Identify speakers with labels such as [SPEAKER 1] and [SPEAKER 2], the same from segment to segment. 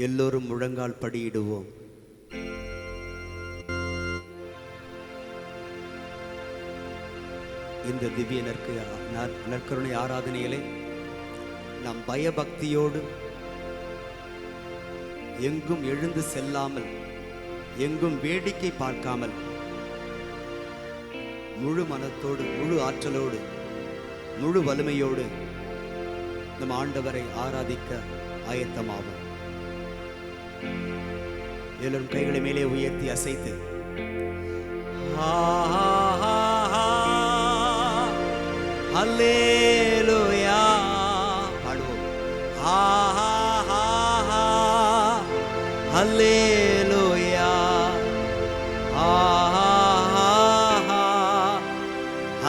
[SPEAKER 1] எல்லோரும் முழங்கால் படியிடுவோம். இந்த திவ்ய நற்கருணை ஆராதனையிலே நாம் பயபக்தியோடு எங்கும் எழுந்து செல்லாமல், எங்கும் வேடிக்கை பார்க்காமல், முழு மனத்தோடு, முழு ஆற்றலோடு, முழு வலிமையோடு நம் ஆண்டவரை ஆராதிக்க ஆயத்தமாகும். எல்லோரும் கைகளை மேலே உயர்த்தி அசைத்து அல்லேலூயா பாடுவோம். அல்லேலூயா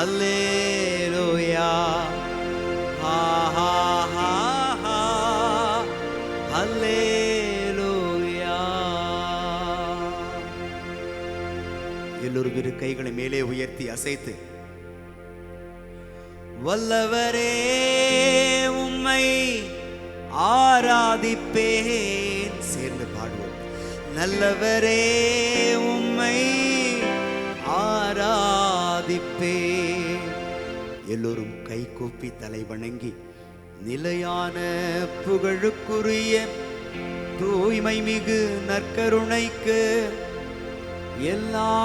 [SPEAKER 1] அல்லேலூயா அல்லேலூயா. எல்லோரும் இரு கைகளை மேலே உயர்த்தி அசைத்து வல்லவரே உம்மை ஆராதிப்பேன். சேர்ந்து பாடுவோம். நல்லவரே உம்மை ஆராதிப்பேன். எல்லோரும் கை கூப்பி தலை வணங்கி நிலையான புகழுக்குரிய தூய்மை மிகு நற்கருணைக்கு எல்லா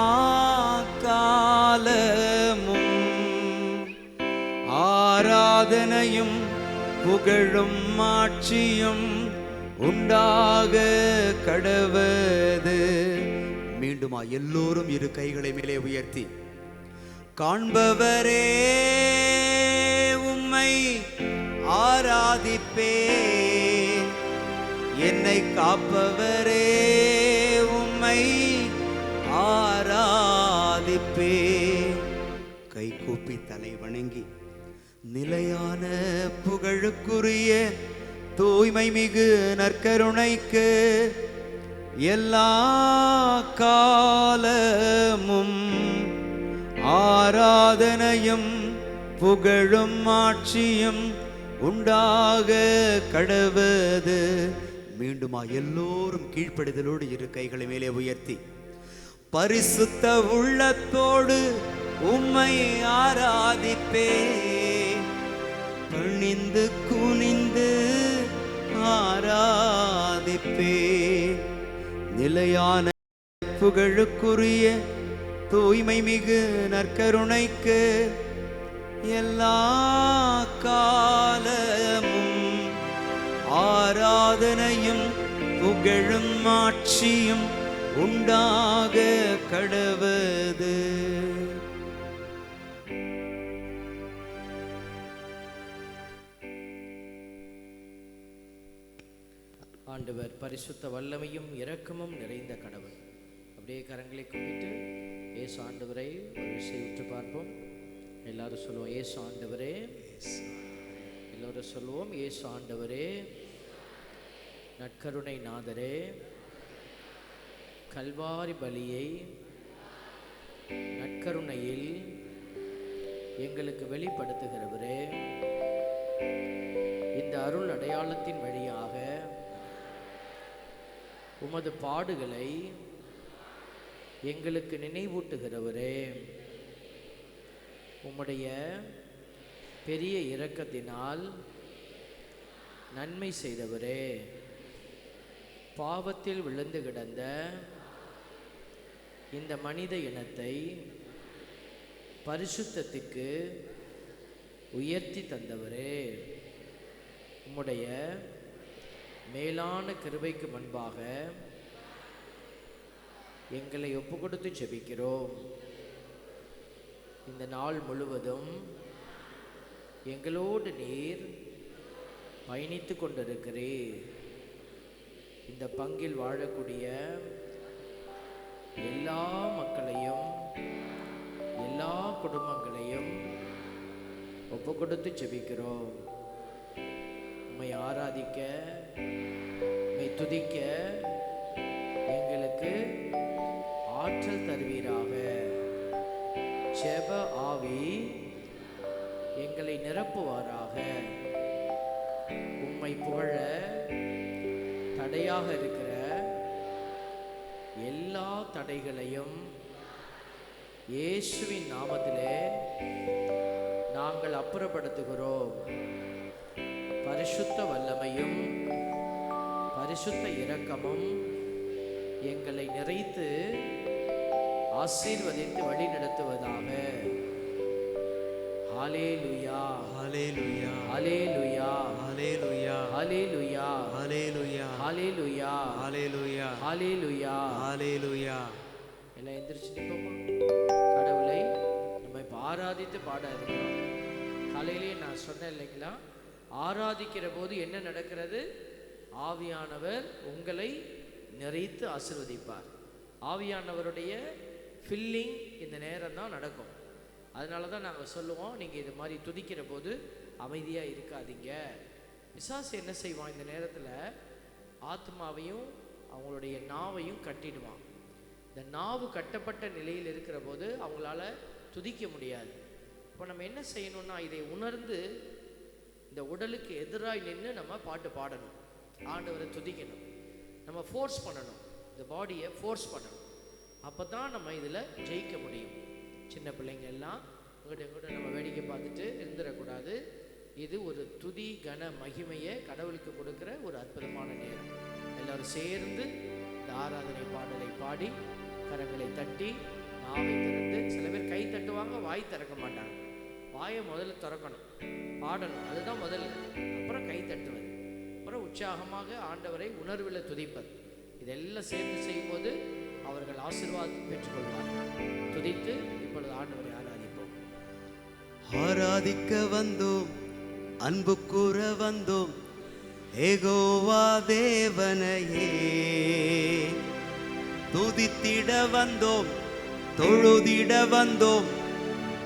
[SPEAKER 1] காலமும் ஆராதனையும் புகழும் ஆட்சியும் உண்டாக கடவது. மீண்டுமா எல்லோரும் இரு கைகளை மேலே உயர்த்தி காண்பவரே உம்மை ஆராதிப்பேன். என்னை காப்பவரே உம்மை ஆராதிப்பேன். கை கூப்பி தலை வணங்கி நிலையான புகழுக்குரிய தூய்மை மிகு நற்கருணைக்கு எல்லா காலமும் ஆராதனையும் புகழும் ஆட்சியும் உண்டாக கடவது. மீண்டுமா எல்லோரும் கீழ்ப்படிதலோடு இரு கைகளை மேலே உயர்த்தி பரிசுத்த உள்ளத்தோடு உம்மை ஆராதிப்பேன். பணிந்து குனிந்து ஆராதிப்பேன். நிலையான புகழுக்குரிய தூய்மை மிகு நற்கருணைக்கு எல்லா காலமும் ஆராதனையும் புகழும் ஆட்சியும் உண்டாக கடவது.
[SPEAKER 2] ஆண்டவர் பரிசுத்த வல்லமையும் இரக்கமும் நிறைந்த கடவுள். அப்படியே கரங்களை கும்பிட்டு ஏசு ஆண்டவரை ஒரு விஷயம் உற்று பார்ப்போம். எல்லாரும் சொல்லுவோம் ஏசு ஆண்டவரே. எல்லோரும் சொல்லுவோம் ஏசு ஆண்டவரே. நற்கருணை நாதரே, கல்வாரி பலியை நற்கருணையில் எங்களுக்கு வெளிப்படுத்துகிறவரே, இந்த அருள் அடையாளத்தின் வழியாக உமது பாடுகளை எங்களுக்கு நினைவூட்டுகிறவரே, உம்முடைய பெரிய இரக்கத்தினால் நன்மை செய்தவரே, பாவத்தில் விழுந்து கிடந்த இந்த மனித இனத்தை பரிசுத்தத்திற்கு உயர்த்தி தந்தவரே, உம்முடைய மேலான கிருபைக்கு முன்பாக எங்களை ஒப்பு கொடுத்து ஜெபிக்கிறோம். இந்த நாள் முழுவதும் எங்களோடு நீர் பயணித்து கொண்டிருக்கிறீர். இந்த பங்கில் வாழக்கூடிய எல்லா மக்களையும் எல்லா குடும்பங்களையும் ஒப்பு கொடுத்து ஜெபிக்கிறோம். உம்மை ஆராதிக்க, உம்மை துதிக்க எங்களுக்கு ஆற்றல் தருவீராக. ஜெப ஆவி எங்களை நிரப்புவாராக. உம்மை புகழ தடையாக இருக்கிற எல்லா தடைகளையும் இயேசுவின் நாமத்திலே நாங்கள் அப்புறப்படுத்துகிறோம். பரிசுத்த வல்லமையும் பரிசுத்த இரக்கமும் எங்களை நிறைத்து ஆசீர்வதித்து வழி நடத்துவதாக. ஹல்லேலூயா,
[SPEAKER 1] ஹல்லேலூயா,
[SPEAKER 2] ஹல்லேலூயா,
[SPEAKER 1] ஹல்லேலூயா,
[SPEAKER 2] ஹல்லேலூயா,
[SPEAKER 1] ஹல்லேலூயா,
[SPEAKER 2] ஹல்லேலூயா,
[SPEAKER 1] ஹல்லேலூயா,
[SPEAKER 2] ஹல்லேலூயா.
[SPEAKER 1] ஹல்லேலூயா.
[SPEAKER 2] எல்லாம் எந்திரிச்சு நிற்போமா? கடவுளை நம்ம இப்போ ஆராதித்து பாட இருக்கிறோம். காலையிலேயே நான் சொன்னேன் இல்லைங்களா, ஆராதிக்கிற போது என்ன நடக்கிறது? ஆவியானவர் உங்களை நிறைத்து ஆசீர்வதிப்பார். ஆவியானவருடைய ஃபில்லிங் இந்த நேரம் தான் நடக்கும். அதனால தான் நாங்கள் சொல்லுவோம், நீங்கள் இது மாதிரி துதிக்கிற போது அமைதியாக இருக்காதீங்க. பிசாசு என்ன செய்வான்? இந்த நேரத்தில் ஆத்மாவையும் அவங்களுடைய நாவையும் கட்டிடுவான். இந்த நாவு கட்டப்பட்ட நிலையில் இருக்கிற போது அவங்களால துதிக்க முடியாது. இப்போ நம்ம என்ன செய்யணும்னா, இதை உணர்ந்து இந்த உடலுக்கு எதிராக நின்று நம்ம பாட்டு பாடணும், ஆண்டவரை துதிக்கணும். நம்ம ஃபோர்ஸ் பண்ணணும், இந்த பாடியை ஃபோர்ஸ் பண்ணணும். அப்போ தான் நம்ம இதில் ஜெயிக்க முடியும். சின்ன பிள்ளைங்க எல்லாம் உங்கள்கிட்ட நம்ம வேடிக்கை பார்த்துட்டு இருந்துடக்கூடாது. இது ஒரு துதி கன மகிமையை கடவுளுக்கு கொடுக்குற ஒரு அற்புதமான நேரம். எல்லோரும் சேர்ந்து இந்த ஆராதனை பாடலை பாடி கரங்களை தட்டி நாவை திறந்து, சில பேர் கை தட்டுவாங்க, வாய் திறக்க மாட்டாங்க. வாயை முதல்ல திறக்கணும், பாடணும், அதுதான் முதல்ல. அப்புறம் கை தட்டுவது, அப்புறம் உற்சாகமாக ஆண்டவரை உணர்வில் துதிப்பது. இதெல்லாம் சேர்ந்து செய்யும்போது அவர்கள் ஆசீர்வாதம் பெற்றுக்கொள்வார்கள். துதித்து இப்பொழுது ஆண்டவரை ஆராதிப்போம்.
[SPEAKER 1] ஆராதிக்க வந்தோம், அன்பு கூற வந்தோம், யெகோவா தேவனையே. துதித்திட வந்தோம், தொழுதிட வந்தோம்,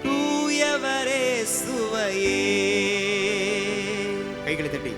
[SPEAKER 1] தூயவரே சுவையே. கைகளை தட்டி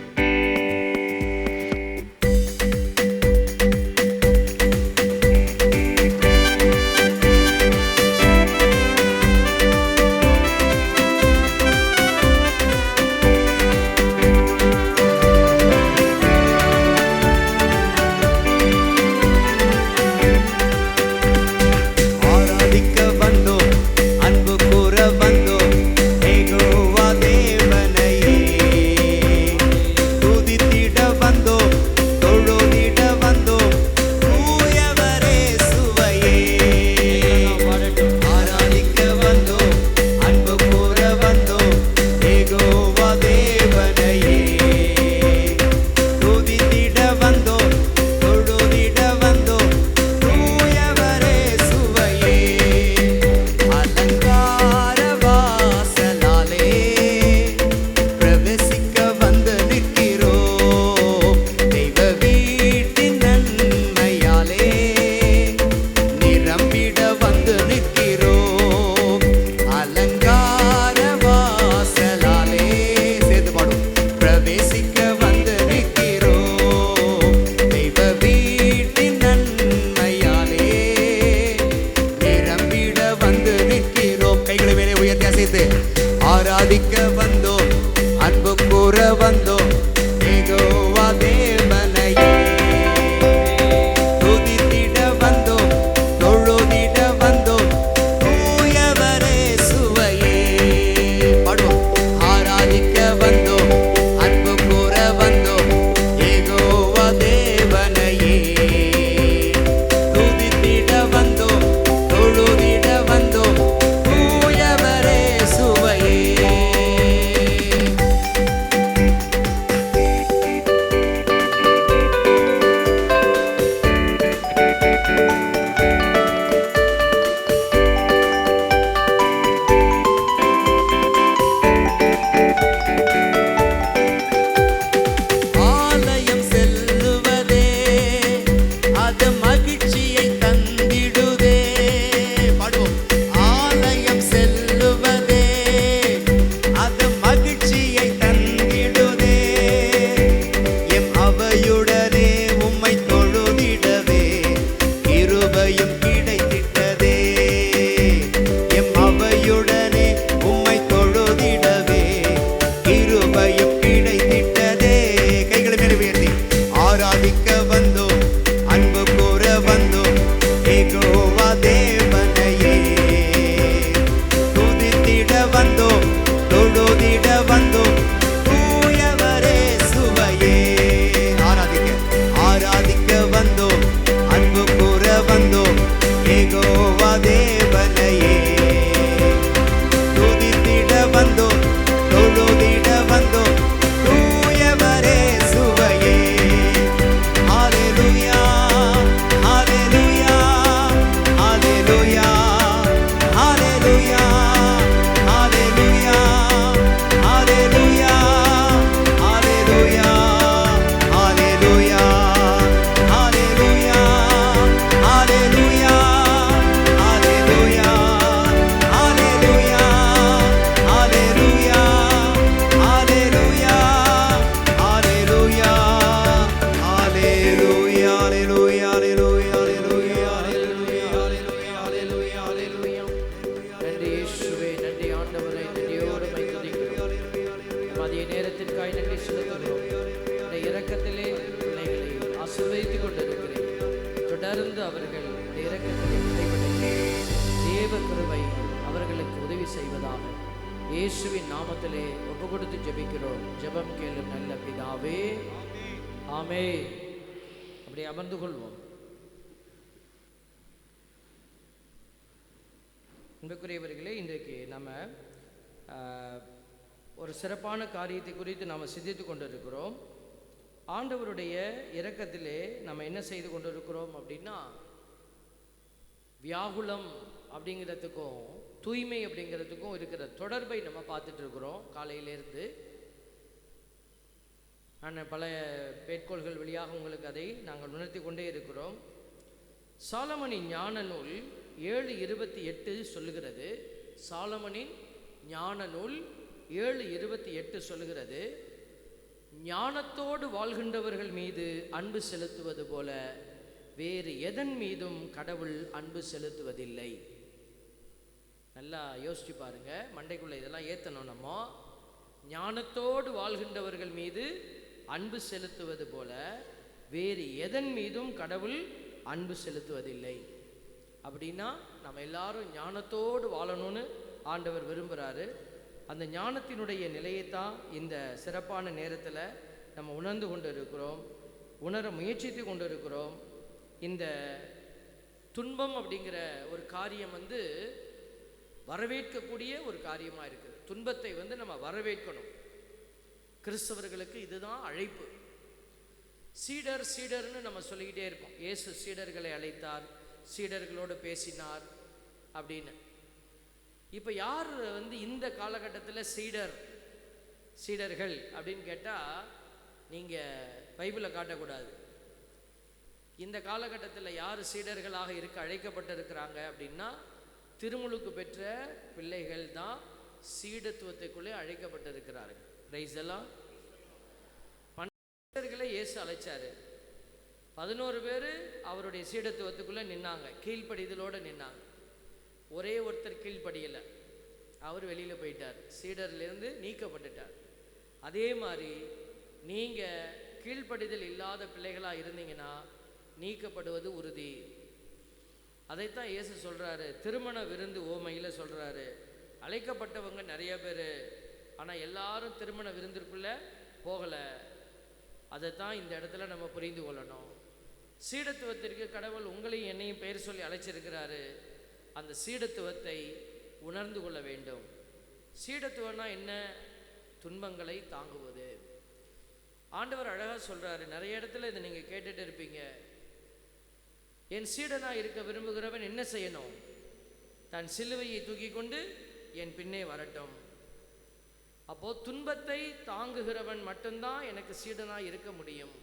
[SPEAKER 1] ஆராதிக்க வந்தோம், அன்பு கூற வந்தோம், யெகோவா தேவனையே. துதித்திட வந்தோம், தொழுதிட வந்தோம், தூயவரே சுவையே. பாடுவோம். ஆராதிக்க வந்தோம், அன்பு கூற வந்தோம், யெகோவா தேவனையே. துதித்திட வந்தோம், தொழுதிட வந்தோம், தூயவரே சுவையே.
[SPEAKER 2] நேரத்திற்காய் நன்றி செலுத்துகிறோம். இந்த இரக்கத்திலே பிள்ளைகளை ஆசீர்வதித்துக் கொண்டிருக்கிறேன். தொடர்ந்து அவர்கள் இந்த இரக்கத்திலே நிலைப்படுத்தி தேவ கிருபை அவர்களுக்கு உதவி செய்வதாக இயேசுவின் நாமத்திலே ஒப்பு கொடுத்து ஜெபிக்கிறோம். ஜெபம் கேளும் நல்ல பிதாவே, ஆமென். அப்படி அமர்ந்து கொள்வோம். அன்புக்குரியவர்களே, இன்றைக்கு நம்ம ஒரு சிறப்பான காரியத்தை குறித்து நாம் சிந்தித்து கொண்டிருக்கிறோம். ஆண்டவருடைய இரக்கத்திலே நம்ம என்ன செய்து கொண்டிருக்கிறோம் அப்படின்னா, வியாகுலம் அப்படிங்கிறதுக்கும் தூய்மை அப்படிங்கிறதுக்கும் இருக்கிற தொடர்பை நம்ம பார்த்துட்டு இருக்கிறோம். காலையிலேருந்து நான் பல பேட்கோள்கள் வழியாக உங்களுக்கு அதை நாங்கள் உணர்த்தி கொண்டே இருக்கிறோம். சாலமனின் ஞான நூல் 7:28 சொல்லுகிறது. சாலமனின் ஞான நூல் 7:28 சொல்லுகிறது, ஞானத்தோடு வாழ்கின்றவர்கள் மீது அன்பு செலுத்துவது போல வேறு எதன் மீதும் கடவுள் அன்பு செலுத்துவதில்லை. நல்லா யோசிச்சு பாருங்க, மண்டைக்குள்ள இதெல்லாம் ஏற்றணும். நம்ம ஞானத்தோடு வாழ்கின்றவர்கள் மீது அன்பு செலுத்துவது போல வேறு எதன் மீதும் கடவுள் அன்பு செலுத்துவதில்லை. அப்படின்னா நம்ம எல்லாரும் ஞானத்தோடு வாழணும்னு ஆண்டவர் விரும்புகிறாரு. அந்த ஞானத்தினுடைய நிலையைத்தான் இந்த சிறப்பான நேரத்தில் நம்ம உணர்ந்து கொண்டு இருக்கிறோம், உணர முயற்சித்து கொண்டு இருக்கிறோம். இந்த துன்பம் அப்படிங்கிற ஒரு காரியம் வரவேற்கக்கூடிய ஒரு காரியமாக இருக்குது. துன்பத்தை நம்ம வரவேற்கணும். கிறிஸ்தவர்களுக்கு இதுதான் அழைப்பு. சீடர்னு நம்ம சொல்லிக்கிட்டே இருப்போம். இயேசு சீடர்களை அழைத்தார், சீடர்களோடு பேசினார் அப்படின்னு. இப்போ யார் இந்த காலகட்டத்தில் சீடர்கள் அப்படின்னு கேட்டால் நீங்கள் பைபிளை காட்டக்கூடாது. இந்த காலகட்டத்தில் யார் சீடர்களாக அழைக்கப்பட்டிருக்கிறாங்க அப்படின்னா, திருமுழுக்கு பெற்ற பிள்ளைகள் தான் சீடத்துவத்துக்குள்ளே அழைக்கப்பட்டிருக்கிறார்கள். பிரைஸ் எல்லாம். 12 சீடர்களை இயேசு அழைச்சாரு. 11 பேர் அவருடைய சீடத்துவத்துக்குள்ளே நின்னாங்க, கீழ்ப்படிதலோடு நின்னாங்க. ஒரே ஒருத்தர் கீழ்ப்படியலை, அவர் வெளியில் போயிட்டார், சீடர்லேருந்து நீக்கப்பட்டுட்டார். அதே மாதிரி நீங்கள் கீழ்ப்படிதல் இல்லாத பிள்ளைகளாக இருந்தீங்கன்னா நீக்கப்படுவது உறுதி. அதைத்தான் இயேசு சொல்கிறாரு. திருமண விருந்து ஓமையில் சொல்கிறாரு, அழைக்கப்பட்டவங்க நிறைய பேர், ஆனால் எல்லாரும் திருமண விருந்திற்குள்ளே போகலை. அதைத்தான் இந்த இடத்துல நம்ம புரிந்து கொள்ளணும். சீடத்துவத்திற்கு கடவுள் உங்களையும் என்னையும் பெயர் சொல்லி அழைச்சிருக்கிறாரு. அந்த சீடத்துவத்தை உணர்ந்து கொள்ள வேண்டும். சீடத்துவம்னா என்ன? துன்பங்களை தாங்குவது. ஆண்டவர் அழகாக சொல்கிறாரு. நிறைய இடத்துல இதை நீங்கள் கேட்டுட்டு இருப்பீங்க. என் சீடனாக இருக்க விரும்புகிறவன் என்ன செய்யணும்? தன் சிலுவையை தூக்கி கொண்டு என் பின்னே வரட்டும். அப்போது துன்பத்தை தாங்குகிறவன் மட்டும்தான் எனக்கு சீடனாக இருக்க முடியும்.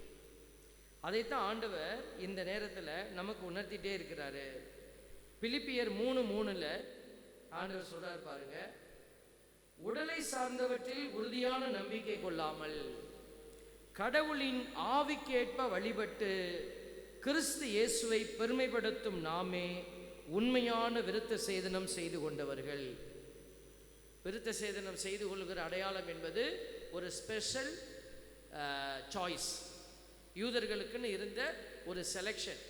[SPEAKER 2] அதைத்தான் ஆண்டவர் இந்த நேரத்தில் நமக்கு உணர்த்திட்டே இருக்கிறாரு. பிலிப்பியர் 3:3 ஆண்டவர் சொல்றார் பாருங்க, உடலை சார்ந்தவற்றில் உறுதியான நம்பிக்கை கொள்ளாமல் கடவுளின் ஆவிக்கேற்ப வழிபட்டு கிறிஸ்து இயேசுவை பெருமைப்படுத்தும் நாமே உண்மையான விருத்த சேதனம் செய்து கொண்டவர்கள். விருத்த சேதனம் செய்து கொள்கிற அடையாளம் என்பது ஒரு ஸ்பெஷல் சாய்ஸ். யூதர்களுக்குன்னு இருந்த ஒரு செலெக்ஷன்.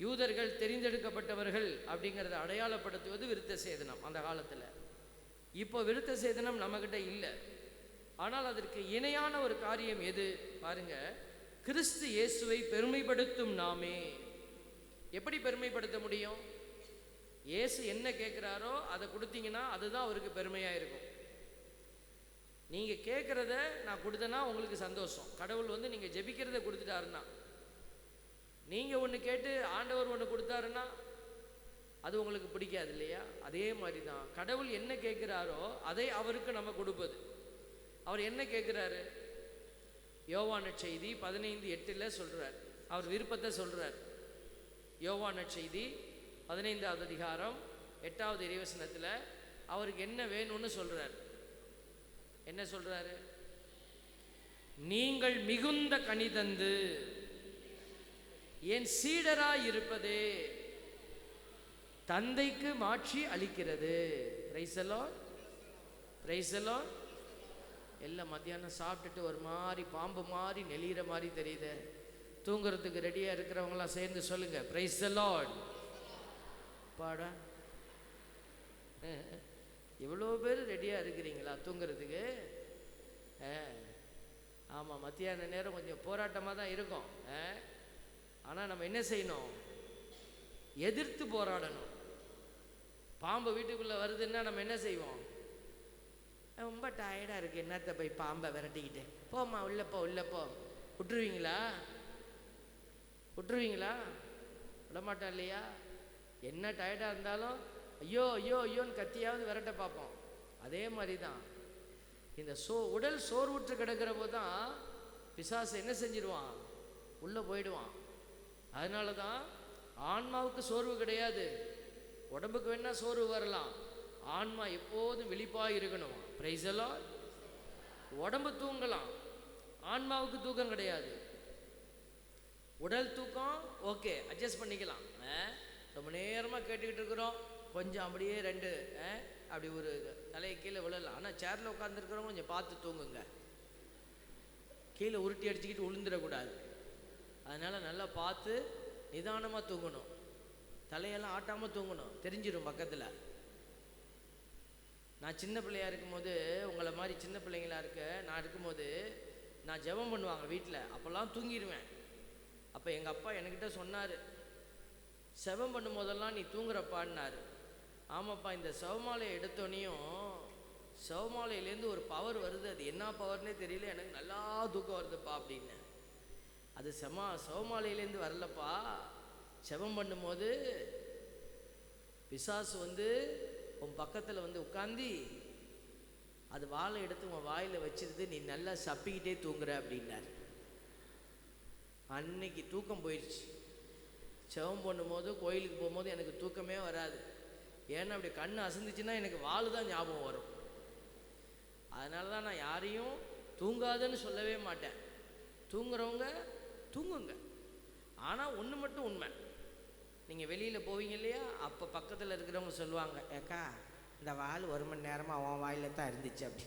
[SPEAKER 2] யூதர்கள் தெரிந்தெடுக்கப்பட்டவர்கள் அப்படிங்கிறத அடையாளப்படுத்துவது விருத்த சேதனம் அந்த காலத்தில். இப்போ விருத்த சேதனம் நம்மக்கிட்ட இல்லை. ஆனால் அதற்கு இணையான ஒரு காரியம் எது பாருங்க, கிறிஸ்து இயேசுவை பெருமைப்படுத்தும் நாமே. எப்படி பெருமைப்படுத்த முடியும்? இயேசு என்ன கேட்குறாரோ அதை கொடுத்தீங்கன்னா அதுதான் அவருக்கு பெருமையாக இருக்கும். நீங்கள் கேட்குறத நான் கொடுத்தேன்னா உங்களுக்கு சந்தோஷம். கடவுள் நீங்கள் ஜெபிக்கிறத கொடுத்துட்டாருன்னா, நீங்கள் ஒன்று கேட்டு ஆண்டவர் ஒன்று கொடுத்தாருன்னா அது உங்களுக்கு பிடிக்காது இல்லையா? அதே மாதிரி தான் கடவுள் என்ன கேட்குறாரோ அதை அவருக்கு நம்ம கொடுப்பது. அவர் என்ன கேட்குறாரு? யோவான் நற்செய்தி 15:8 சொல்கிறார். அவர் விருப்பத்தை சொல்கிறார். யோவான் நற்செய்தி 15வது அதிகாரம் 8வது இறைவசனத்தில் அவருக்கு என்ன வேணும்னு சொல்கிறார். என்ன சொல்கிறாரு? நீங்கள் மிகுந்த கனி தந்து என் சீடராய் இருப்பதே தந்தைக்கு மாட்சி அளிக்கிறது. Price the Lord, price the Lord. எல்லாம் மத்தியானம் சாப்பிட்டுட்டு ஒரு மாதிரி பாம்பு மாதிரி நெளிகிற மாதிரி தெரியுது. தூங்குறதுக்கு ரெடியாக இருக்கிறவங்களாம் சேர்ந்து சொல்லுங்க, பிரைஸ் தி லார்ட். பாடா, எவ்வளோ பேர் ரெடியாக இருக்கிறீங்களா தூங்குறதுக்கு? ஆமாம், மத்தியான நேரம் கொஞ்சம் போராட்டமாக தான் இருக்கும். ஆனால் நம்ம என்ன செய்யணும்? எதிர்த்து போராடணும். பாம்பு வீட்டுக்குள்ளே வருதுன்னா நம்ம என்ன செய்வோம்? ரொம்ப டயர்டாக இருக்குது, என்னத்தை போய் பாம்பை விரட்டிக்கிட்டு போம்மா, உள்ளப்போ உள்ளப்போ. விட்டுருவீங்களா? விட்டுருவீங்களா? விடமாட்டா இல்லையா? என்ன டயர்டாக இருந்தாலும் ஐயோ ஐயோ ஐயோன்னு கத்தியாவது விரட்ட பார்ப்போம். அதே மாதிரி தான் இந்த உடல் சோர்வுற்று கிடக்கிற போது தான் பிசாசு என்ன செஞ்சிடுவான்? உள்ளே போயிடுவான். அதனால தான் ஆன்மாவுக்கு சோர்வு கிடையாது. உடம்புக்கு வேணா சோர்வு வரலாம், ஆன்மா எப்போதும் விழிப்பாக இருக்கணும். Price the Lord. உடம்பு தூங்கலாம், ஆன்மாவுக்கு தூக்கம் கிடையாது. உடல் தூக்கம் ஓகே, அட்ஜஸ்ட் பண்ணிக்கலாம். ரொம்ப நேரமாக கேட்டுக்கிட்டு இருக்கிறோம், கொஞ்சம் அப்படியே ரெண்டு அப்படி ஒரு தலையை கீழே விழலாம். ஆனால் சேரில் உட்காந்துருக்கிறவங்க கொஞ்சம் பார்த்து தூங்குங்க, கீழே உருட்டி அடிச்சுக்கிட்டு விழுந்துடக்கூடாது. அதனால் நல்லா பார்த்து நிதானமாக தூங்கணும், தலையெல்லாம் ஆட்டாமல் தூங்கணும், தெரிஞ்சிடும் பக்கத்தில். நான் சின்ன பிள்ளையாக இருக்கும்போது, உங்களை மாதிரி சின்ன பிள்ளைங்களாக நான் இருக்கும்போது நான் ஜெபம் பண்ணுவாங்க வீட்டில், அப்போல்லாம் தூங்கிடுவேன். அப்போ எங்கள் அப்பா என்கிட்ட சொன்னார், செபம் பண்ணும் போதெல்லாம் நீ தூங்குறப்பான்னாரு. ஆமாப்பா, இந்த செவமாலையை எடுத்தோன்னையும் செவமாலையிலேருந்து ஒரு பவர் வருது, அது என்ன பவர்னே தெரியல, எனக்கு நல்லா தூக்கம் வருதுப்பா அப்படின்னு. அது செவமாலையிலேருந்து வரலப்பா, செபம் பண்ணும்போது பிசாசு உன் பக்கத்தில் உட்காந்தி அது வாழை எடுத்து உன் வாயில் வச்சிருந்து நீ நல்லா சப்பிக்கிட்டே தூங்குற அப்படின்னார். அன்னைக்கு தூக்கம் போயிடுச்சு. செவம் பண்ணும்போது கோயிலுக்கு போகும்போது எனக்கு தூக்கமே வராது. ஏன்னா அப்படி கண்ணு அசந்துச்சுன்னா எனக்கு வாள் தான் ஞாபகம் வரும். அதனால தான் நான் யாரையும் தூங்காதுன்னு சொல்லவே மாட்டேன். தூங்குறவங்க தூங்குங்க. ஆனால் ஒன்று மட்டும் உண்மை, நீங்கள் வெளியில் போவீங்க இல்லையா, அப்போ பக்கத்தில் இருக்கிறவங்க சொல்லுவாங்க, ஏக்கா இந்த வாள் 1 மணி நேரமாக அவன் வாயில் தான் இருந்துச்சு அப்படி.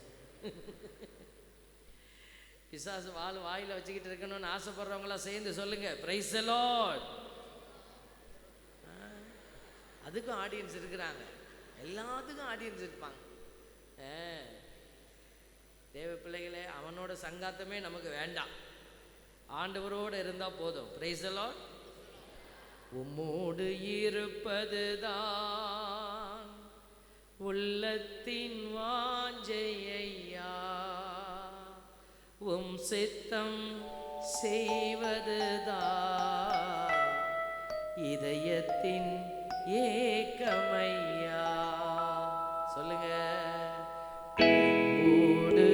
[SPEAKER 2] பிசாசு வாயில் வச்சுக்கிட்டு இருக்கணும்னு ஆசைப்படுறவங்களாம் சேர்ந்து சொல்லுங்க, பிரைஸ் தி லார்ட். அதுக்கும் ஆடியன்ஸ் இருக்கிறாங்க, எல்லாத்துக்கும் ஆடியன்ஸ் இருப்பாங்க. தேவ பிள்ளைகளே, அவனோட சங்காத்தமே நமக்கு வேண்டாம், ஆண்டவரோடு இருந்தால் போதும். Price the Lord. உம்மோடு இருப்பதுதான் உள்ளத்தின் வாஞ்சையா, உம் சித்தம் செய்வதுதான் இதயத்தின் ஏக்கமையா. சொல்லுங்க, உம்மோடு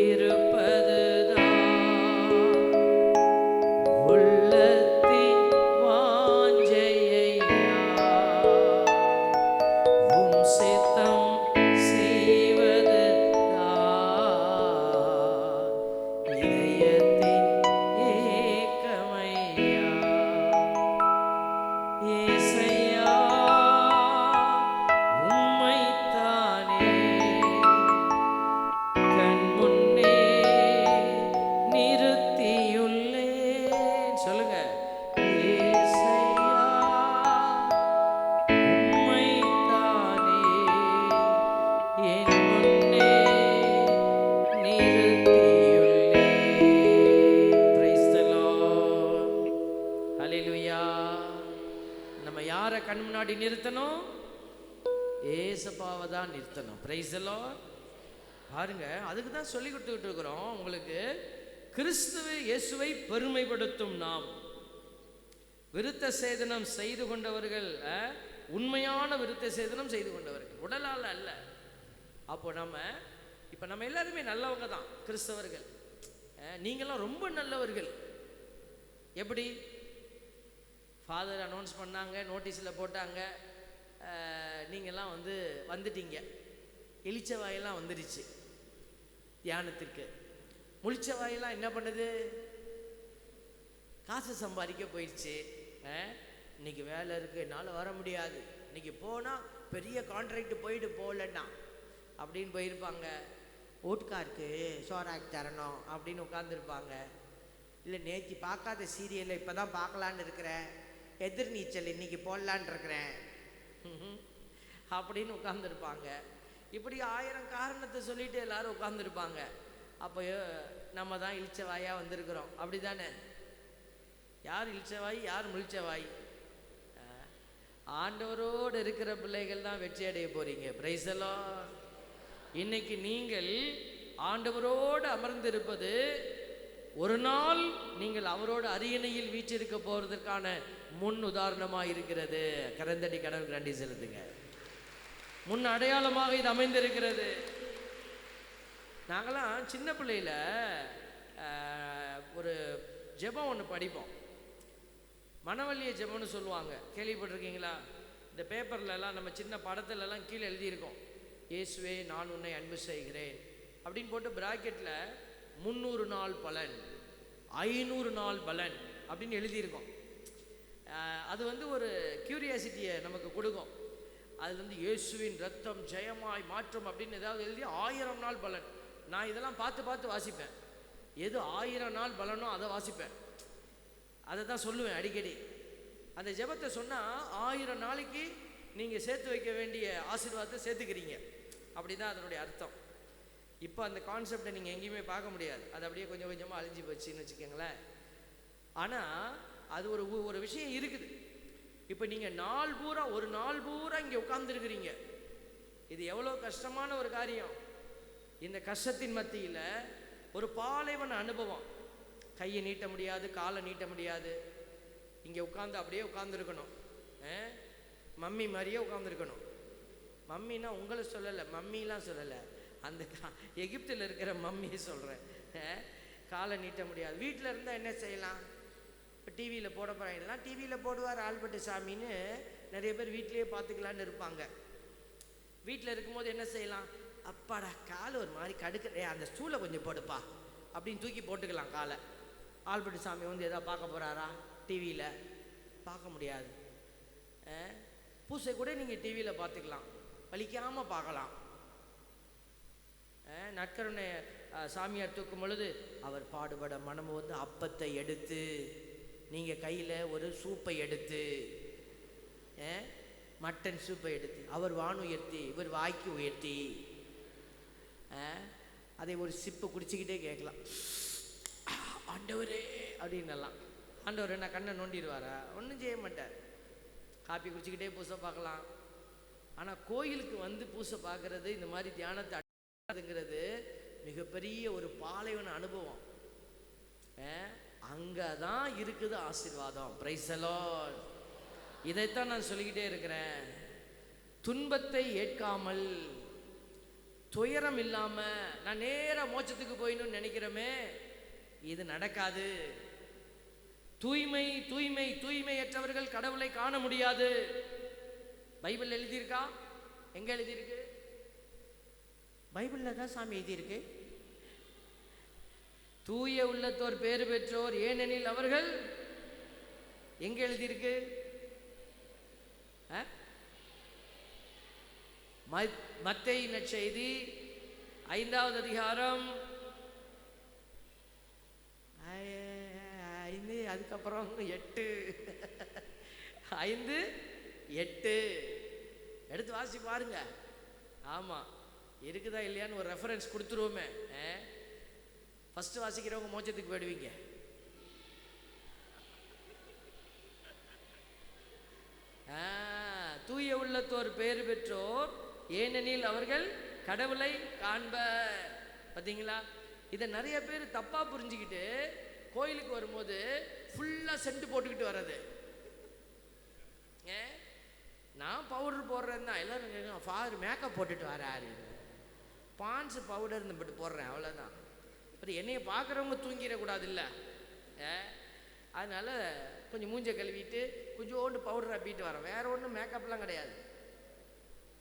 [SPEAKER 2] இருப்பதுதான் உள்ளத்தின் வாஞ்சையா, உம் சித்தம் செய்வதுதான் இதயத்தின் ஏக்கமையா. ஏசையா உம்மைத்தானே கண் முன்னே நிறுத்தியுள்ளேன். சொல்லுங்க, ஏசையா உம்மைத்தானே என் முன்னே நிறுத்தியுள்ளேன். Praise the Lord. Hallelujah. நம்ம யாரை கண் முன்னாடி நிறுத்தணும்? ஏசப்பாவை தான் நிறுத்தணும். Price the Lord. பாருங்க, அதுக்கு தான் சொல்லி கொடுத்துக்கிட்டு இருக்கிறோம் உங்களுக்கு. கிறிஸ்துவை இயேசுவை பெருமைப்படுத்தும் நாம் விருத்த சேதனம் செய்து கொண்டவர்கள், உண்மையான விருத்த சேதனம் செய்து கொண்டவர்கள், உடலால் அல்ல. அப்போ இப்போ நம்ம எல்லாருமே நல்லவங்க தான் கிறிஸ்தவர்கள். நீங்களாம் ரொம்ப நல்லவர்கள். எப்படி? ஃபாதர் அனௌன்ஸ் பண்ணாங்க, நோட்டீஸில் போட்டாங்க, நீங்கள்லாம் வந்துட்டீங்க. எலிச்ச வாயெல்லாம் வந்துடுச்சு தியானத்திற்கு. முழிச்ச வாயெல்லாம் என்ன பண்ணுது? காசு சம்பாதிக்க போயிடுச்சு. இன்னைக்கு வேலை இருக்குது, என்னால் வர முடியாது, இன்னைக்கு போனால் பெரிய கான்ட்ராக்ட் போயிட்டு போகலன்னா அப்படின்னு போயிருப்பாங்க.
[SPEAKER 3] வீட்டுக்காருக்கு சோறாக்கி தரணும் அப்படின்னு உட்காந்துருப்பாங்க. இல்லை நேற்று பார்க்காத சீரியலை இப்போ தான் பார்க்கலான்னு இருக்கிறேன், எதிர்நீச்சல் இன்னைக்கு போடலான் இருக்கிறேன் அப்படின்னு உட்காந்துருப்பாங்க. இப்படி 1000 காரணத்தை சொல்லிட்டு எல்லாரும் உட்காந்துருப்பாங்க. அப்போ நம்ம தான் இளிச்சவாயாக வந்திருக்கிறோம். அப்படி தானே? யார் இளிச்சவாய், யார் முழிச்சவாய்? ஆண்டவரோடு இருக்கிற பிள்ளைகள் தான் வெற்றி அடைய போறீங்க. Price the Lord. இன்னைக்கு நீங்கள் ஆண்டவரோடு அமர்ந்திருப்பது ஒரு நாள் நீங்கள் அவரோடு அரியணையில் வீற்றிருக்க போறதற்கான முன் உதாரணமாக இருக்கிறது. கரந்தடி கடவுள் நன்றி செலுத்துங்க. முன் அடையாளமாக இது அமைந்திருக்கிறது. நாங்களாம் சின்ன பிள்ளையில ஒரு ஜெபம் ஒன்று படிப்போம், மனவள்ளிய ஜெபம்னு சொல்லுவாங்க. கேள்விப்பட்டிருக்கீங்களா? இந்த பேப்பர்லலாம் நம்ம சின்ன படத்துலலாம் கீழே எழுதியிருக்கோம், இயேசுவே நான் உன்னை அன்பு செய்கிறேன் அப்படின்னு போட்டு பிராக்கெட்டில் 300 நாள் பலன், 500 நாள் பலன் அப்படின்னு எழுதியிருக்கோம். அது வந்து ஒரு கியூரியாசிட்டியை நமக்கு கொடுக்கும். அது வந்து இயேசுவின் ரத்தம் ஜெயமாய் மாற்றம் அப்படின்னு ஏதாவது எழுதி 1000 நாள் பலன். நான் இதெல்லாம் பார்த்து வாசிப்பேன். எது 1000 நாள் பலனோ அதை வாசிப்பேன், அதை தான் சொல்லுவேன் அடிக்கடி. அந்த ஜெபத்தை சொன்னால் 1000 நாளைக்கு நீங்கள் சேர்த்து வைக்க வேண்டிய ஆசீர்வாதத்தை சேர்த்துக்கிறீங்க, அப்படி தான் அதனுடைய அர்த்தம். இப்போ அந்த கான்செப்டை நீங்கள் எங்கேயுமே பார்க்க முடியாது, அது அப்படியே கொஞ்சம் கொஞ்சமாக அழிஞ்சு போச்சுன்னு வச்சுக்கோங்களேன். ஆனால் அது ஒரு விஷயம் இருக்குது. இப்போ நீங்கள் ஒரு நாள் பூரா இங்கே உட்கார்ந்துருக்கிறீங்க. இது எவ்வளோ கஷ்டமான ஒரு காரியம். இந்த கஷ்டத்தின் மத்தியில் ஒரு பாலைவன அனுபவம். கையை நீட்ட முடியாது, காலை நீட்ட முடியாது, இங்கே உட்காந்து அப்படியே உட்காந்துருக்கணும். மம்மி மாதிரியே உட்காந்துருக்கணும். மம்மின்னா உங்களை சொல்லலை, மம்மிலாம் சொல்லலை, அந்த எகிப்தில் இருக்கிற மம்மியை சொல்கிறேன். காலை நீட்ட முடியாது. வீட்டில் இருந்தால் என்ன செய்யலாம்? இப்போ டிவியில் போட போகிறாங்கலாம், டிவியில் போடுவார் ஆல்பர்ட் சாமின்னு நிறைய பேர் வீட்டிலேயே பார்த்துக்கலான்னு இருப்பாங்க. வீட்டில் இருக்கும்போது என்ன செய்யலாம்? அப்பாடா கால் ஒரு மாதிரி கடுக்க, அந்த ஸ்டூலை கொஞ்சம் போடுப்பா அப்படின்னு தூக்கி போட்டுக்கலாம் காலை. ஆல்பர்ட் சாமி வந்து எதாவது பார்க்க போகிறாரா? டிவியில் பார்க்க முடியாது. பூசை கூட நீங்கள் டிவியில் பார்த்துக்கலாம், வலிக்காமல் பார்க்கலாம். நற்கருணை சாமியார் தூக்கும் பொழுது அவர் பாடுபட மனமு வந்து அப்பத்தை எடுத்து, நீங்கள் கையில் ஒரு சூப்பை எடுத்து, மட்டன் சூப்பை எடுத்து, அவர் வான் உயர்த்தி இவர் வாய்க்கு உயர்த்தி அதை ஒரு சிப்பு குடிச்சிக்கிட்டே கேட்கலாம், ஆண்டவரே அப்படின்னலாம். ஆண்டவர் என்ன கண்ணை நோண்டிடுவாரா? ஒன்றும் செய்ய மாட்டார். காப்பி குடிச்சிக்கிட்டே பூசை பார்க்கலாம். ஆனால் கோயிலுக்கு வந்து பூசை பார்க்கறது, இந்த மாதிரி தியானத்தை அடையாதுங்கிறது மிகப்பெரிய ஒரு பாலைவன அனுபவம். அங்கே தான் இருக்குது ஆசீர்வாதம். Price the Lord. இதைத்தான் நான் சொல்லிக்கிட்டே இருக்கிறேன். துன்பத்தை ஏற்காமல், துயரம் இல்லாமல் நான் நேராக மோட்சத்துக்கு போயிடணும்னு நினைக்கிறோமே, இது நடக்காது. தூய்மை தூய்மை தூய்மையற்றவர்கள் கடவுளை காண முடியாது. பைபிள் எழுதியிருக்கா? எங்க எழுதியிருக்கு? பைபிளில் தான் சாமி எழுதியிருக்கு. தூய உள்ளத்தோர் பேறு பெற்றோர் ஏனெனில் அவர்கள், எங்க எழுதியிருக்கு? மத்தேயு நற்செய்தி 5வது அதிகாரம் 5, அதுக்கப்புறம் 8, 5, 8 எடுத்து வாசி பாருங்க. ஆமாம், இருக்குதா இல்லையான்னு ஒரு ரெஃபரன்ஸ் கொடுத்துருவோமே. ஃபஸ்ட்டு வாசிக்கிறவங்க மோட்சத்துக்கு போயிடுவீங்க. தூய உள்ளத்தோர் பேறு பெற்றோர் ஏனெனில் அவர்கள் கடவுளை காண்பர். பார்த்தீங்களா? இதை நிறைய பேர் தப்பாக புரிஞ்சுக்கிட்டு கோயிலுக்கு வரும்போது ஃபுல்லாக சென்ட் போட்டுக்கிட்டு வர்றது. நான் பவுடர் போடுறேன் தான், எல்லோரும் ஃபாதர் மேக்கப் போட்டுட்டு வராரு, பான்ஸு பவுடர் இந்த போடுறேன், அவ்வளோதான். அப்புறம் என்னையை பார்க்குறவங்க தூங்கிடக்கூடாது இல்லை, அதனால் கொஞ்சம் மூஞ்சை கழுவிட்டு கொஞ்சோண்டு பவுடர் அப்பிட்டு வரேன், வேறு ஒன்றும் மேக்கப்லாம் கிடையாது.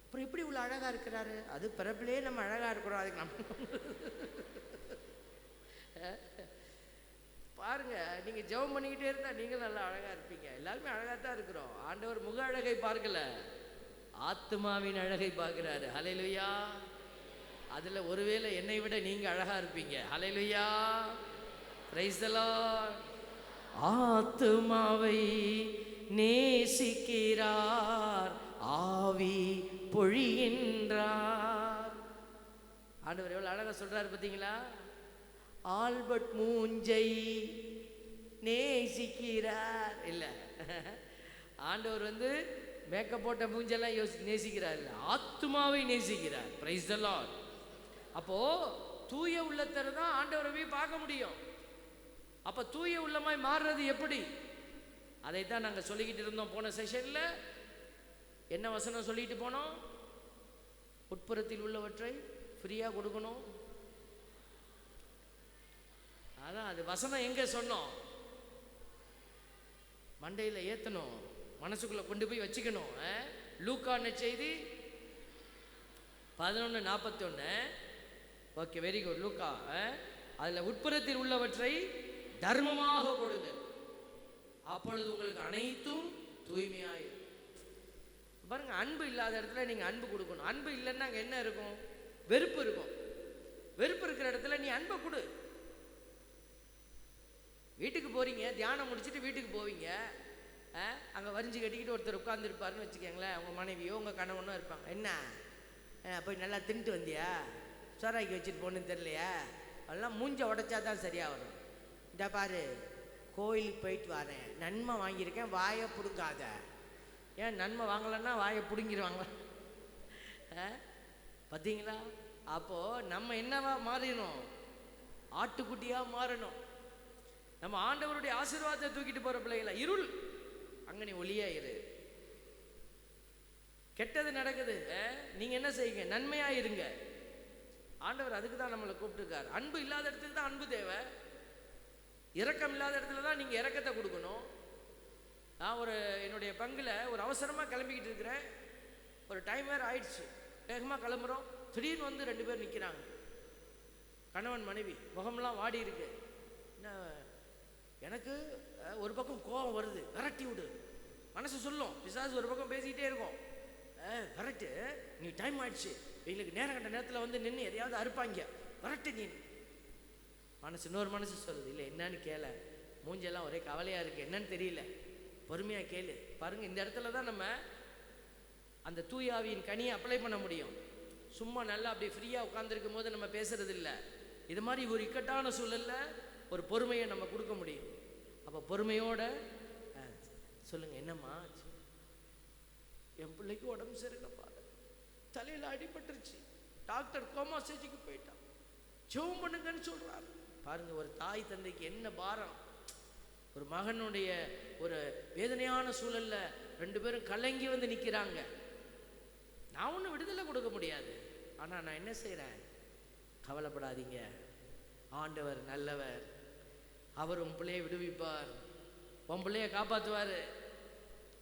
[SPEAKER 3] அப்புறம் எப்படி இவ்வளோ அழகாக இருக்கிறாரு? அது பிறப்பிலே நம்ம அழகாக இருக்கிறோம், அதுக்கு நம்ம பாருங்க. நீங்கள் ஜெபம் பண்ணிக்கிட்டே இருந்தால் நீங்கள் நல்லா அழகாக இருப்பீங்க. எல்லாருமே அழகாக தான் இருக்கிறோம். ஆண்டவர் முக அழகை பார்க்கல, ஆத்மாவின் அழகை பார்க்குறாரு. ஹல்லேலூயா. அதில் ஒருவேளை என்னை விட நீங்கள் அழகாக இருப்பீங்க. ஹல்லேலூயா, பிரைஸ் தி லார்ட். ஆத்துமாவை நேசிக்கிறார், ஆவி பொழிகின்றார். ஆண்டவர் எவ்வளோ அழகாக சொல்கிறாரு பார்த்தீங்களா? ஆல்பர்ட் மூஞ்சை நேசிக்கிறார் இல்லை, ஆண்டவர் மேக்கப் போட்ட மூஞ்செல்லாம் நேசிக்கிறார் இல்லை, ஆத்துமாவை நேசிக்கிறார். Price the Lord. அப்போது தூய உள்ளத்தர் தான் ஆண்டவரை போய் பார்க்க முடியும். அப்போ தூய உள்ளமாய் மாறுறது எப்படி? அதைத்தான் நாங்கள் சொல்லிக்கிட்டு இருந்தோம். போன செஷனில் என்ன வசனம் சொல்லிட்டு போனோம்? உட்புறத்தில் உள்ளவற்றை ஃப்ரீயாக கொடுக்கணும். அதான் அது வசனம் எங்கே சொன்னோம்? மண்டையில் ஏற்றணும், மனசுக்குள்ளே கொண்டு போய் வச்சுக்கணும். லூக்கா நற்செய்தி 11:41. Okay, very good. லூக்கா அதில் உட்புறத்தில் உள்ளவற்றை தர்மமாக கொடுங்க, அப்பொழுது உங்களுக்கு அனைத்தும் தூய்மையாயிரும். பாருங்க, அன்பு இல்லாத இடத்துல நீங்கள் அன்பு கொடுக்கணும். அன்பு இல்லைன்னா அங்கே என்ன இருக்கும்? வெறுப்பு இருக்கும். வெறுப்பு இருக்கிற இடத்துல நீ அன்பை கொடு. வீட்டுக்கு போகிறீங்க, தியானம் முடிச்சுட்டு வீட்டுக்கு போவீங்க, அங்கே வரிஞ்சு கட்டிக்கிட்டு ஒருத்தர் உட்காந்துருப்பாருன்னு வச்சுக்கோங்களேன். உங்கள் மனைவியோ உங்கள் கணவனோ இருப்பாங்க. என்ன போய் நல்லா தின்ட்டு வந்தியா, சோறாக்கி வச்சுட்டு போகணுன்னு தெரியலையா? அதெல்லாம் மூஞ்ச உடைச்சா தான் சரியாக வரும். இந்த பாரு, கோயிலுக்கு போயிட்டு வரேன், நன்மை வாங்கியிருக்கேன், வாயை பிடுங்காத. ஏன் நன்மை வாங்கலைன்னா வாயை பிடுங்கிடுவாங்க. பார்த்தீங்களா? அப்போது நம்ம என்னவா மாறிடணும்? ஆட்டுக்குட்டியாக மாறணும். நம்ம ஆண்டவருடைய ஆசீர்வாதத்தை தூக்கிட்டு போகிற பிள்ளைகளா? இருள் அங்கே நீ ஒளியா இரு. கெட்டது நடக்குது, நீங்கள் என்ன செய்யுங்க? நன்மையாக இருங்க. ஆண்டவர் அதுக்கு தான் நம்மளை கூப்பிட்டுருக்காரு. அன்பு இல்லாத இடத்துக்கு தான் அன்பு தேவை. இரக்கம் இல்லாத இடத்துல தான் நீங்கள் இரக்கத்தை கொடுக்கணும். நான் என்னுடைய பங்கில் ஒரு அவசரமாக கிளம்பிக்கிட்டு இருக்கிறேன். ஒரு டைம் வேறு ஆயிடுச்சு, வேகமாக கிளம்புறோம். திடீர்னு 2 பேர் நிற்கிறாங்க, கணவன் மனைவி, முகமெல்லாம் வாடி இருக்கு. என்ன, எனக்கு ஒரு பக்கம் கோபம் வருது, விரட்டி விடு. மனசு சொல்லும், பிசாசு ஒரு பக்கம் பேசிக்கிட்டே இருக்கும், விரட்டு, நீ டைம் ஆயிடுச்சு, எங்களுக்கு நேரம் கண்ட நேரத்தில் நின்று எதையாவது அறுப்பாங்க, விரட்டு நீ. மனசு இன்னொரு மனசு சொல்லுது, இல்லை என்னன்னு கேள, மூஞ்செல்லாம் ஒரே கவலையாக இருக்குது, என்னன்னு தெரியல, பொறுமையாக கேளு. பாருங்கள், இந்த இடத்துல தான் நம்ம அந்த தூயாவியின் கனியை அப்ளை பண்ண முடியும். சும்மா நல்லா அப்படி ஃப்ரீயாக உட்காந்துருக்கும் போது நம்ம பேசுறது இல்லை. இது மாதிரி ஒரு இக்கட்டான சூழலில் ஒரு பொறுமையை நம்ம கொடுக்க முடியும். அப்போ பொறுமையோட சொல்லுங்கள், என்னம்மா என் பிள்ளைக்கு உடம்பு சரியில்லைப்பா, தலையில் அடிபட்டுருச்சு, டாக்டர் கோமா ஸ்டேஜுக்கு போயிட்டான், ஜெபம் பண்ணுங்கன்னு சொல்கிறாரு. பாருங்கள், ஒரு தாய் தந்தைக்கு என்ன பாரம். ஒரு மகனுடைய ஒரு வேதனையான சூழலில் 2 பேரும் கலங்கி நிற்கிறாங்க. நான் ஒன்றும் விடுதலை கொடுக்க முடியாது, ஆனால் நான் என்ன செய்கிறேன்? கவலைப்படாதீங்க, ஆண்டவர் நல்லவர், அவர் உன் பிள்ளையை விடுவிப்பார், உன் பிள்ளையை காப்பாற்றுவார்.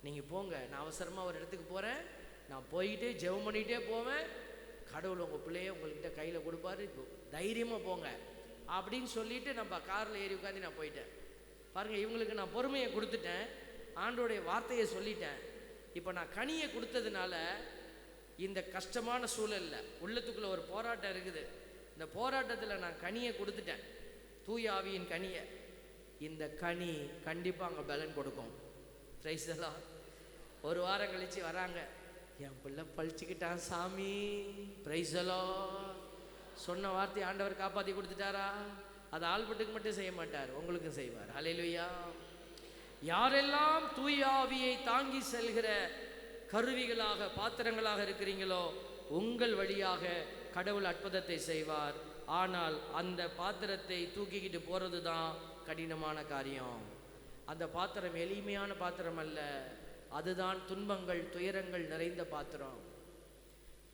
[SPEAKER 3] நீங்கள் போங்க, நான் அவசரமாக ஒரு இடத்துக்கு போகிறேன், நான் போய்கிட்டே ஜெபம் பண்ணிகிட்டே போவேன், கடவுள் உங்கள் பிள்ளையை உங்கள்கிட்ட கையில் கொடுப்பாரு, தைரியமாக போங்க அப்படின்னு சொல்லிவிட்டு நம்ம காரில் ஏறி உட்காந்து நான் போயிட்டேன். பாருங்கள், இவங்களுக்கு நான் பொறுமையை கொடுத்துட்டேன், ஆண்டோடைய வார்த்தையை சொல்லிட்டேன். இப்போ நான் கனியை கொடுத்ததுனால இந்த கஷ்டமான சூழலில் உள்ளத்துக்குள்ளே ஒரு போராட்டம் இருக்குது. இந்த போராட்டத்தில் நான் கனியை கொடுத்துட்டேன், தூய ஆவியின் கனியை. இந்த கனி கண்டிப்பாக அங்கே பலன் கொடுக்கும். Price the Lord. ஒரு வாரம் கழித்து வராங்க, என் பிள்ளை பழிச்சுக்கிட்டான் சாமி. Price the Lord. சொன்ன வார்த்தை ஆண்டவர் காப்பாற்றி கொடுத்துட்டாரா? அது ஆல்பர்ட்டுக்கு மட்டும் செய்ய மாட்டார், உங்களுக்கும் செய்வார். ஹல்லேலூயா. யாரெல்லாம் தூய ஆவியை தாங்கி செல்கிற கருவிகளாக பாத்திரங்களாக இருக்கிறீங்களோ, உங்கள் வழியாக கடவுள் அற்புதத்தை செய்வார். ஆனால் அந்த பாத்திரத்தை தூக்கிக்கிட்டு போகிறது தான் கடினமான காரியம். அந்த பாத்திரம் எளிமையான பாத்திரம் அல்ல, அதுதான் துன்பங்கள் துயரங்கள் நிறைந்த பாத்திரம்.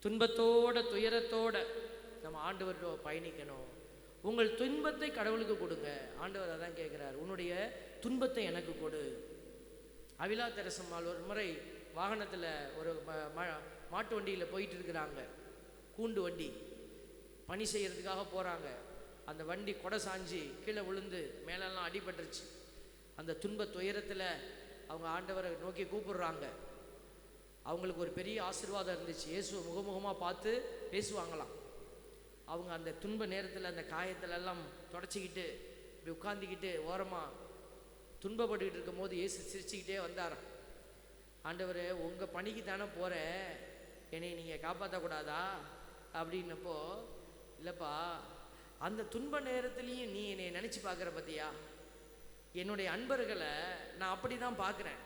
[SPEAKER 3] துன்பத்தோட துயரத்தோட நம்ம ஆண்டவர்கிட்ட பயணிக்கணும். உங்கள் துன்பத்தை கடவுளுக்கு கொடுங்க. ஆண்டவர் அதான் கேட்குறார், உன்னுடைய துன்பத்தை எனக்கு கொடு. அவிலா தெரசம்மாள் ஒரு முறை வாகனத்தில் ஒரு மாட்டு வண்டியில் போயிட்டு இருக்கிறாங்க, கூண்டு வண்டி, பணி செய்கிறதுக்காக போகிறாங்க. அந்த வண்டி கொடை சாஞ்சி கீழே விழுந்து மேலெல்லாம் அடிபட்டுருச்சு. அந்த துன்ப துயரத்தில் அவங்க ஆண்டவரை நோக்கி கூப்பிடுறாங்க. அவங்களுக்கு ஒரு பெரிய ஆசீர்வாதம் இருந்துச்சு, இயேசுவை முகமுகமாக பார்த்து பேசுவாங்களாம். அவங்க அந்த துன்ப நேரத்தில் அந்த காயத்திலெல்லாம் தொடச்சிக்கிட்டு இப்படி உட்காந்துக்கிட்டு ஓரமாக துன்பப்பட்டுக்கிட்டு இருக்கும் போது இயேசு சிரிச்சுக்கிட்டே வந்தாராம். ஆண்டவரே, உங்கள் பணிக்கு தானே போகிறேன், என்னை நீங்கள் காப்பாற்றக்கூடாதா அப்படின்னப்போ, இல்லைப்பா, அந்த துன்ப நேரத்துலேயும் நீ என்னை நினச்சி பார்க்குற பார்த்தியா, என்னுடைய அன்பர்களை நான் அப்படி தான் பார்க்குறேன்.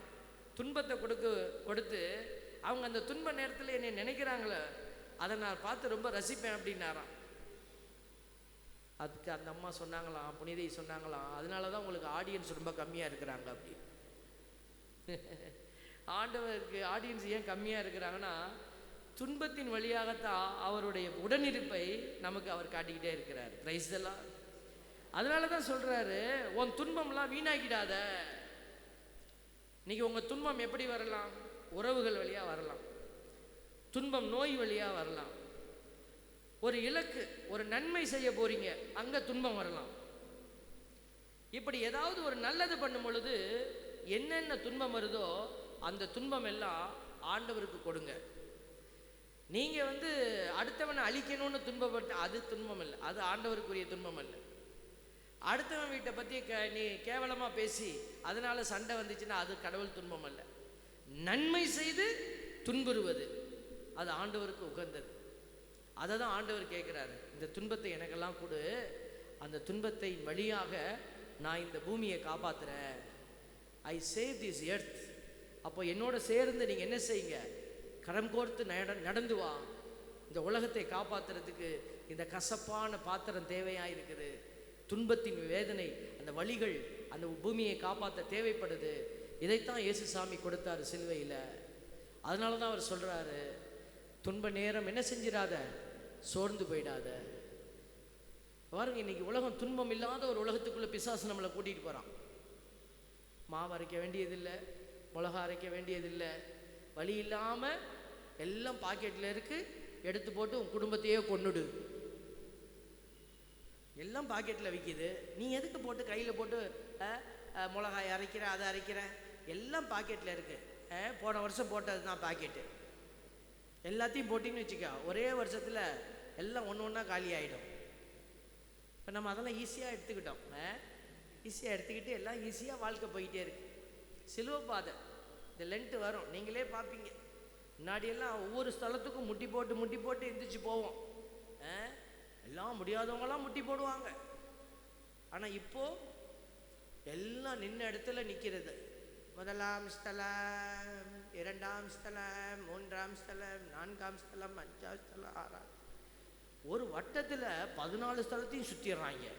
[SPEAKER 3] துன்பத்தை கொடுத்து அவங்க அந்த துன்ப நேரத்தில் என்னை நினைக்கிறாங்களே, அதை நான் பார்த்து ரொம்ப ரசிப்பேன் அப்படின்னாராம். அதுக்கு அந்த அம்மா சொன்னாங்களாம், புனிதை சொன்னாங்களாம், அதனால தான் உங்களுக்கு ஆடியன்ஸ் ரொம்ப கம்மியாக இருக்கிறாங்க அப்படி. ஆண்டவருக்கு ஆடியன்ஸ் ஏன் கம்மியாக இருக்கிறாங்கன்னா, துன்பத்தின் வழியாகத்தான் அவருடைய உடனிருப்பை நமக்கு அவர் காட்டிக்கிட்டே இருக்கிறார். Praise the Lord. அதனால தான் சொல்கிறாரு, உன் துன்பம்லாம் வீணாக்கிடாத. இன்னைக்கு உங்கள் துன்பம் எப்படி வரலாம்? உறவுகள் வழியாக வரலாம், துன்பம் நோய் வழியாக வரலாம், ஒரு இலக்கு, ஒரு நன்மை செய்ய போறீங்க, அங்கே துன்பம் வரலாம். இப்படி ஏதாவது ஒரு நல்லது பண்ணும் பொழுது என்னென்ன துன்பம் வருதோ அந்த துன்பம் எல்லாம் ஆண்டவருக்கு கொடுங்க. நீங்கள் அடுத்தவனை அழிக்கணும்னு துன்பப்பட்டு அது துன்பம் இல்லை, அது ஆண்டவருக்குரிய துன்பம் இல்லை. அடுத்தவன் வீட்டை பற்றி நீ கேவலமாக பேசி அதனால சண்டை வந்துச்சுன்னா அது கடவுள் துன்பம் அல்ல. நன்மை செய்து துன்புறுவது அது ஆண்டவருக்கு உகந்தது. அதை தான் ஆண்டவர் கேட்குறாரு, இந்த துன்பத்தை எனக்கெல்லாம் கொடு, அந்த துன்பத்தை வழியாக நான் இந்த பூமியை காப்பாற்றுறேன். I save this earth. அப்போ என்னோட சேர்ந்து நீங்கள் என்ன செய்யுங்க, கரம் கோர்த்து நடந்து வா. இந்த உலகத்தை காப்பாற்றுறதுக்கு இந்த கசப்பான பாத்திரம் தேவையாக இருக்குது. துன்பத்தின் வேதனை, அந்த வலிகள் அந்த பூமியை காப்பாற்ற தேவைப்படுது. இதைத்தான் இயேசு சாமி கொடுத்தாரு சிலுவையில். அதனால தான் அவர் சொல்கிறாரு, துன்ப நேரம் என்ன செஞ்சிடாத, சோர்ந்து போயிடாத. பாருங்க, இன்னைக்கு உலகம் துன்பம் இல்லாத ஒரு உலகத்துக்குள்ளே பிசாசு நம்மளை கூட்டிகிட்டு போகிறான். மாவு அரைக்க வேண்டியதில்லை, மிளகா அரைக்க வேண்டியதில்லை, வழி இல்லாமல் எல்லாம் பாக்கெட்டில் இருக்குது, எடுத்து போட்டு உன் குடும்பத்தையே கொன்னுடு. எல்லாம் பாக்கெட்டில் விற்கிது, நீ எதுக்கு போட்டு கையில் போட்டு மிளகாய் அரைக்கிற, அதை அரைக்கிற? எல்லாம் பாக்கெட்டில் இருக்குது. போன வருஷம் போட்டது தான் பாக்கெட்டு. எல்லாத்தையும் போட்டிங்கன்னு வச்சுக்க, ஒரே வருஷத்தில் எல்லாம் ஒன்று ஒன்றா காலி ஆகிடும். இப்போ நம்ம அதெல்லாம் ஈஸியாக எடுத்துக்கிட்டோம். ஈஸியாக எடுத்துக்கிட்டு எல்லாம் ஈஸியாக வாழ்க்கை போய்கிட்டே இருக்கு. சிலுவை பாதை, இந்த லென்ட்டு வரும், நீங்களே பார்ப்பீங்க. முன்னாடியெல்லாம் ஒவ்வொரு ஸ்தலத்துக்கும் முட்டி போட்டு எந்திரிச்சு போவோம். எல்லாம் முடியாதவங்களாம் முட்டி போடுவாங்க. ஆனால் இப்போது எல்லாம் நின்ன இடத்துல நிற்கிறது. முதலாம் ஸ்தலம், இரண்டாம் ஸ்தலம், மூன்றாம் ஸ்தலம், நான்காம் ஸ்தலம், அஞ்சாம் ஸ்தலம், ஆறாம், ஒரு வட்டத்தில் 14 ஸ்தலத்தையும் சுற்றிடுறாங்க.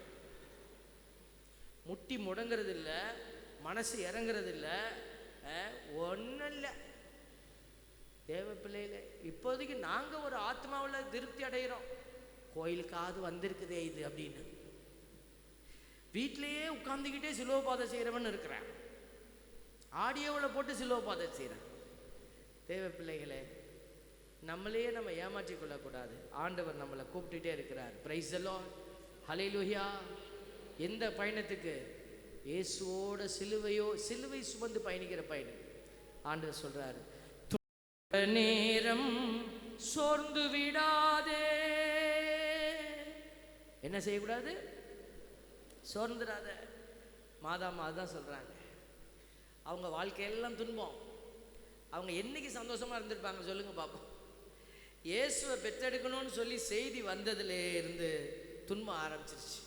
[SPEAKER 3] முட்டி முடங்கிறது இல்லை, மனசு இறங்குறது இல்லை, ஒன்றும் இல்லை. தேவ பிள்ளைகளே, இப்போதைக்கு நாங்கள் ஒரு ஆத்மாவில் திருப்தி அடைகிறோம். கோயிலுக்காவது வந்திருக்குதே இது அப்படின்னு. வீட்டிலையே உட்காந்துக்கிட்டே சிலுவை பாதை செய்கிறவன் இருக்கிறேன், ஆடியோவில் போட்டு சிலுவை பாதை செய்கிறேன். தேவ பிள்ளைகளே, நம்மளையே நம்ம ஏமாற்றி கொள்ளக்கூடாது. ஆண்டவர் நம்மளை கூப்பிட்டுட்டே இருக்கிறார். பிரைஸ் தி லார்ட், ஹல்லேலூயா. எந்த பயணத்துக்கு? இயேசுவோட சிலுவை சுமந்து பயணிக்கிற பயணம். ஆண்டவர் சொல்றாரு, நேரம் சோர்ந்து விடாதே. என்ன செய்யக்கூடாது? சோர்ந்துடாத. மாதாமா தான் சொல்றாங்க. அவங்க வாழ்க்கையெல்லாம் துன்பம். அவங்க என்னைக்கு சந்தோஷமா இருந்திருப்பாங்க சொல்லுங்க பாப்போம். இயேசுவை பெற்றெடுக்கணும்னு சொல்லி செய்தி வந்ததுலே இருந்து துன்பம் ஆரம்பிச்சிருச்சு.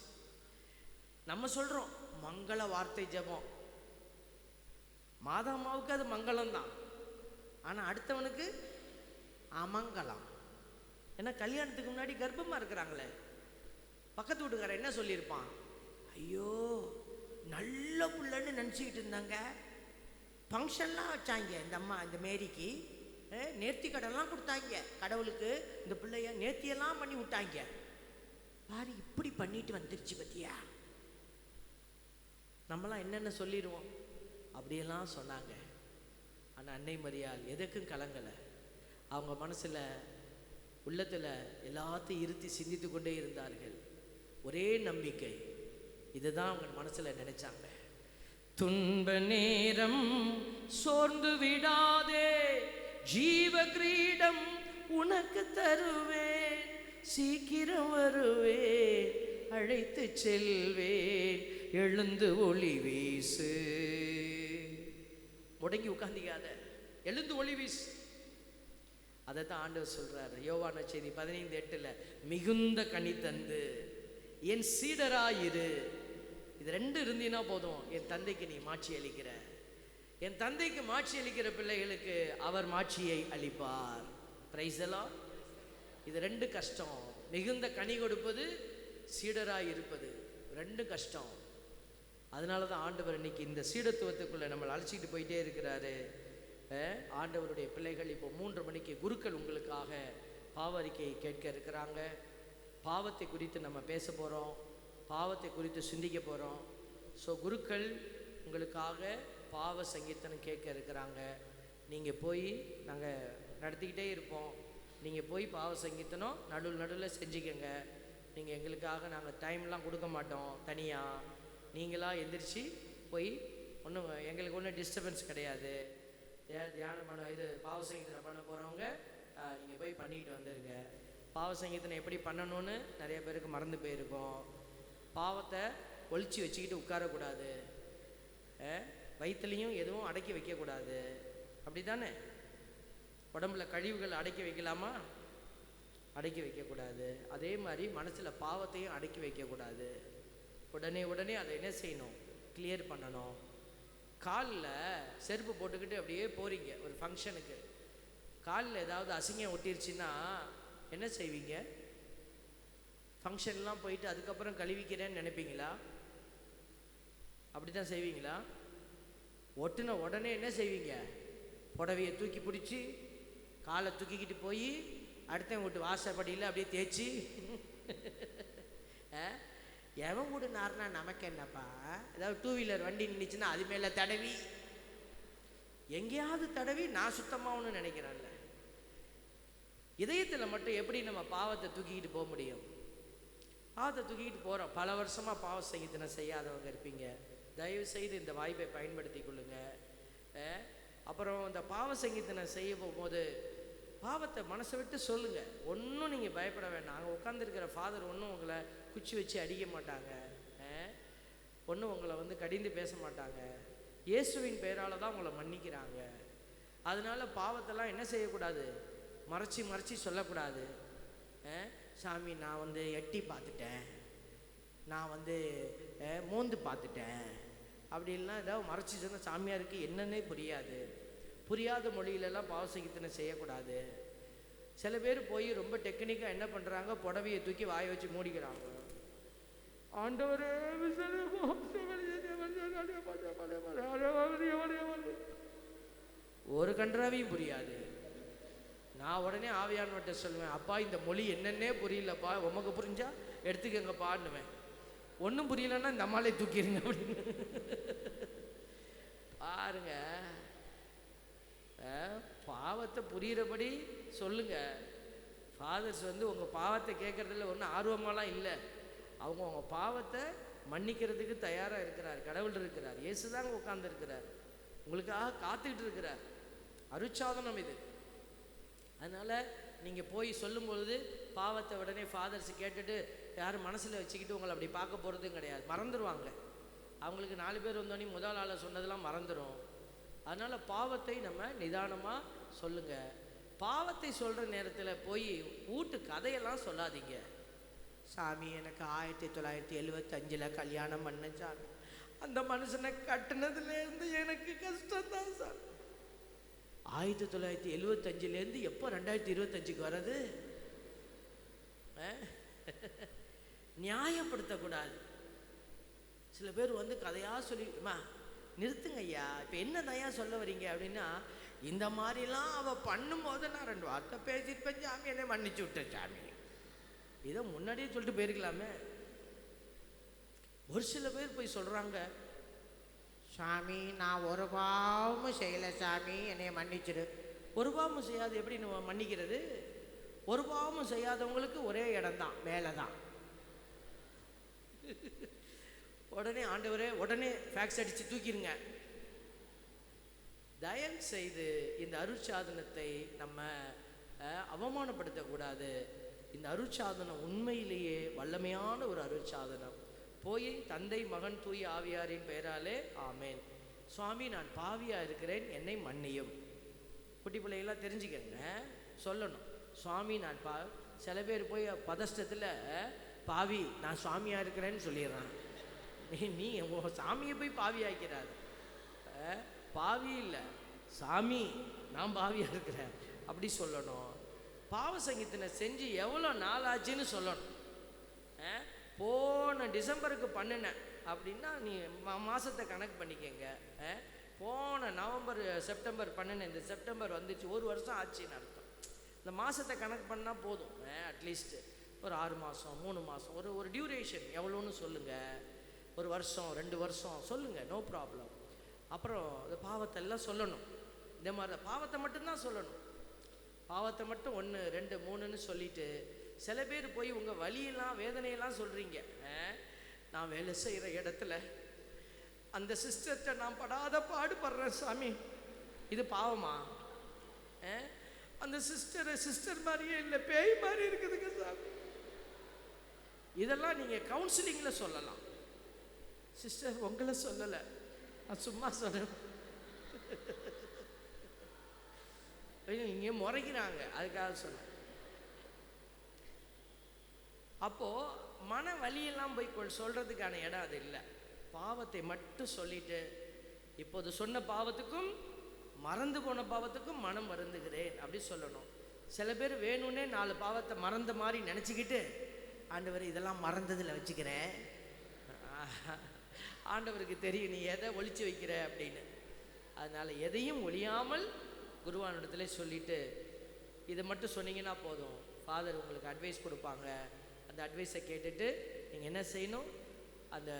[SPEAKER 3] நம்ம சொல்றோம் மங்கள வார்த்தை ஜெபம், மாதாமாவுக்கு அது மங்களம் தான். ஆனால் அடுத்தவனுக்கு அமங்கலம். ஏன்னா கல்யாணத்துக்கு முன்னாடி கர்ப்பமாக இருக்கிறாங்களே, பக்கத்து வீட்டுக்காரன் என்ன சொல்லியிருப்பான்? ஐயோ நல்ல புள்ளன்னு நினச்சிக்கிட்டு இருந்தாங்க, ஃபங்க்ஷன்லாம் வச்சாங்க இந்த அம்மா, இந்த மேரிக்கு நேர்த்தி கடன்லாம் கொடுத்தாங்க, கடவுளுக்கு இந்த பிள்ளைய நேர்த்தியெல்லாம் பண்ணி விட்டாங்க, பாரு இப்படி பண்ணிட்டு வந்துருச்சு பத்தியா. நம்மளாம் என்னென்ன சொல்லிடுவோம், அப்படியெல்லாம் சொன்னாங்க. ஆனால் அன்னை மரியாள் எதுக்கும் கலங்கலை. அவங்க மனசில் உள்ளத்தில் எல்லாத்தையும் இருத்தி சிந்தித்து கொண்டே இருந்தார்கள். ஒரே நம்பிக்கை, இதுதான் அவங்க மனசில் நினைச்சாங்க. துன்ப நேரம் சோர்ந்து விடாதே, ஜீவ கிரீடம் உனக்கு தருவேன், சீக்கிரம் வருவேன், அழைத்து செல்வேன், எழுந்து ஒளி வீசு. முடங்கி உட்கார்ந்திக்காத, எழுந்து ஒளி வீசு. அதை தான் ஆண்டவர் சொல்றாரு யோவான் செய்தி 15:8, மிகுந்த கனி தந்து என் சீடராயிரு. இது ரெண்டு இருந்தீன்னா போதும், என் தந்தைக்கு நீ மாட்சி அளிக்கிற. என் தந்தைக்கு மாட்சி அளிக்கிற பிள்ளைகளுக்கு அவர் மாட்சியை அளிப்பார். Price the Lord. இது ரெண்டு கஷ்டம். மிகுந்த கனி கொடுப்பது, சீடராய் இருப்பது, ரெண்டு கஷ்டம். அதனால தான் ஆண்டவர் இன்னைக்கு இந்த சீடத்துவத்துக்குள்ள நம்மளை அழைச்சிட்டு போயிட்டே இருக்கிறாரு. ஆண்டவருடைய பிள்ளைகள் இப்போ 3 மணிக்கு குருக்கள் உங்களுக்காக பாவ அறிக்கையை கேட்க இருக்கிறாங்க. பாவத்தை குறித்து நம்ம பேச போகிறோம், பாவத்தை குறித்து சிந்திக்க போகிறோம். ஸோ குருக்கள் உங்களுக்காக பாவ சங்கீதனம் கேட்க இருக்கிறாங்க. நீங்கள் போய் நாங்கள் நடத்திக்கிட்டே இருப்போம், நீங்கள் போய் பாவ சங்கீதனம் நடுவில் செஞ்சுக்கங்க. நீங்கள் எங்களுக்காக நாங்கள் டைம்லாம் கொடுக்க மாட்டோம். தனியாக நீங்களாக எந்திரிச்சு போய் ஒன்றும் எங்களுக்கு ஒன்றும் டிஸ்டர்பன்ஸ் கிடையாது. தியானம் பண்ண இது பாவ சங்கீதனம் பண்ண போகிறவங்க நீங்கள் போய் பண்ணிட்டு வந்துடுங்க. பாவ சங்கீதனம் எப்படி பண்ணணும்னு நிறைய பேருக்கு மறந்து போயிருக்கோம். பாவத்தை ஒழிச்சு வச்சுக்கிட்டு உட்காரக்கூடாது, வயிற்றுலையும் எதுவும் அடக்கி வைக்கக்கூடாது. அப்படி தானே? உடம்புல கழிவுகள் அடக்கி வைக்கலாமா? அடக்கி வைக்கக்கூடாது. அதே மாதிரி மனசில் பாவத்தையும் அடக்கி வைக்கக்கூடாது. உடனே அதை என்ன செய்யணும்? கிளியர் பண்ணணும். காலில் செருப்பு போட்டுக்கிட்டு அப்படியே போகிறீங்க ஒரு ஃபங்க்ஷனுக்கு, காலில் ஏதாவது அசிங்கம் ஒட்டிருச்சுன்னா என்ன செய்வீங்க? ஃபங்க்ஷன்லாம் போயிட்டு அதுக்கப்புறம் கழுவிக்கிறேன்னு நினைப்பீங்களா? அப்படி தான் செய்வீங்களா? ஒட்டுன உடனே என்ன செய்வீங்க? புடவையை தூக்கி பிடிச்சி காலை தூக்கிக்கிட்டு போய் அடுத்தவங்க வீட்டு வாசப்படியில் அப்படியே தேய்ச்சி எவன் வீடு நார்னா நமக்கு என்னப்பா? ஏதாவது 2 வீலர் வண்டி நின்றுச்சுன்னா அது மேலே தடவி, எங்கேயாவது தடவி நான் சுத்தமாகணும்னு நினைக்கிறேன்ல. இதயத்தில் மட்டும் எப்படி நம்ம பாவத்தை தூக்கிக்கிட்டு போக முடியும்? பாவத்தை தூக்கிக்கிட்டு போகிறோம். பல வருஷமாக பாவ சங்கீதனம் செய்யாதவங்க இருப்பீங்க, தயவு செய்து இந்த வாய்ப்பை பயன்படுத்தி கொள்ளுங்க. அப்புறம் இந்த பாவ சங்கீதனம் செய்ய போகும்போது பாவத்தை மனசை விட்டு சொல்லுங்கள். ஒன்றும் நீங்கள் பயப்பட வேண்டாம். அங்கே உட்காந்துருக்கிற ஃபாதர் ஒன்றும் உங்களை குச்சி வச்சு அடிக்க மாட்டாங்க, ஒன்றும் உங்களை கடிந்து பேச மாட்டாங்க. இயேசுவின் பெயரால் தான் உங்களை மன்னிக்கிறாங்க. அதனால பாவத்தெல்லாம் என்ன செய்யக்கூடாது? மறைச்சி சொல்லக்கூடாது. சாமி நான் எட்டி பார்த்துட்டேன், நான் மோந்து பார்த்துட்டேன் அப்படின்லாம் ஏதாவது மறைச்சி சொன்னால் சாமியாருக்கு என்னன்னே புரியாது. புரியாத மொழியிலெல்லாம் பாவ சங்கீதனம் செய்யக்கூடாது. சில பேர் போய் ரொம்ப டெக்னிக்காக என்ன பண்ணுறாங்க? புடவையை தூக்கி வாயை வச்சு மூடிக்கிறாங்க. ஆண்டவரே ஒரு கன்றாவையும் புரியாது. நான் உடனே ஆவியானவர்கிட்ட சொல்லுவேன், அப்பா இந்த மொழி என்னன்னே புரியலப்பா, உமக்கு புரிஞ்சா எடுத்துக்கங்கப்பான்னுவேன். ஒன்றும் புரியலன்னா இந்த அம்மாலே தூக்கிடுங்க அப்படின்னு. பாருங்க, பாவத்தை புரிகிறபடி சொல்லுங்க. ஃபாதர்ஸ் உங்கள் பாவத்தை கேட்குறதுல ஒன்றும் ஆர்வமாலாம் இல்லை. அவங்க உங்கள் பாவத்தை மன்னிக்கிறதுக்கு தயாராக இருக்கிறார். கடவுள் இருக்கிறார், இயேசு தாங்க உட்கார்ந்துருக்கிறார், உங்களுக்காக காத்துக்கிட்டு இருக்கிறார். அருட்சாதனம் இது. அதனால் நீங்கள் போய் சொல்லும் பொழுது பாவத்தை உடனே ஃபாதர்ஸ் கேட்டுட்டு யாரும் மனசில் வச்சுக்கிட்டு உங்களை அப்படி பார்க்க போகிறதும் கிடையாது. மறந்துடுவாங்க. அவங்களுக்கு 4 பேர் வந்தோடனே முதல் ஆளை சொன்னதெல்லாம் மறந்துடும். அதனால் பாவத்தை நம்ம நிதானமாக சொல்லுங்கள். பாவத்தை சொல்கிற நேரத்தில் போய் வீட்டு கதையெல்லாம் சொல்லாதீங்க. சாமி எனக்கு 1975 கல்யாணம் பண்ண சாமி, அந்த மனுஷனை கட்டினதுலேருந்து எனக்கு கஷ்டம்தான் சார். 1975 எப்போ 2025 வர்றது? நியாயப்படுத்தக்கூடாது. சில பேர் கதையாக சொல்லிமா நிறுத்துங்க ஐயா, இப்போ என்ன தயா சொல்ல வரீங்க அப்படின்னா, இந்த மாதிரிலாம் அவள் பண்ணும்போது நான் 2 வார்த்தை பேசியிருப்பேன் சாமி, என்னை மன்னிச்சு விட்டேன் சாமி. இதை முன்னாடியே சொல்லிட்டு போயிருக்கலாமே. ஒரு சில பேர் போய் சொல்கிறாங்க, சாமி நான் ஒரு பாவமும் செய்யலை சாமி, என்னைய மன்னிச்சிடு. ஒரு பாவமும் செய்யாது எப்படி நம்ம மன்னிக்கிறது? ஒரு பாவமும் செய்யாதவங்களுக்கு ஒரே இடம்தான், மேலே தான். உடனே ஆண்டவரே உடனே ஃபேக்ஸ் அடித்து தூக்கிடுங்க. தயவு செய்து இந்த அருட்சாதனத்தை நம்ம அவமானப்படுத்தக்கூடாது. இந்த அருட்சாதனம் உண்மையிலேயே வல்லமையான ஒரு அருட்சாதனம். போய் தந்தை மகன் தூய ஆவியாரின் பெயராலே ஆமேன். சுவாமி, நான் பாவியா இருக்கிறேன், என்னை மன்னியும். குட்டி பிள்ளைகளாம் தெரிஞ்சுக்கங்க, சொல்லணும். சுவாமி நான் சில பேர் போய் பதஷ்டத்தில் பாவி நான் சுவாமியா இருக்கிறேன்னு சொல்லிடுறான். நீ சாமியை போய் பாவி ஆக்கிறாரு. பாவி இல்லை, சாமி நான் பாவியா இருக்கிறேன் அப்படி சொல்லணும். பாவ சங்கீதனை செஞ்சு எவ்வளோ நாள் ஆச்சுன்னு சொல்லணும். போன டிசம்பருக்கு பண்ணினேன் அப்படின்னா நீ மாதத்தை கணக்கு பண்ணிக்கங்க. போன நவம்பர் செப்டம்பர் பண்ணினேன், இந்த செப்டம்பர் வந்துச்சு, 1 வருஷம் ஆச்சுன்னு அர்த்தம். இந்த மாதத்தை கணக்கு பண்ணால் போதும். அட்லீஸ்ட்டு ஒரு 6 மாதம் 3 மாதம் ஒரு டியூரேஷன் எவ்வளோன்னு சொல்லுங்கள். 1 வருஷம் 2 வருஷம் சொல்லுங்கள், நோ ப்ராப்ளம். அப்புறம் இந்த பாவத்தை எல்லாம் சொல்லணும். இந்த மாதிரி பாவத்தை மட்டும்தான் சொல்லணும். பாவத்தை மட்டும் 1 2 3ன்னு சொல்லிவிட்டு, சில பேர் போய் உங்கள் வலியெல்லாம் வேதனையெல்லாம் சொல்கிறீங்க. நான் வேலை செய்கிற இடத்துல அந்த சிஸ்டர்கிட்ட நான் படாத பாடுபடுறேன் சாமி, இது பாவமா? அந்த சிஸ்டர் மாதிரியே இல்லை, பேய் மாதிரி இருக்குதுங்க சாமி. இதெல்லாம் நீங்கள் கவுன்சிலிங்கில் சொல்லலாம். சிஸ்டர் உங்களை சொல்லலை, நான் சும்மா சொல்கிறேன். இங்கே முறைக்கிறாங்க, அதுக்காக சொன்னேன். அப்போது மன வலியெல்லாம் போய் சொல்கிறதுக்கான இடம் அது இல்லை. பாவத்தை மட்டும் சொல்லிட்டு, இப்போது சொன்ன பாவத்துக்கும் மறந்து போன பாவத்துக்கும் மனம் வருந்துகிறேன் அப்படி சொல்லணும். சில பேர் வேணும்னே 4 பாவத்தை மறந்த மாதிரி நினச்சிக்கிட்டு, ஆண்டவர் இதெல்லாம் மறந்ததில் வச்சுக்கிறேன், ஆண்டவருக்கு தெரியும் நீ எதை ஒழிச்சு வைக்கிற அப்படின்னு. அதனால் எதையும் ஒழியாமல் குருவானிடத்துல சொல்லிவிட்டு இதை மட்டும் சொன்னீங்கன்னா போதும். ஃபாதர் உங்களுக்கு அட்வைஸ் கொடுப்பாங்க. அந்த அட்வைஸை கேட்டுட்டு நீங்கள் என்ன செய்யணும், அந்த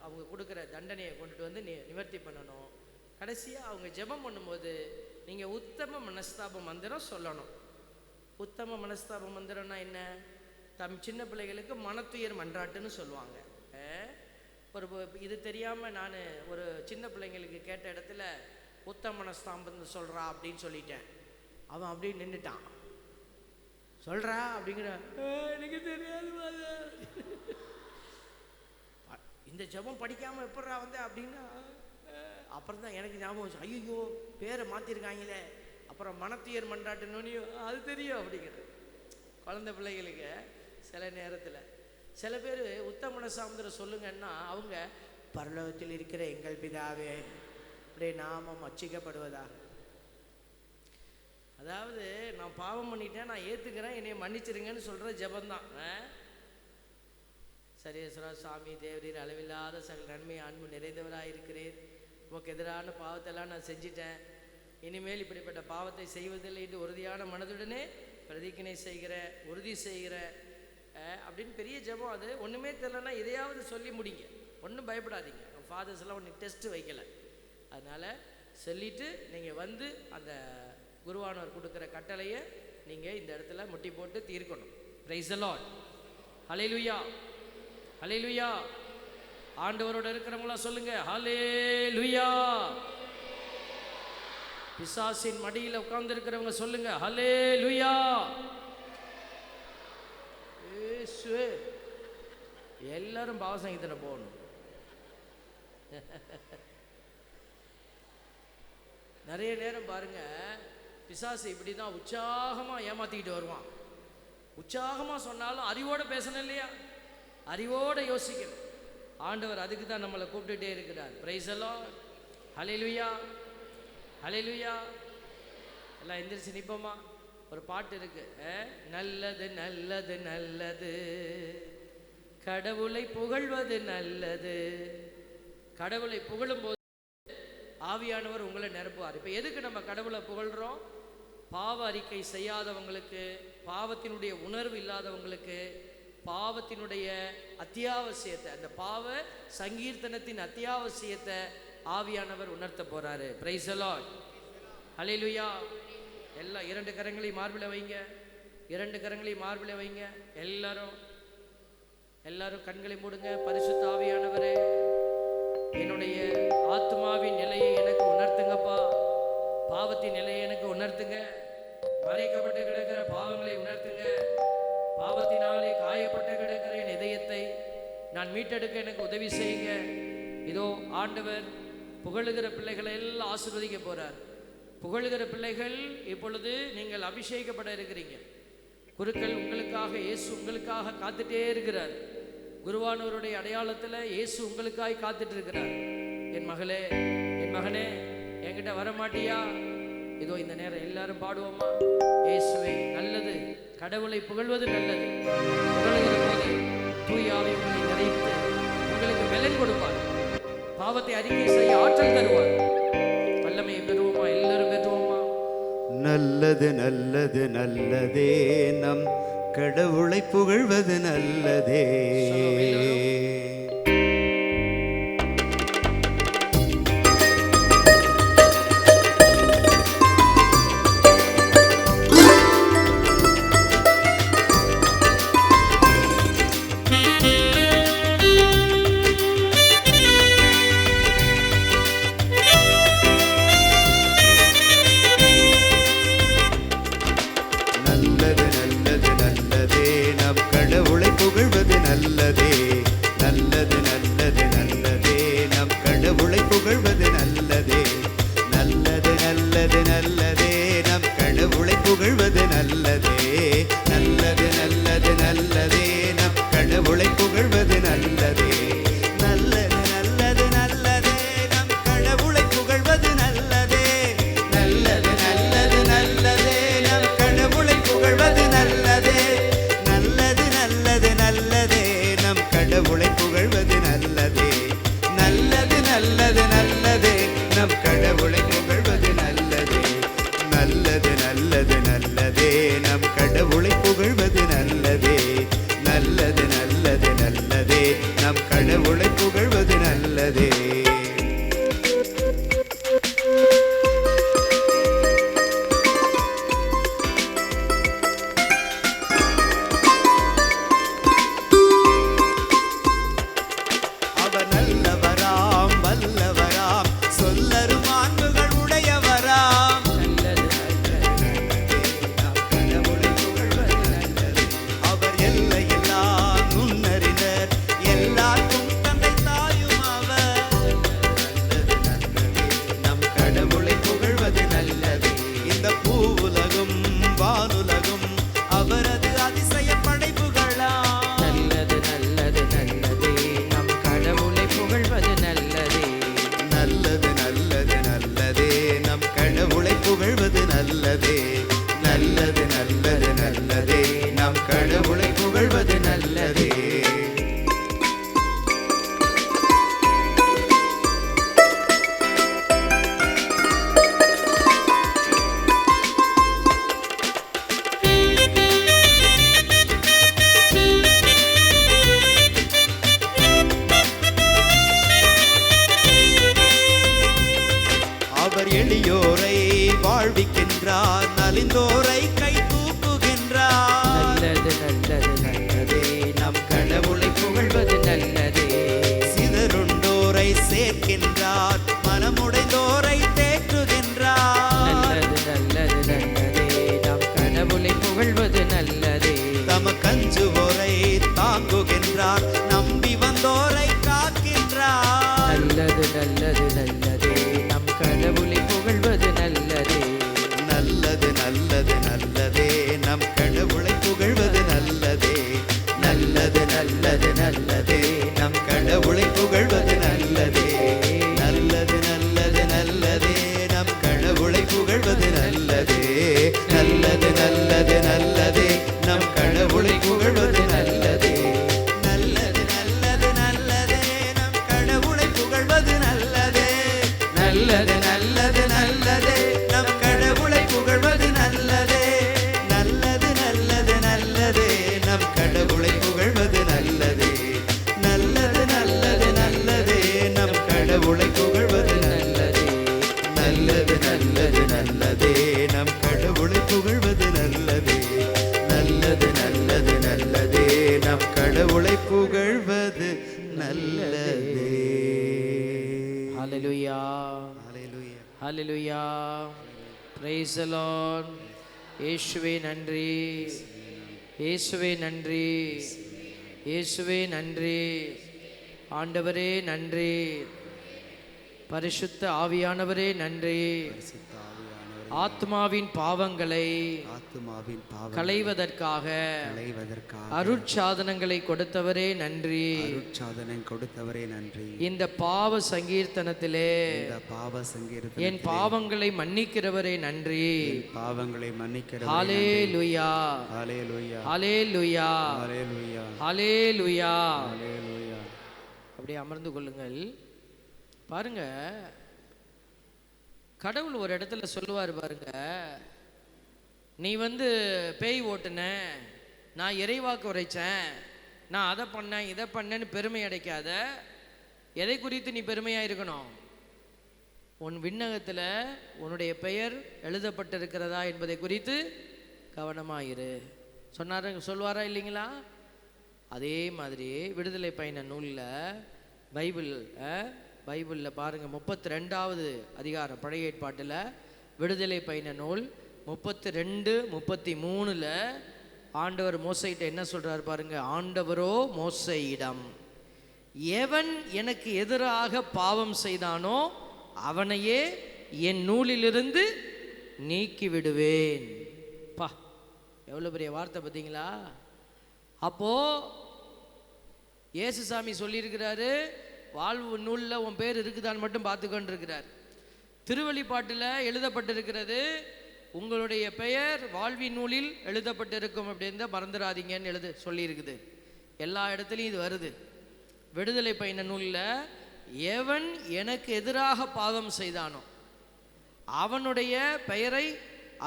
[SPEAKER 3] அவங்க கொடுக்குற தண்டனையை கொண்டுட்டு வந்து நிவர்த்தி பண்ணணும். கடைசியாக அவங்க ஜெபம் பண்ணும்போது நீங்கள் உத்தம மனஸ்தாப மந்திரம் சொல்லணும். உத்தம மனஸ்தாப மந்திரம்னா என்ன? சின்ன பிள்ளைகளுக்கு மனத்துயர் மன்றாட்டுன்னு சொல்லுவாங்க. ஒரு இது தெரியாமல் நான் ஒரு சின்ன பிள்ளைங்களுக்கு கேட்ட இடத்துல உத்தம மனஸ்தாபம் சொல்கிறா அப்படின்னு சொல்லிட்டேன். அவன் அப்படியே நின்றுட்டான். சொல்கிறா அப்படிங்கிற, எனக்கு தெரியாது இந்த ஜெபம் படிக்காமல் எப்பட்றா வந்து அப்படின்னா, அப்புறம் தான் எனக்கு ஞாபகம் வச்சு, ஐயோ பேரை மாற்றிருக்காங்களே, அப்புறம் மனத்துயர் மன்றாட்டுன்னு அது தெரியும் அப்படிங்கிறது. குழந்தை பிள்ளைகளுக்கு சில நேரத்தில் சில பேர் உத்தமன சாமுதிரம் சொல்லுங்கன்னா அவங்க பரலோகத்தில் இருக்கிற எங்கள் பிதாவே அப்படியே நாமம் அச்சிக்கப்படுவதாக. அதாவது நான் பாவம் பண்ணிட்டேன், நான் ஏற்றுக்கிறேன், என்னை மன்னிச்சிருங்கன்னு சொல்கிற ஜெபந்தான். சரீஸ்வரா சாமி தேவரீர் அளவில்லாத சகல நன்மை அன்பு நிறைந்தவராக இருக்கிறேன். உமக்கு எதிரான பாவத்தெல்லாம் நான் செஞ்சிட்டேன், இனிமேல் இப்படிப்பட்ட பாவத்தை செய்வதில்லை என்று உறுதியான மனதுடனே பிரதிக்கினை செய்கிற உறுதி செய்கிற அப்படின்னு பெரிய ஜெபம். அது ஒன்றுமே தெரியலன்னா இதையாவது சொல்லி முடிங்க, ஒன்றும் பயப்படாதீங்க. ஃபாதர்ஸ் எல்லாம் ஒன்று டெஸ்ட் வைக்கலை. அதனால் சொல்லிவிட்டு நீங்கள் வந்து அந்த குருவானவர் கொடுக்குற கட்டளையை நீங்கள் இந்த இடத்துல முட்டி போட்டு தீர்க்கணும். Price the Lord. ஹல்லேலூயா, ஹல்லேலூயா. ஆண்டவரோட இருக்கிறவங்களாம் சொல்லுங்க ஹல்லேலூயா. பிசாசின் மடியில் உட்கார்ந்து இருக்கிறவங்க சொல்லுங்க ஹல்லேலூயா. இயேசுவே. எல்லாரும் பாவசங்கீதனை போகணும். நிறைய நேரம் பாருங்க, பிசாசு இப்படி தான் உற்சாகமாக ஏமாற்றிக்கிட்டு வருவான். உற்சாகமாக சொன்னாலும் அறிவோடு பேசணும் இல்லையா, அறிவோடு யோசிக்கணும். ஆண்டவர் அதுக்கு தான் நம்மளை கூப்பிட்டுட்டே இருக்கிறார். Praise the Lord. Hallelujah, hallelujah. எல்லாம் எந்திரிச்சு நிற்போமா? ஒரு பாட்டு இருக்கு, நல்லது நல்லது நல்லது கடவுளை புகழ்வது நல்லது. கடவுளை புகழும்போது ஆவியானவர் உங்களை நிரப்புவார். இப்போ எதுக்கு நம்ம கடவுளை புகழ்கிறோம்? பாவ அறிக்கை செய்யாதவங்களுக்கு, பாவத்தினுடைய உணர்வு இல்லாதவங்களுக்கு, பாவத்தினுடைய அத்தியாவசியத்தை, அந்த பாவ சங்கீர்த்தனத்தின் அத்தியாவசியத்தை ஆவியானவர் உணர்த்த போறாரு. Praise the Lord. ஹல்லேலூயா. எல்லாம் 2 கரங்களையும் மார்பில வைங்க, 2 கரங்களையும் மார்பில வைங்க. எல்லாரும் கண்களை மூடுங்க. பரிசுத்த ஆவியானவரே, என்னுடைய ஆத்மாவின் நிலையை எனக்கு உணர்த்துங்கப்பா. பாவத்தின் நிலையை எனக்கு உணர்த்துங்க. மறைக்கப்பட்டு கிடக்கிற பாவங்களை உணர்த்துங்க. பாவத்தினாலே காயப்பட்டு கிடக்கிற என் இதயத்தை நான் மீட்டெடுக்க எனக்கு உதவி செய்யுங்க. இதோ ஆண்டவர் புகழுகிற பிள்ளைகளை எல்லாம் ஆசீர்வதிக்க போறார். புகழுகிற பிள்ளைகள் இப்பொழுது நீங்கள் அபிஷேகப்பட இருக்கிறீங்க. குருக்கள் உங்களுக்காக, இயேசு உங்களுக்காக காத்துட்டே இருக்கிறார். குருவானவருடைய அடையாளத்தில் இயேசு உங்களுக்காக காத்துட்டு இருக்கிறார். என் மகளே, என் மகனே, என்கிட்ட வரமாட்டியா? இதோ இந்த நேரம் எல்லாரும் பாடுவோமா? இயேசுவே நல்லது, கடவுளை புகழ்வது நல்லது. புகழுகிற போது தூயாவை உங்களை நிறைத்து உங்களுக்கு பலன் கொடுப்பார். பாவத்தை அறிக்கை செய்ய ஆற்றல் தருவார். வல்லமையை பெறுவோமா? எல்லாரும் பெறுவோமா?
[SPEAKER 1] நல்லது நல்லது நல்லதே, நம் கடவுளை புகழ்வது நல்லதே.
[SPEAKER 3] Praise the Lord. இயேசுவே நன்றி, இயேசுவே நன்றி, இயேசுவே நன்றி, ஆண்டவரே நன்றி, பரிசுத்த ஆவியானவரே நன்றி.
[SPEAKER 1] பரிசுத்த ஆவியானவரே,
[SPEAKER 3] ஆத்மாவின் பாவங்களை
[SPEAKER 1] ஆத்துமாவின் பாவங்களை
[SPEAKER 3] களைவதற்காக அருட்சாதனங்களை கொடுத்தவரே நன்றி.
[SPEAKER 1] அருட்சாதனம் கொடுத்தவரே நன்றி.
[SPEAKER 3] இந்த பாவ சங்கீர்த்தனத்திலே என் பாவங்களை மன்னிக்கிறவரே நன்றி.
[SPEAKER 1] பாவங்களை மன்னிக்கிறவரே
[SPEAKER 3] ஹல்லேலூயா,
[SPEAKER 1] ஹல்லேலூயா,
[SPEAKER 3] ஹல்லேலூயா,
[SPEAKER 1] ஹல்லேலூயா,
[SPEAKER 3] ஹல்லேலூயா.
[SPEAKER 1] ஹல்லேலூயா.
[SPEAKER 3] அப்படியே அமர்ந்து கொள்ளுங்கள். பாருங்க, கடவுள் ஒரு இடத்துல சொல்லுவார் பாருங்க, நீ பேய் ஓட்டுன, நான் இறைவாக்கு உரைச்சேன், நான் அதை பண்ணேன் இதை பண்ணேன்னு பெருமை அடைக்காத. எதை குறித்து நீ பெருமையாக இருக்கணும்? உன் விண்ணகத்தில் உன்னுடைய பெயர் எழுதப்பட்டிருக்கிறதா என்பதை குறித்து கவனமாயிரு சொல்லுவாரா இல்லைங்களா? அதே மாதிரி விடுதலை பயண நூலில் பைபிளில் பாருங்கள், 32வது அதிகாரம், பழைய ஏற்பாட்டில் விடுதலை பயண நூல் 32, 33 ஆண்டவர் மோசையிட்ட என்ன சொல்கிறார் பாருங்க. ஆண்டவரோ மோசையிடம், எவன் எனக்கு எதிராக பாவம் செய்தானோ அவனையே என் நூலிலிருந்து நீக்கி விடுவேன். பா, எவ்வளோ பெரிய வார்த்தை பார்த்தீங்களா? அப்போ இயேசுசாமி சொல்லியிருக்கிறாரு, வாழ்வு நூலில் உன் பேர் இருக்குதான்னு மட்டும் பார்த்துக்கொண்டு இருக்கிறார். திருவெளிப்பாட்டில் எழுதப்பட்டிருக்கிறது, உங்களுடைய பெயர் வாழ்வின் நூலில் எழுதப்பட்டிருக்கும் அப்படின்னு மறந்துடாதீங்கன்னு சொல்லியிருக்குது. எல்லா இடத்துலையும் இது வருது. விடுதலை பயண நூலில் எவன் எனக்கு எதிராக பாவம் செய்தானோ அவனுடைய பெயரை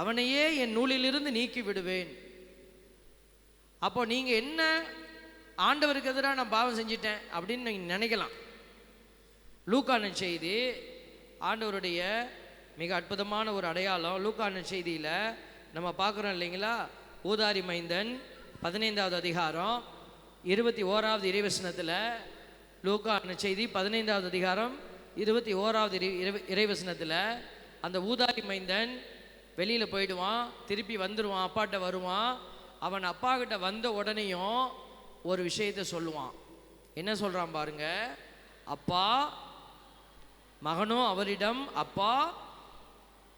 [SPEAKER 3] அவனையே என் நூலிலிருந்து நீக்கி விடுவேன். அப்போ நீங்கள் என்ன, ஆண்டவருக்கு எதிராக நான் பாவம் செஞ்சிட்டேன் அப்படின்னு நீங்கள் நினைக்கலாம். லூக்கான செய்தி ஆண்டவருடைய மிக அற்புதமான ஒரு அடையாளம். லூக்கான செய்தியில் நம்ம பார்க்குறோம் இல்லைங்களா? ஊதாரி மைந்தன் 15வது அதிகாரம் 21வது இறைவசனத்தில், லூக்கான செய்தி 15வது அதிகாரம் 21வது இறைவசனத்தில், அந்த ஊதாரி மைந்தன் வெளியில் போயிடுவான், திருப்பி வந்துடுவான், அப்பாட்ட வருவான். அவன் அப்பா கிட்ட வந்த உடனேயும் ஒரு விஷயத்தை சொல்லுவான். என்ன சொல்கிறான் பாருங்க. அப்பா, மகனோ அவரிடம், அப்பா,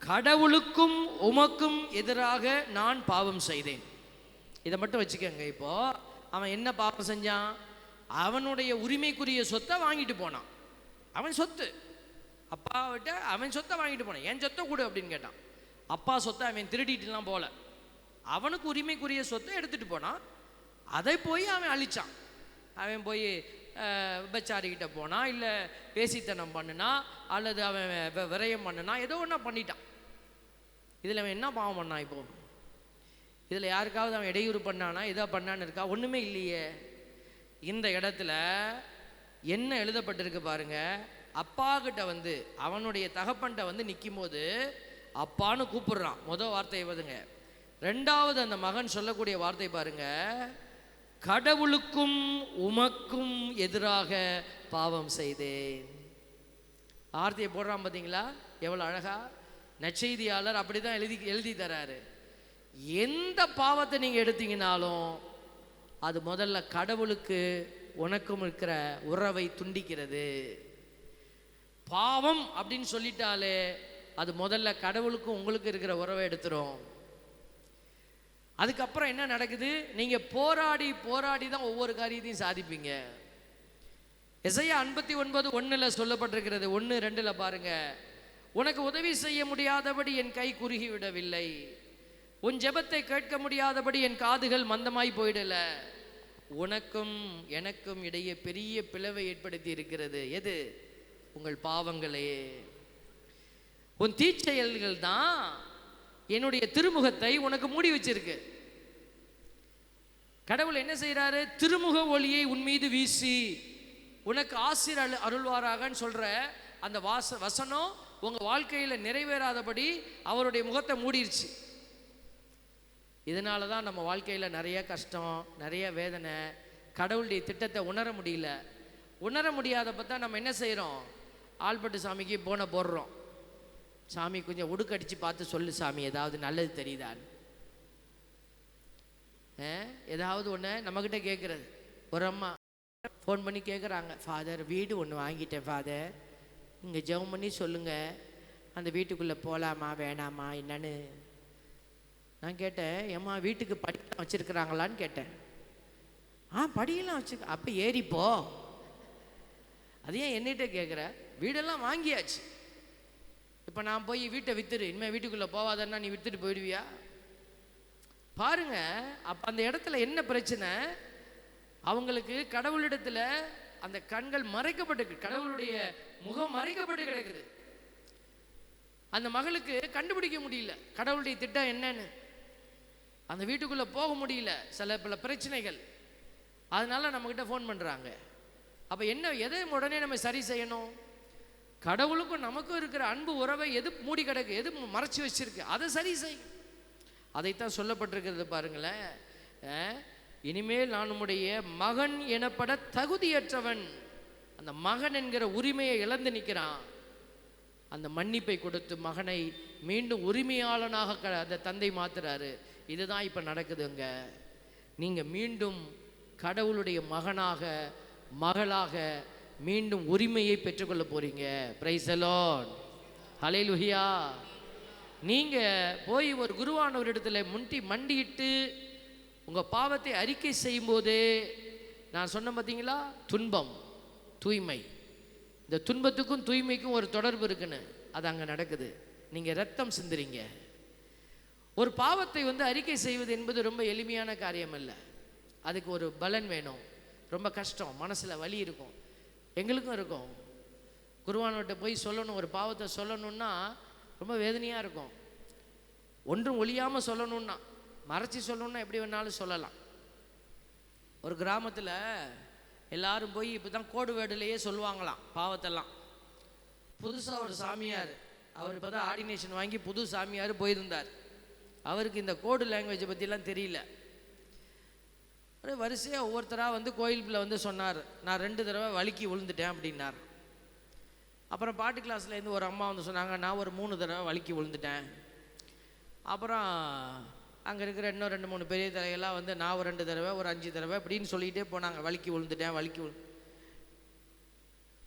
[SPEAKER 3] கடவுளுக்கும் உமக்கும் எதிராக நான் பாவம் செய்தேன். இதை மட்டும் வச்சுக்கோங்க. இப்போ அவன் என்ன பாவம் செஞ்சான்? அவனுடைய உரிமைக்குரிய சொத்தை வாங்கிட்டு போனான். அவன் சொத்து, அப்பாவிட்ட அவன் சொத்தை வாங்கிட்டு போனான். என் சொத்தை கொடு அப்படின்னு கேட்டான். அப்பா சொத்தை அவன் திருடிட்டுலாம் போல, அவனுக்கு உரிமைக்குரிய சொத்தை எடுத்துகிட்டு போனான். அதை போய் அவன் அழிச்சான். அவன் போய் விபச்சாரிக்கிட்ட போனா, இல்லை பேசித்தனம் பண்ணுனா, அல்லது அவன் விரயம் பண்ணுனா, ஏதோ ஒன்றா பண்ணிட்டான். இதில் அவன் என்ன பாவம் பண்ணான்? இப்போ இதில் யாருக்காவது அவன் இடையூறு பண்ணானா, எதோ பண்ணான்னு இருக்கா? ஒன்றுமே இல்லையே. இந்த இடத்துல என்ன எழுதப்பட்டிருக்கு பாருங்க. அப்பா கிட்ட அவனுடைய தகப்பன்கிட்ட நிற்கும் போது அப்பான்னு கூப்பிடுறான். முதல் வார்த்தை வருதுங்க. ரெண்டாவது அந்த மகன் சொல்லக்கூடிய வார்த்தை பாருங்க, கடவுளுக்கும் உமக்கும் எதிராக பாவம் செய்தேன். வார்த்தையை போடுறான் பார்த்தீங்களா? எவ்வளோ அழகா நற்செய்தியாளர் அப்படி தான் எழுதி தராரு. எந்த பாவத்தை நீங்கள் எடுத்தீங்கனாலும் அது முதல்ல கடவுளுக்கு உனக்கும் இருக்கிற உறவை துண்டிக்கிறது. பாவம் அப்படின்னு சொல்லிட்டாலே அது முதல்ல கடவுளுக்கும் உங்களுக்கு இருக்கிற உறவை எடுத்துரும். அதுக்கப்புறம் என்ன நடக்குது? நீங்கள் போராடி போராடி தான் ஒவ்வொரு காரியத்தையும் சாதிப்பீங்க. எசையா 59:1 சொல்லப்பட்டிருக்கிறது. 1:2 பாருங்க. உனக்கு உதவி செய்ய முடியாதபடி என் கை குறுகி விடவில்லை, உன் ஜெபத்தை கேட்க முடியாதபடி என் காதுகள் மந்தமாய் போயிடல. உனக்கும் எனக்கும் இடையே பெரிய பிளவை ஏற்படுத்தி இருக்கிறது. எது? உங்கள் பாவங்களே. உன் தீச்செயல்கள் தான் என்னுடைய திருமுகத்தை உனக்கு மூடி வச்சிருக்கு. கடவுள் என்ன செய்யறாரு? திருமுக ஒளியை உன் மீது வீசி உனக்கு ஆசீர் அருள்வாராகன்னு சொல்ற அந்த வசனம் உங்க வாழ்க்கையில நிறைவேறாதபடி அவருடைய முகத்தை மூடிருச்சு. இதனால தான் நம்ம வாழ்க்கையில் நிறைய கஷ்டம், நிறைய வேதனை, கடவுளுடைய திட்டத்தை உணர முடியல. உணர முடியாதப்ப தான் நம்ம என்ன செய்கிறோம்? ஆல்பட்டு சாமிக்கு போன போடுறோம். சாமி கொஞ்சம் உடுக்கடிச்சு பார்த்து சொல்லு சாமி, ஏதாவது நல்லது தெரியுதான்னு. ஏதாவது ஒன்று நம்மக்கிட்ட கேட்குறது. ஒரு அம்மா ஃபோன் பண்ணி கேட்குறாங்க, ஃபாதர் வீடு ஒன்று வாங்கிட்டேன் ஃபாதர், இங்கே ஜெபம் பண்ணி சொல்லுங்கள், அந்த வீட்டுக்குள்ளே போகலாமா வேணாமா என்னன்னு. நான் கேட்டேன், ஏம்மா வீட்டுக்கு படியெல்லாம் வச்சுருக்குறாங்களான்னு கேட்டேன். படியெல்லாம் வச்சுக்க, அப்போ ஏறிப்போ. அது ஏன் என்னிட்ட கேட்குற? வீடெல்லாம் வாங்கியாச்சு, இப்போ நான் போய் வீட்டை விற்றுரு, இனிமேல் வீட்டுக்குள்ளே போவாதன்னா நீ விற்றுட்டு போயிடுவியா? பாருங்க, அப்போ அந்த இடத்துல என்ன பிரச்சனை? அவங்களுக்கு கடவுளிடத்துல அந்த கண்கள் மறைக்கப்பட்டு, கடவுளுடைய முகம் மறைக்கப்பட்டு கிடக்குது. அந்த மகளுக்கு கண்டுபிடிக்க முடியல கடவுளுடைய திட்டம் என்னன்னு. அந்த வீட்டுக்குள்ள போக முடியல, சில பல பிரச்சனைகள். அதனால நம்மகிட்ட ஃபோன் பண்றாங்க. அப்ப என்ன, எதை உடனே நம்ம சரி செய்யணும்? கடவுளுக்கும் நமக்கும் இருக்கிற அன்பு உறவை எது மூடி கிடக்கு, எது மறைச்சு வச்சிருக்கு, அதை சரி செய். அதைத்தான் சொல்லப்பட்டிருக்கிறது பாருங்களேன். இனிமேல் நான் உம்முடைய மகன் எனப்பட தகுதியற்றவன். அந்த மகன் என்கிற உரிமையை இழந்து நிற்கிறான். அந்த மன்னிப்பை கொடுத்து மகனை மீண்டும் உரிமையாளனாக அந்த தந்தை மாத்துறாரு. இதுதான் இப்போ நடக்குதுங்க. நீங்கள் மீண்டும் கடவுளுடைய மகனாக மகளாக மீண்டும் உரிமையை பெற்றுக்கொள்ள போறீங்க. பிரைஸ் தி லார்ட், ஹல்லேலூயா. நீங்கள் போய் ஒரு குருவானவரிடத்துல மண்டியிட்டு உங்கள் பாவத்தை அறிக்கை செய்யும்போது, நான் சொன்ன பார்த்தீங்களா, துன்பம் தூய்மை, இந்த துன்பத்துக்கும் தூய்மைக்கும் ஒரு தொடர்பு இருக்குன்னு, அது அங்கே நடக்குது. நீங்கள் ரத்தம் சிந்துறீங்க. ஒரு பாவத்தை அறிக்கை செய்வது என்பது ரொம்ப எளிமையான காரியம் அல்ல. அதுக்கு ஒரு பலன் வேணும், ரொம்ப கஷ்டம், மனசில் வலி இருக்கும், எங்களுக்கும் இருக்கும். குருவானவர்கிட்ட போய் சொல்லணும், ஒரு பாவத்தை சொல்லணுன்னா ரொம்ப வேதனையாக இருக்கும். ஒன்றும் ஒழியாமல் சொல்லணுன்னா, மறைச்சி சொல்லணுன்னா எப்படி வேணாலும் சொல்லலாம். ஒரு கிராமத்தில் எல்லாரும் போய் இப்போ தான் கோடு வேர்டுலேயே சொல்லுவாங்களாம் பாவத்தெல்லாம். புதுசாக ஒரு சாமியார், அவர் இப்போ தான் ஆர்டினேஷன் வாங்கி புது சாமியார் போயிருந்தார். அவருக்கு இந்த கோடு லாங்குவேஜை பற்றிலாம் தெரியல. வரிசையாக ஒவ்வொருத்தராக கோயிலுக்குள்ளே சொன்னார், நான் 2 தடவை வலிக்கி விழுந்துட்டேன் அப்படின்னார். அப்புறம் பாட்டு கிளாஸ்லேருந்து ஒரு அம்மா சொன்னாங்க, நான் ஒரு 3 தடவை வலிக்கி விழுந்துட்டேன். அப்புறம் அங்கே இருக்கிற இன்னும் 2-3 பெரிய தலைகள்லாம் நான் ஒரு 2 தடவை, ஒரு 5 தடவை அப்படின்னு சொல்லிகிட்டே போனாங்க, வலிக்கி விழுந்துட்டேன் வலிக்கி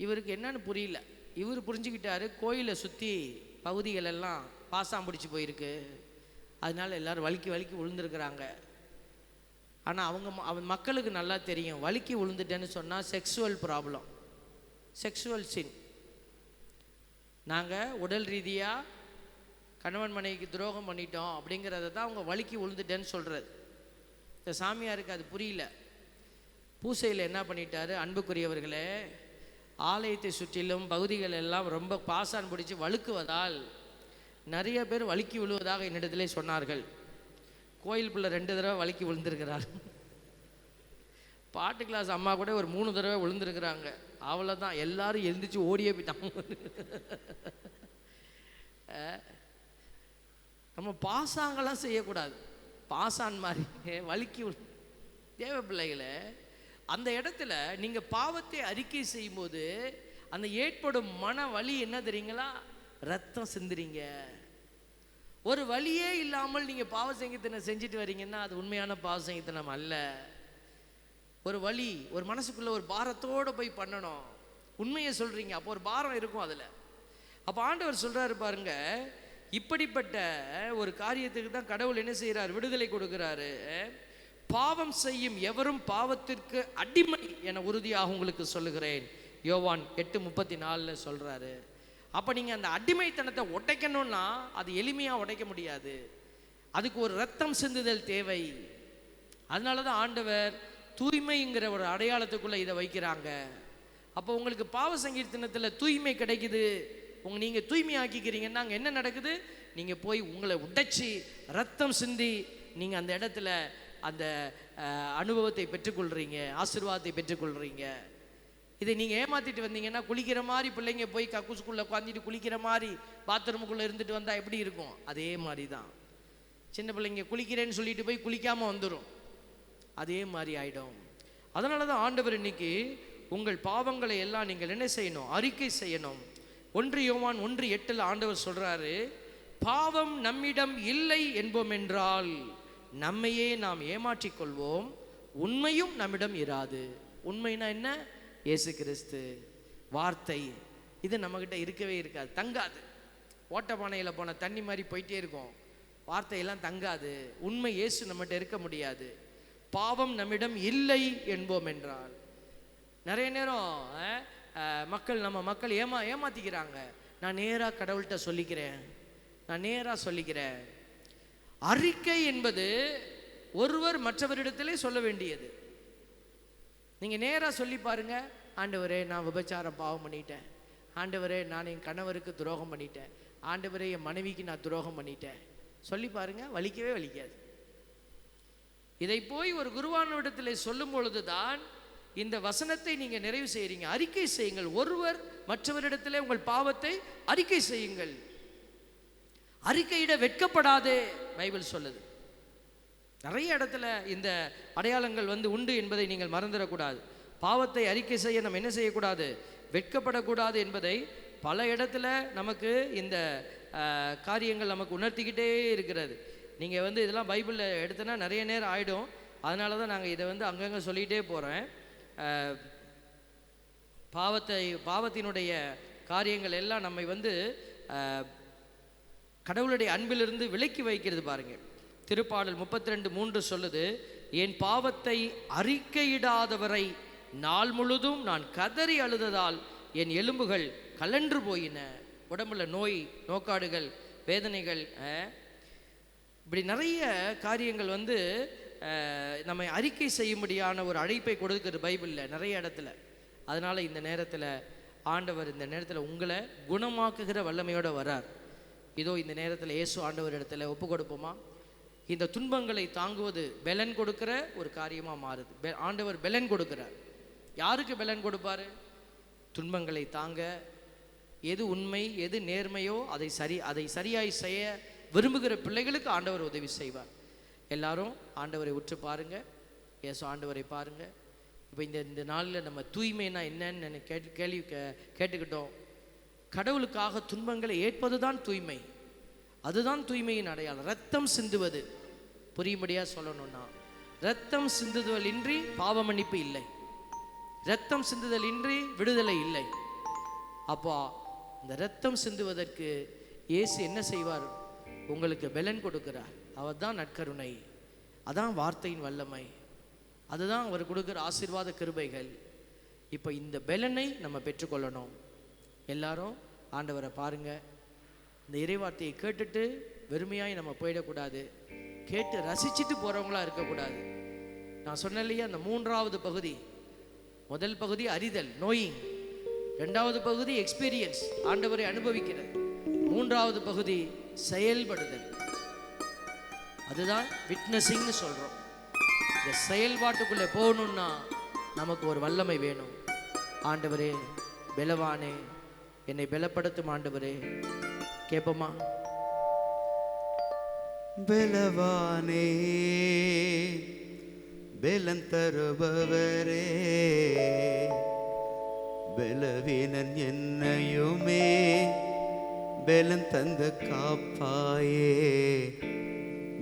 [SPEAKER 3] இவருக்கு என்னன்னு புரியல. இவர் புரிஞ்சுக்கிட்டாரு, கோயிலை சுற்றி பகுதிகளெல்லாம் பாசாம் பிடிச்சி போயிருக்கு, அதனால எல்லோரும் வலிக்கி விழுந்துருக்குறாங்க. ஆனால் அவன் மக்களுக்கு நல்லா தெரியும், வலிக்கி விழுந்துட்டேன்னு சொன்னால் செக்ஸுவல் ப்ராப்ளம், செக்ஸுவல் சின். நாங்கள் உடல் ரீதியாக கணவன் மனைவிக்கு துரோகம் பண்ணிட்டோம் அப்படிங்கிறத தான் அவங்க வலிக்கி விழுந்துட்டேன்னு சொல்கிறது. இந்த சாமியாருக்கு அது புரியல. பூசையில் என்ன பண்ணிட்டாரு, அன்புக்குரியவர்களே, ஆலயத்தை சுற்றிலும் பகுதிகள் எல்லாம் ரொம்ப பாசான் பிடிச்சி வழுக்குவதால் நிறைய பேர் வலிக்கி விழுவதாக என்னிடத்திலே சொன்னார்கள். கோயிலுக்குள்ளே 2 தடவை வலிக்கி விழுந்திருக்கிறார். பாட்டு கிளாஸ் அம்மா கூட ஒரு 3 தடவை விழுந்திருக்கிறாங்க. அவ்வளோதான், எல்லாரும் எழுந்திரிச்சு ஓடியே போயிட்டாங்க. நம்ம பாசாங்கெல்லாம் செய்யக்கூடாது, பாசான் மாதிரி வலிக்கி தேவ பிள்ளைகளை. அந்த இடத்துல நீங்கள் பாவத்தை அறிக்கை செய்யும்போது அந்த ஏற்படும் மன வலி என்ன தெரியுங்களா, ரத்தம் சிந்துறீங்க. ஒரு வழியே இல்லாமல் நீங்கள் பாவ சங்கீதனை செஞ்சுட்டு வரீங்கன்னா அது உண்மையான பாவ சங்கீதனம் அல்ல. ஒரு வழி, ஒரு மனசுக்குள்ள ஒரு பாரத்தோடு போய் பண்ணணும். உண்மையை சொல்கிறீங்க, அப்போ ஒரு பாரம் இருக்கும் அதில். அப்போ ஆண்டவர் சொல்கிறாரு பாருங்க, இப்படிப்பட்ட ஒரு காரியத்துக்கு தான் கடவுள் என்ன செய்கிறார், விடுதலை கொடுக்கிறாரு. பாவம் செய்யும் எவரும் பாவத்திற்கு அடிமை என உறுதியாக உங்களுக்கு சொல்லுகிறேன், யோவான் 8:34 சொல்கிறாரு. அப்போ நீங்கள் அந்த அடிமைத்தனத்தை உடைக்கணும்னா அது எளிமையாக உடைக்க முடியாது, அதுக்கு ஒரு ரத்தம் சிந்துதல் தேவை. அதனால தான் ஆண்டவர் தூய்மைங்கிற ஒரு அடையாளத்துக்குள்ளே இதை வைக்கிறாங்க. அப்போ உங்களுக்கு பாவ சங்கீர்த்தனத்தில் தூய்மை கிடைக்குது, நீங்கள் தூய்மை ஆக்கிக்கிறீங்கன்னா அங்கே என்ன நடக்குது, நீங்கள் போய் உங்களை உடைச்சி ரத்தம் சிந்தி நீங்கள் அந்த இடத்துல அந்த அனுபவத்தை பெற்றுக்கொள்கிறீங்க, ஆசீர்வாதத்தை பெற்றுக்கொள்கிறீங்க. இதை நீங்கள் ஏமாற்றிட்டு வந்தீங்கன்னா, குளிக்கிற மாதிரி பிள்ளைங்க போய் கக்கூசுக்குள்ளே உட்காந்துட்டு குளிக்கிற மாதிரி பாத்ரூமுக்குள்ளே இருந்துட்டு வந்தால் எப்படி இருக்கும், அதே மாதிரி தான். சின்ன பிள்ளைங்க குளிக்கிறேன்னு சொல்லிட்டு போய் குளிக்காமல் வந்துடும், அதே மாதிரி ஆகிடும். அதனால தான் ஆண்டவர் இன்னைக்கு உங்கள் பாவங்களை எல்லாம் நீங்கள் என்ன செய்யணும், அறிக்கை செய்யணும். 1 யோவான் 1:8 ஆண்டவர் சொல்கிறாரு, பாவம் நம்மிடம் இல்லை என்போம் என்றால் நம்மையே நாம் ஏமாற்றிக் கொள்வோம், உண்மையும் நம்மிடம் இராது. உண்மைனா என்ன? இயேசு கிறிஸ்து வார்த்தை. இது நம்மக்கிட்ட இருக்கவே இருக்காது, தங்காது. ஓட்டப்பானையில் போன தண்ணி மாதிரி போயிட்டே இருக்கும், வார்த்தையெல்லாம் தங்காது. உண்மை இயேசு நம்மகிட்ட இருக்க முடியாது. பாவம் நம்மிடம் இல்லை என்போம் என்றால், நிறைய நேரம் நம்ம மக்கள் ஏமாத்திக்கிறாங்க. நான் நேராக கடவுள்கிட்ட சொல்லிக்கிறேன். அறிக்கை என்பது ஒருவர் மற்றவரிடத்திலே சொல்ல வேண்டியது. நீங்கள் நேராக சொல்லி பாருங்க, ஆண்டவரே நான் விபச்சாரம் பாவம் பண்ணிட்டேன், ஆண்டவரே நான் என் கணவருக்கு துரோகம் பண்ணிட்டேன், ஆண்டவரே என் மனைவிக்கு நான் துரோகம் பண்ணிட்டேன், சொல்லி பாருங்க, வலிக்கவே வலிக்காது. இதை போய் ஒரு குருவானவரிடத்தில் சொல்லும் பொழுதுதான் இந்த வசனத்தை நீங்க நிறைவு செய்றீங்க. அறிக்கை செய்யுங்கள், ஒருவர் மற்றவரிடத்தில் உங்கள் பாவத்தை அறிக்கை செய்யுங்கள். அறிக்கையிட வெட்கப்படாதே பைபிள் சொல்லுது. நிறைய இடத்துல இந்த அடையாளங்கள் உண்டு என்பதை நீங்கள் மறந்துடக்கூடாது. பாவத்தை அறிக்கை செய்ய நம்ம என்ன செய்யக்கூடாது? வெட்கப்படக்கூடாது என்பதை பல இடத்துல நமக்கு இந்த காரியங்கள் நமக்கு உணர்த்திக்கிட்டே இருக்கிறது. நீங்கள் இதெல்லாம் பைபிளில் எடுத்தனா நிறைய நேரம் ஆகிடும். அதனால தான் நாங்கள் இதை அங்கங்கே சொல்லிகிட்டே போகிறேன். பாவத்தினுடைய காரியங்கள் எல்லாம் நம்மை கடவுளுடைய அன்பிலிருந்து விலக்கி வைக்கிறது. பாருங்க, திருப்பாடல் 32:3 சொல்லுது, என் பாவத்தை அறிக்கையிடாதவரை நாள் முழுதும் நான் கதறி அழுததால் என் எலும்புகள் கலன்று போயின. உடம்புல நோய், நோக்காடுகள், வேதனைகள், இப்படி நிறைய காரியங்கள் நம்மை அறிக்கை செய்யும்படியான ஒரு அழைப்பை கொடுக்குறது பைபிளில் நிறைய இடத்துல. அதனால் இந்த நேரத்தில் ஆண்டவர் இந்த நேரத்தில் உங்களை குணமாக்குகிற வல்லமையோடு வரார். இதோ இந்த நேரத்தில் இயேசு ஆண்டவர் இடத்துல ஒப்பு கொடுப்போமா? இந்த துன்பங்களை தாங்குவது பெலன் கொடுக்கிற ஒரு காரியமாக மாறுது. ஆண்டவர் பெலன் கொடுக்கிறார். யாருக்கு பெலன் கொடுப்பாரு? துன்பங்களை தாங்க, எது உண்மை எது நேர்மையோ அதை சரியாய் செய்ய விரும்புகிற பிள்ளைகளுக்கு ஆண்டவர் உதவி செய்வார். எல்லாரும் ஆண்டவரை உற்று பாருங்க, இயேசு ஆண்டவரை பாருங்க. இப்போ இந்த நாளில் நம்ம தூய்மைனா என்னன்னு கேள்வி கேட்டுக்கிட்டோம். கடவுளுக்காக துன்பங்களை ஏற்பது தான் தூய்மை. அதுதான் தூய்மையின் அடையாளம். ரத்தம் சிந்துவது, புரியும்படியாக சொல்லணும்னா, ரத்தம் சிந்துதல் இன்றி பாவ மன்னிப்பு இல்லை, ரத்தம் சிந்துதல் இன்றி விடுதலை இல்லை. அப்போ இந்த ரத்தம் சிந்துவதற்கு இயேசு என்ன செய்வார்? உங்களுக்கு பெலன் கொடுக்கிறார். அவர் தான் நற்கருணை, அதான் வார்த்தையின் வல்லமை, அதுதான் அவர் கொடுக்குற ஆசீர்வாத கிருபைகள். இப்போ இந்த பெலனை நம்ம பெற்றுக்கொள்ளணும். எல்லாரும் ஆண்டவரை பாருங்க. இந்த இறைவார்த்தையை கேட்டுட்டு வெறுமையாய் நம்ம போயிடக்கூடாது, கேட்டு ரசிச்சுட்டு போகிறவங்களா இருக்கக்கூடாது. நான் சொன்னேன் இல்லையா, அந்த 3வது பகுதி, முதல் பகுதி அறிதல், நோயிங், 2வது பகுதி எக்ஸ்பீரியன்ஸ், ஆண்டவரை அனுபவிக்கிறது, 3வது பகுதி செயல்படுதல், அதுதான் விட்னஸிங்னு சொல்கிறோம். இந்த செயல்பாட்டுக்குள்ளே போகணுன்னா நமக்கு ஒரு வல்லமை வேணும். ஆண்டவரே பலவானே, என்னை பலப்படுத்தும் ஆண்டவரே. கேட்போமா?
[SPEAKER 1] பலவானே, பலன் தருபவரே, பலவீனன் என்னையுமே பலன் தந்த காப்பாயே,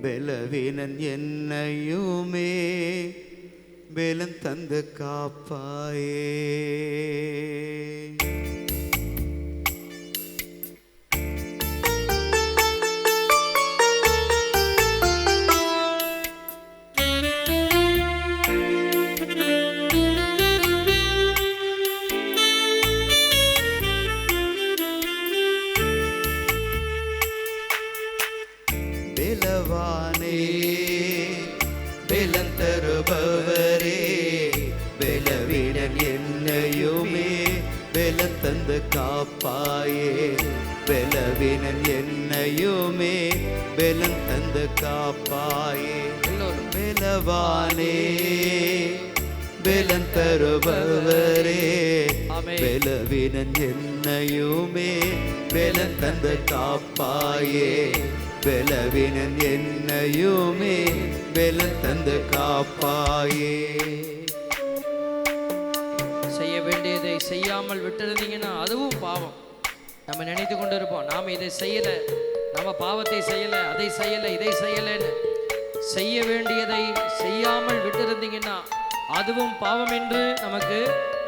[SPEAKER 1] பலவீனன் என்னையுமே பலன் தந்த காப்பாயே. பலவானே, பலன் தருபவரே, பலவீனன் என்னையுமே பலன் தந்து காப்பாயே, பலவீனன் என்னையுமே பலன் தந்து காப்பாயே. பலவானே, பலன் தருபவரே, பலவீனன் என்னையுமே பலன் தந்து காப்பாயே, பலவீனன் என்னையுமே பலன் தந்து காப்பாயே.
[SPEAKER 3] செய்ய வேண்டியதை செய்யாமல் விட்டுருந்தீங்கன்னா அதுவும் பாவம். நம்ம நினைத்து கொண்டு இருப்போம், நாம் இதை செய்யலை, நம்ம பாவத்தை செய்யலை, அதை செய்யலை, இதை செய்யலைன்னு. செய்ய வேண்டியதை செய்யாமல் விட்டிருந்தீங்கன்னா அதுவும் பாவம் என்று நமக்கு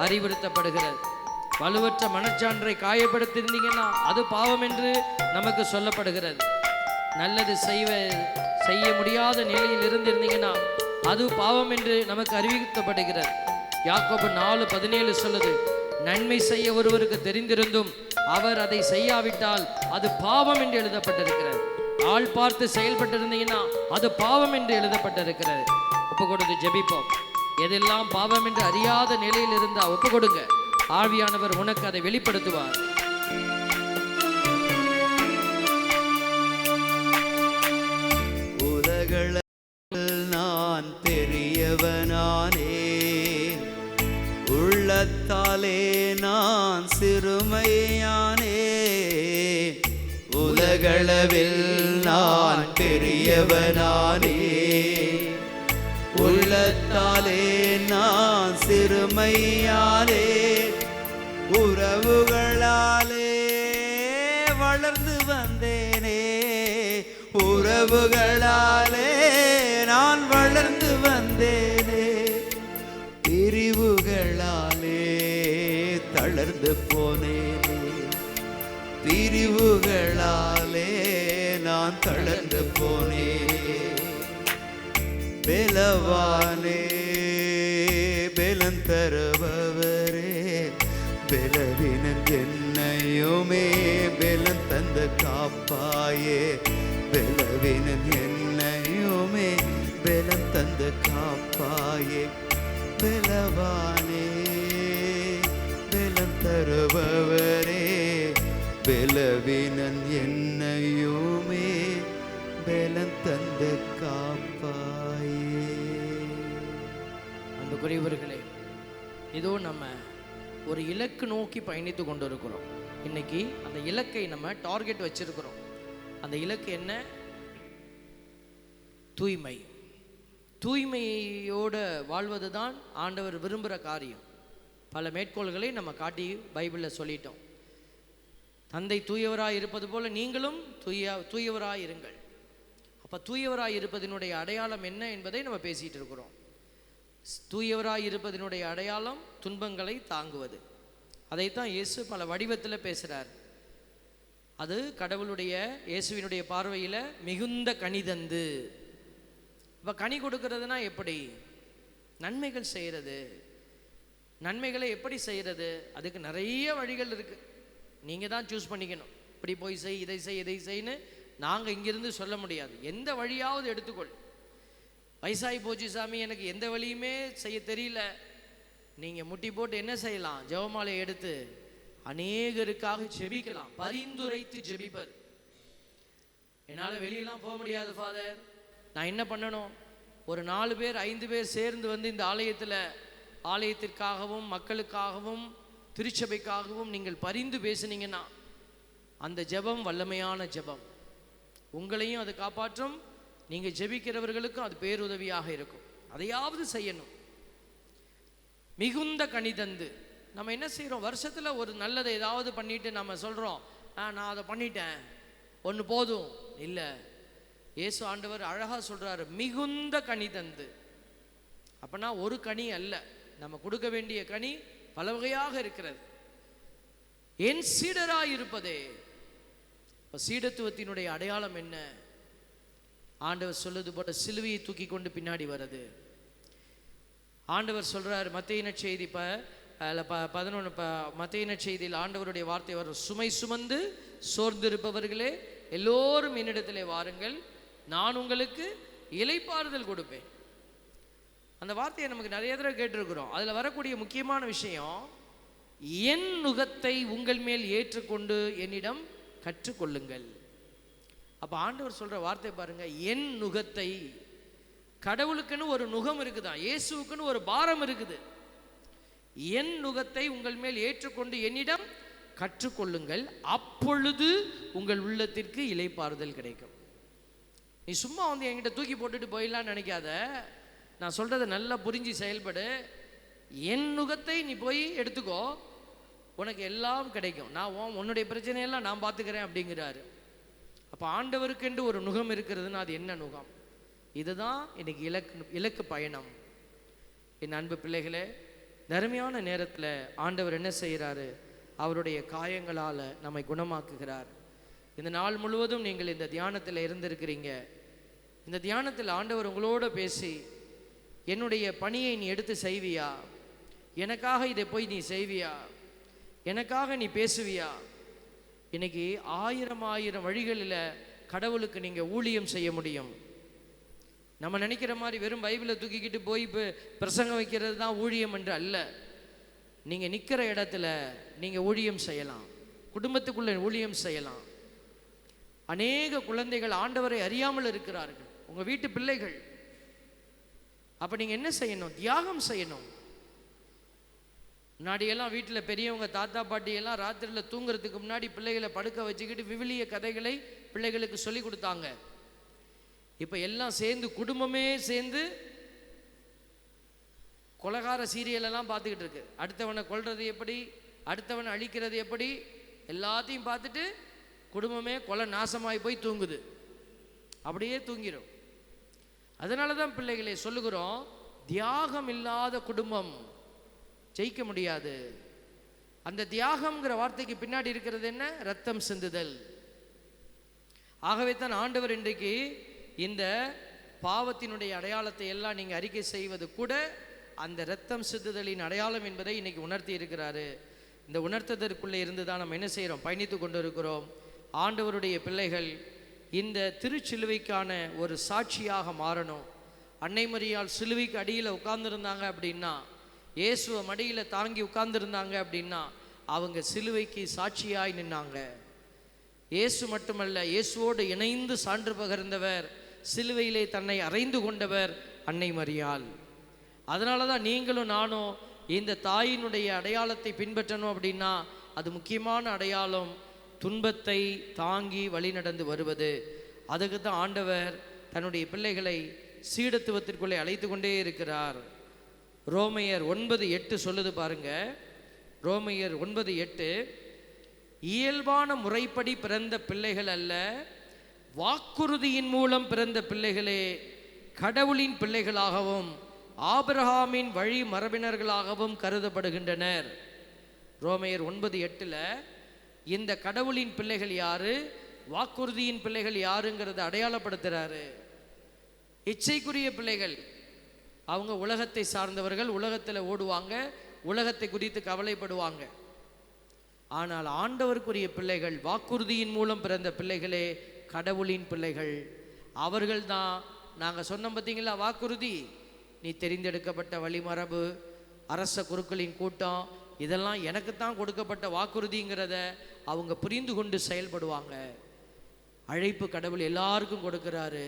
[SPEAKER 3] அறிவுறுத்தப்படுகிறது. வலுவற்ற மனச்சான்றை காயப்படுத்தியிருந்தீங்கன்னா அது பாவம் என்று நமக்கு சொல்லப்படுகிறது. நல்லது செய்ய முடியாத நிலையில் இருந்திருந்தீங்கன்னா அது பாவம் என்று நமக்கு அறிவிக்கப்படுகிறது. யாக்கோபு 4:17 சொல்லுது, நன்மை செய்ய ஒருவருக்கு தெரிந்திருந்தும் அவர் அதை செய்யாவிட்டால் அது பாவம் என்று எழுதப்பட்டிருக்கிறது. ஆள் பார்த்து செயல்பட்டிருந்தீங்கன்னா அது பாவம் என்று எழுதப்பட்டிருக்கிறது. ஒப்பு கொடுத்து ஜெபிப்போம். எதெல்லாம் பாவம் என்று அறியாத நிலையில் இருந்தா ஒப்பு கொடுங்க. ஆவியானவர் உனக்கு அதை வெளிப்படுத்துவார்.
[SPEAKER 1] உலகளவில் நான் பெரியவனானே, உள்ளத்தாலே நான் சிறுமையானே. உலகளவில் நான் பெரியவனானே, உள்ளத்தாலே நான் சிறுமையானே. உறவுகளாலே வளர்ந்து வந்தேனே, உறவுகளாலே நான் வளர்ந்து வந்தேனே. பிரிவுகளாலே தளர்ந்து போனேனே, பிரிவுகளாலே நான் தளர்ந்து போனேனே. பெலவானே பெலன் தருபவரே, பெலவினன் என்னையுமே பெலன் தந்த காப்பாயே. பெலவினன் என்னையுமே பெலன் தந்த காப்பாயே. பெலவானே பெலன் தருபவரே, பெலவினன் என்னையுமே பெலன் தந்த காப்பாயே.
[SPEAKER 3] அன்புக்குரியவர்களே, இதோ நம்ம ஒரு இலக்கு நோக்கி பயணித்து கொண்டு இருக்கிறோம். இன்னைக்கு அந்த இலக்கை நம்ம டார்கெட் வச்சிருக்கிறோம். அந்த இலக்கு என்ன? தூய்மை. தூய்மையோடு வாழ்வது தான் ஆண்டவர் விரும்புகிற காரியம். பல மேற்கோள்களை நம்ம காட்டி பைபிளில் சொல்லிட்டோம். தந்தை தூயவராய் இருப்பது போல நீங்களும் தூயவராய் இருங்கள். அப்போ தூயவராய் இருப்பதனுடைய அடையாளம் என்ன என்பதை நம்ம பேசிகிட்டு இருக்கிறோம். தூயவராய் இருப்பதனுடைய அடையாளம் துன்பங்களை தாங்குவது. அதைத்தான் இயேசு பல வடிவத்தில் பேசுகிறார். அது கடவுளுடைய இயேசுவினுடைய பார்வையில் மிகுந்த கனி தந்து. இப்போ கனி கொடுக்கறதுனா எப்படி? நன்மைகள் செய்கிறது. நன்மைகளை எப்படி செய்கிறது? அதுக்கு நிறைய வழிகள் இருக்குது. நீங்கள் தான் சூஸ் பண்ணிக்கணும். இப்படி போய் செய், இதை செய், இதை செய்ன்னு நாங்கள் இங்கிருந்து சொல்ல முடியாது. எந்த வழியாவது எடுத்துக்கொள். வயசாகி போச்சு சாமி, எனக்கு எந்த வழியுமே செய்ய தெரியல. நீங்கள் முட்டி போட்டு என்ன செய்யலாம்? ஜெபமாலை எடுத்து அநேகருக்காக ஜெபிக்கலாம். பரிந்துரைத்து ஜெபிப்பது. என்னால் வெளியெல்லாம் போக முடியாது ஃபாதர், நான் என்ன பண்ணணும்? ஒரு 4 பேர் 5 பேர் சேர்ந்து வந்து இந்த ஆலயத்திற்காகவும் மக்களுக்காகவும் திருச்சபைக்காகவும் நீங்கள் பரிந்து பேசுனீங்கன்னா அந்த ஜெபம் வல்லமையான ஜெபம். உங்களையும் அது காப்பாற்றும், நீங்கள் ஜெபிக்கிறவர்களுக்கும் அது பேருதவியாக இருக்கும். அதையாவது செய்யணும். மிகுந்த கனி தந்து. நம்ம என்ன செய்கிறோம்? வருஷத்தில் ஒரு நல்லதை ஏதாவது பண்ணிட்டு நம்ம சொல்கிறோம், நான் அதை பண்ணிட்டேன், ஒன்று போதும். இல்லை, இயேசு ஆண்டவர் அழகாக சொல்கிறாரு, மிகுந்த கனி தந்து. அப்போனா ஒரு கனி அல்ல, நம்ம கொடுக்க வேண்டிய கனி பல வகையாக இருக்கிறது. என் சீடராக இருப்பதே. இப்போ சீடத்துவத்தினுடைய அடையாளம் என்ன? ஆண்டவர் சொல்லுது போல சிலுவையை தூக்கி கொண்டு பின்னாடி வருது. ஆண்டவர் சொல்கிறார் மத்தேயு நற்செய்தி 11 மத்தேயு நற்செய்தியில் ஆண்டவருடைய வார்த்தை வரும், சுமை சுமந்து சோர்ந்திருப்பவர்களே எல்லோரும் என்னிடத்திலே வாருங்கள், நான் உங்களுக்கு இளைப்பாறுதல் கொடுப்பேன். அந்த வார்த்தையை நமக்கு நிறைய தடவை கேட்டிருக்கிறோம். அதில் வரக்கூடிய முக்கியமான விஷயம், என் நுகத்தை உங்கள் மேல் ஏற்றுக்கொண்டு என்னிடம் கற்றுக்கொள்ளுங்கள். அப்போ ஆண்டவர் சொல்கிற வார்த்தை பாருங்க, என் நுகத்தை. கடவுளுக்குன்னு ஒரு நுகம் இருக்குதா, இயேசுக்குன்னு ஒரு பாரம் இருக்குது. என் நுகத்தை உங்கள் மேல் ஏற்றுக்கொண்டு என்னிடம் கற்றுக்கொள்ளுங்கள், அப்பொழுது உங்கள் உள்ளத்திற்கு இளைப்பாறுதல் கிடைக்கும். நீ சும்மா வந்து என்கிட்ட தூக்கி போட்டுட்டு போயிடலான்னு நினைக்காத. நான் சொல்கிறத நல்லா புரிஞ்சு செயல்படு. என் நுகத்தை நீ போய் எடுத்துக்கோ, உனக்கு எல்லாம் கிடைக்கும். நான் உன்னுடைய பிரச்சனையெல்லாம் நான் பார்த்துக்கிறேன் அப்படிங்கிறாரு. அப்போ ஆண்டவருக்கென்று ஒரு நுகம் இருக்கிறதுன்னா அது என்ன நுகம்? இதுதான் இன்னைக்கு இலக்கு பயணம். என் அன்பு பிள்ளைகளே, நறுமையான நேரத்தில் ஆண்டவர் என்ன செய்கிறாரு? அவருடைய காயங்களால் நம்மை குணமாக்குகிறார். இந்த நாள் முழுவதும் நீங்கள் இந்த தியானத்தில் இருந்திருக்கிறீங்க. இந்த தியானத்தில் ஆண்டவர் உங்களோட பேசி, என்னுடைய பணியை நீ எடுத்து செய்வியா? எனக்காக இதை போய் நீ செய்வியா? எனக்காக நீ பேசுவியா? இன்னைக்கு ஆயிரம் வழிகளில் கடவுளுக்கு நீங்கள் ஊழியம் செய்ய முடியும். நம்ம நினைக்கிற மாதிரி வெறும் பைபிளை தூக்கிக்கிட்டு போய் இப்போ பிரசங்கம் வைக்கிறது தான் ஊழியம் என்று அல்ல. நீங்கள் நிற்கிற இடத்துல நீங்கள் ஊழியம் செய்யலாம், குடும்பத்துக்குள்ளே ஊழியம் செய்யலாம். அநேக குழந்தைகள் ஆண்டவரை அறியாமல் இருக்கிறார்கள், உங்கள் வீட்டு பிள்ளைகள். அப்போ நீங்கள் என்ன செய்யணும்? தியாகம் செய்யணும். முன்னாடியெல்லாம் வீட்டில் பெரியவங்க தாத்தா பாட்டியெல்லாம் ராத்திரியில் தூங்குறதுக்கு முன்னாடி பிள்ளைகளை படுக்க வச்சுக்கிட்டு விவிலிய கதைகளை பிள்ளைகளுக்கு சொல்லி கொடுத்தாங்க. இப்போ எல்லாம் சேர்ந்து, குடும்பமே சேர்ந்து கொலைகார சீரியலெல்லாம் பார்த்துக்கிட்டு இருக்கு. அடுத்தவனை கொல்றது எப்படி, அடுத்தவனை அழிக்கிறது எப்படி, எல்லாத்தையும் பார்த்துட்டு குடும்பமே கொலை நாசமாகி போய் தூங்குது. அப்படியே தூங்கிடும். அதனால தான் பிள்ளைகளை சொல்லுகிறோம், தியாகம் இல்லாத குடும்பம் ஜெயிக்க முடியாது. அந்த தியாகம்ங்கிற வார்த்தைக்கு பின்னாடி இருக்கிறது என்ன? ரத்தம் சிந்துதல். ஆகவே தான் ஆண்டவர் இன்றைக்கு இந்த பாவத்தினுடைய அடையாளத்தை எல்லாம் நீங்கள் அறிக்கை செய்வது கூட அந்த இரத்தம் சிந்துதலின் அடையாளம் என்பதை இன்னைக்கு உணர்த்தி இருக்கிறாரு. இந்த உணர்த்ததற்குள்ளே இருந்து தான் நம்ம என்ன செய்கிறோம்? பயணித்து கொண்டு இருக்கிறோம். ஆண்டவருடைய பிள்ளைகள் இந்த திருச்சிலுவைக்கான ஒரு சாட்சியாக மாறணும். அன்னை மரியாள் சிலுவைக்கு அடியில் உட்கார்ந்துருந்தாங்க அப்படின்னா, இயேசுவை மடியில் தாங்கி உட்கார்ந்துருந்தாங்க அப்படின்னா, அவங்க சிலுவைக்கு சாட்சியாய் நின்னாங்க. இயேசு மட்டுமல்ல, இயேசுவோடு இணைந்து சான்று பகர்ந்தவர், சிலுவையிலே தன்னை அறைந்து கொண்டவர் அன்னை மரியாள். அதனால தான் நீங்களும் நானும் இந்த தாயினுடைய அடையாளத்தை பின்பற்றணும். அப்படின்னா அது முக்கியமான அடையாளம், துன்பத்தை தாங்கி வழி நடந்து வருவது. அதுக்கு தான் ஆண்டவர் தன்னுடைய பிள்ளைகளை சீடத்துவத்திற்குள்ளே அழைத்து கொண்டே இருக்கிறார். ரோமையர் 9:8 சொல்லுது பாருங்க. ரோமையர் 9:8, இயல்பான முறைப்படி பிறந்த பிள்ளைகள் அல்ல, வாக்குறுதியின் மூலம் பிறந்த பிள்ளைகளே கடவுளின் பிள்ளைகளாகவும் ஆபிரகாமின் வழி மரபினர்களாகவும் கருதப்படுகின்றனர். ரோமையர் 9:8 இந்த கடவுளின் பிள்ளைகள் யாரு, வாக்குறுதியின் பிள்ளைகள் யாருங்கிறத அடையாளப்படுத்துறாரு. இச்சைக்குரிய பிள்ளைகள் அவங்க உலகத்தை சார்ந்தவர்கள், உலகத்தில் ஓடுவாங்க, உலகத்தை குறித்து கவலைப்படுவாங்க. ஆனால் ஆண்டவருக்குரிய பிள்ளைகள், வாக்குறுதியின் மூலம் பிறந்த பிள்ளைகளே கடவுளின் பிள்ளைகள். அவர்கள் தான் நாங்கள் சொன்னோம் பார்த்தீங்களா, வாக்குறுதி, நீ தெரிந்தெடுக்கப்பட்ட வழிமரபு, அரச குருக்களின் கூட்டம், இதெல்லாம் எனக்குத்தான் கொடுக்கப்பட்ட வாக்குறுதிங்கிறத அவங்க புரிந்து கொண்டு செயல்படுவாங்க. அழைப்பு கடவுள் எல்லாருக்கும் கொடுக்கிறாரு.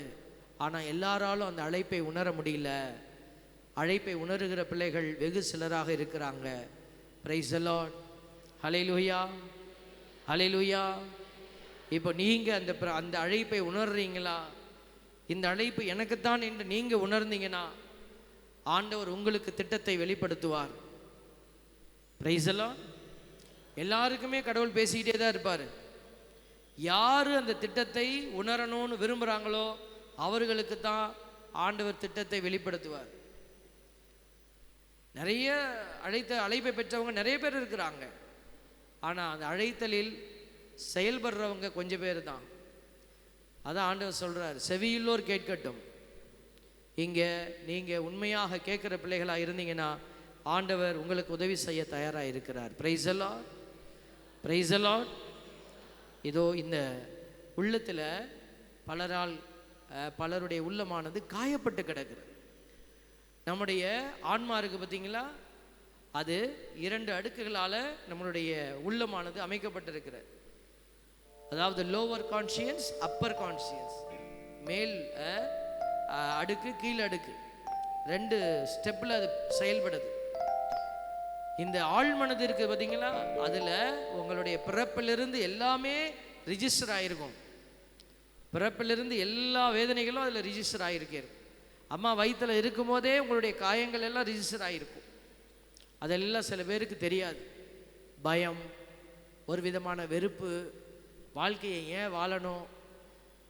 [SPEAKER 3] ஆனால் எல்லாராலும் அந்த அழைப்பை உணர முடியல. அழைப்பை உணர்கிற பிள்ளைகள் வெகு சிலராக இருக்கிறாங்க. பிரைஸ் தி லார்ட், ஹல்லேலூயா, ஹல்லேலூயா. இப்போ நீங்கள் அந்த அழைப்பை உணர்றீங்களா? இந்த அழைப்பு எனக்குத்தான் என்று நீங்கள் உணர்ந்தீங்கன்னா ஆண்டவர் உங்களுக்கு திட்டத்தை வெளிப்படுத்துவார். Praise the Lord. எல்லாருக்குமே கடவுள் பேசிக்கிட்டே தான் இருப்பார். யார் அந்த திட்டத்தை உணரணும்னு விரும்புகிறாங்களோ அவர்களுக்கு தான் ஆண்டவர் திட்டத்தை வெளிப்படுத்துவார். நிறைய அழைப்பை பெற்றவங்க நிறைய பேர் இருக்கிறாங்க. ஆனால் அந்த அழைத்தலில் செயல்படுறவங்க கொஞ்சம் பேர் தான். அதான் ஆண்டவர் சொல்கிறார், செவியுள்ளோர் கேட்கட்டும். இங்கே நீங்கள் உண்மையாக கேட்குற பிள்ளைகளாக இருந்தீங்கன்னா ஆண்டவர் உங்களுக்கு உதவி செய்ய தயாராக இருக்கிறார். Praise the Lord, price the Lord. இதோ இந்த உள்ளத்தில் பலருடைய உள்ளமானது காயப்பட்டு கிடக்குது. நம்முடைய ஆன்மா இருக்குது பார்த்தீங்களா, அது 2 அடுக்குகளால் நம்மளுடைய உள்ளமானது அமைக்கப்பட்டிருக்கிறது. அதாவது லோவர் கான்ஷியன்ஸ், அப்பர் கான்ஷியன்ஸ், மேல் அடுக்கு, கீழ் அடுக்கு, 2 ஸ்டெப்பில் அது செயல்படுது. இந்த ஆழ்மனது இருக்குது பார்த்தீங்களா, அதில் உங்களுடைய பிறப்பிலிருந்து எல்லாமே ரிஜிஸ்டர் ஆகிருக்கும். பிறப்பிலிருந்து எல்லா வேதனைகளும் அதில் ரிஜிஸ்டர் ஆகிருக்கேன். அம்மா வயிற்றில் இருக்கும் போதே உங்களுடைய காயங்கள் எல்லாம் ரிஜிஸ்டர் ஆகிருக்கும். அதெல்லாம் சில பேருக்கு தெரியாது. பயம், ஒரு விதமான வெறுப்பு, வாழ்க்கையை ஏன் வாழணும்.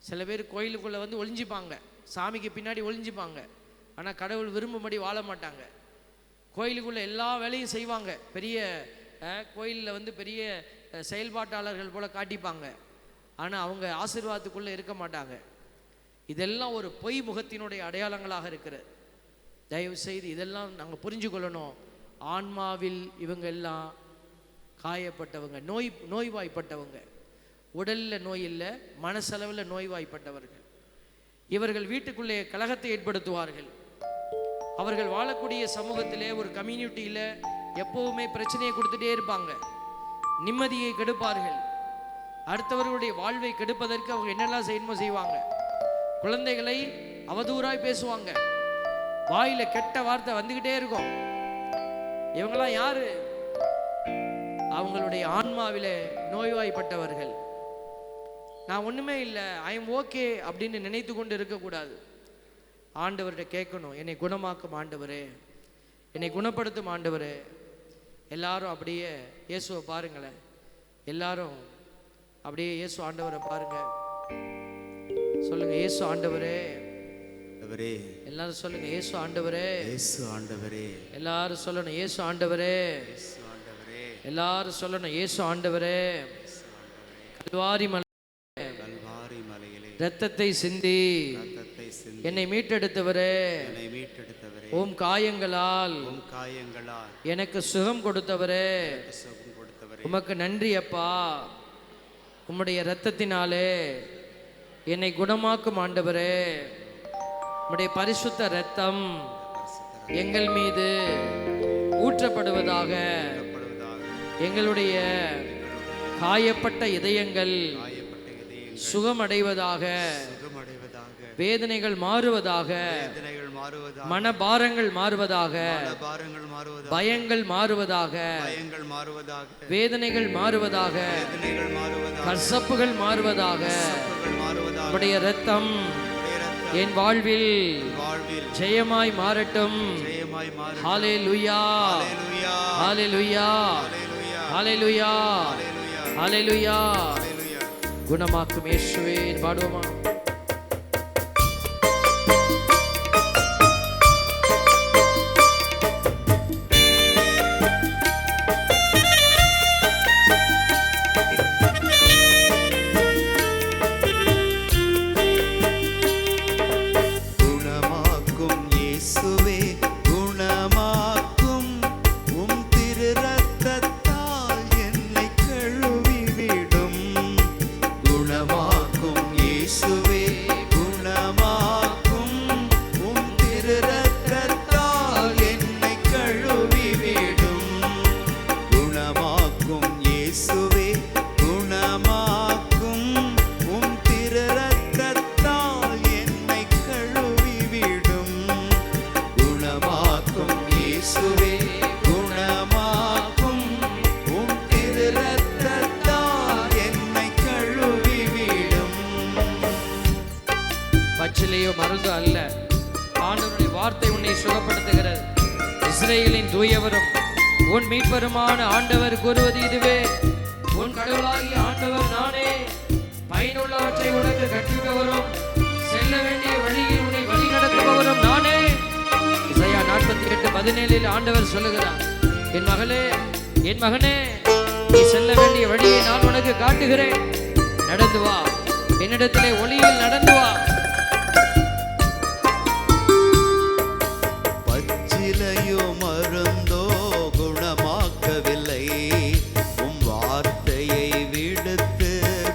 [SPEAKER 3] சில பேர் கோயிலுக்குள்ளே வந்து ஒளிஞ்சிப்பாங்க. சாமிக்கு பின்னாடி ஒளிஞ்சிப்பாங்க. ஆனால் கடவுள் விரும்பும்படி வாழ மாட்டாங்க. கோயிலுக்குள்ளே எல்லா வேலையும் செய்வாங்க, பெரிய கோயிலில் வந்து பெரிய செயல்பாட்டாளர்கள் போல் காட்டிப்பாங்க. ஆனால் அவங்க ஆசீர்வாதத்துக்குள்ளே இருக்க மாட்டாங்க. இதெல்லாம் ஒரு பொய் முகத்தினுடைய அடையாளங்களாக இருக்கிறது. தயவு செய்து இதெல்லாம் நாங்கள் புரிஞ்சு கொள்ளணும். ஆன்மாவில் இவங்க எல்லாம் காயப்பட்டவங்க, நோய்வாய்ப்பட்டவங்க. உடலில் நோய் இல்லை, மனசளவில் நோய்வாய்ப்பட்டவர்கள். இவர்கள் வீட்டுக்குள்ளே கலகத்தை ஏற்படுத்துவார்கள். அவர்கள் வாழக்கூடிய சமூகத்திலே, ஒரு கம்யூனிட்டியில் எப்போவுமே பிரச்சனையை கொடுத்துட்டே இருப்பாங்க. நிம்மதியை கெடுப்பார்கள். அடுத்தவர்களுடைய வாழ்வை கெடுப்பதற்கு அவங்க என்னெல்லாம் செய்யணுமோ செய்வாங்க. குழந்தைகளை அவதூறாய் பேசுவாங்க. வாயில கெட்ட வார்த்தை வந்துக்கிட்டே இருக்கும். இவங்கெல்லாம் யாரு? அவங்களுடைய ஆன்மாவிலே நோய்வாய்ப்பட்டவர்கள். நான் ஒன்றுமே இல்லை, ஐ எம் ஓகே அப்படின்னு நினைத்து கொண்டு இருக்கக்கூடாது. ஆண்டவர்கிட்ட கேட்கணும், என்னை குணமாக்கும் ஆண்டவரே, என்னை குணப்படுத்தும் ஆண்டவரே. எல்லாரும் அப்படியே இயேசுவை பாருங்களேன். எல்லாரும் அப்படியே இயேசு ஆண்டவரை பாருங்க. சொல்லுங்க, இயேசு ஆண்டவரே. எல்லாரும் சொல்லுங்க, இயேசு ஆண்டவரே. இயேசு ஆண்டவரே. எல்லாரும் சொல்லணும், இயேசு ஆண்டவரே. இயேசு ஆண்டவரே. எல்லாரும் சொல்லணும், இயேசு ஆண்டவரே. கல்வாரி மலையிலே இரத்தத்தை சிந்தி என்னை மீட்டெடுத்தவரே. ஓம் காயங்களால் எனக்கு சுகம் கொடுத்தவரே, உமக்கு நன்றி அப்பா. உம்முடைய இரத்தத்தினாலே என்னை குணமாக்கும் ஆண்டவரே. உம்முடைய பரிசுத்த இரத்தம் எங்கள் மீது ஊற்றப்படுவதாக. எங்களுடைய காயப்பட்ட இதயங்கள் சுகமடைவதாக, வேதனைகள் மாறுவதாக, மனபாரங்கள் மாறுவதாக, பயங்கள் மாறுவதாக, வேதனைகள் மாறுவதாக, கசப்புகள் மாறுவதாக. உம்முடைய இரத்தம் என் வாழ்வில் ஜெயமாய் மாறட்டும். ஹல்லேலூயா, ஹல்லேலூயா, ஹல்லேலூயா, ஹல்லேலூயா. குணமாக்கும் இயேசுவே பாடுவோமா? மருந்து அல்ல, ஆண்டவருடைய வார்த்தை உன்னை சுகப்படுத்துகிறது. இஸ்ரவேலின் தூயவரும் உன் மீட்பருமான ஆண்டவர் கூறுவது இதுவே, உன் கடவுளாகிய ஆண்டவர் நானே. பயனுள்ளவற்றை உனக்கு கற்பிப்பவரும் செல்ல வேண்டிய வழியில் உன்னை வழி நடத்துபவரும் நானே. இசையா 48:17 ஆண்டவர் சொல்லுகிறார், என் மகளே, என் மகனே, நீ செல்ல வேண்டிய வழியை நான் உனக்கு காட்டுகிறேன். நடந்து வா, என்னிடத்திலே ஒளியில் நடந்து வா.
[SPEAKER 1] பச்சிலையோ மருந்தோ குணமாக்கவில்லை, உம் வார்த்தையை விடுத்து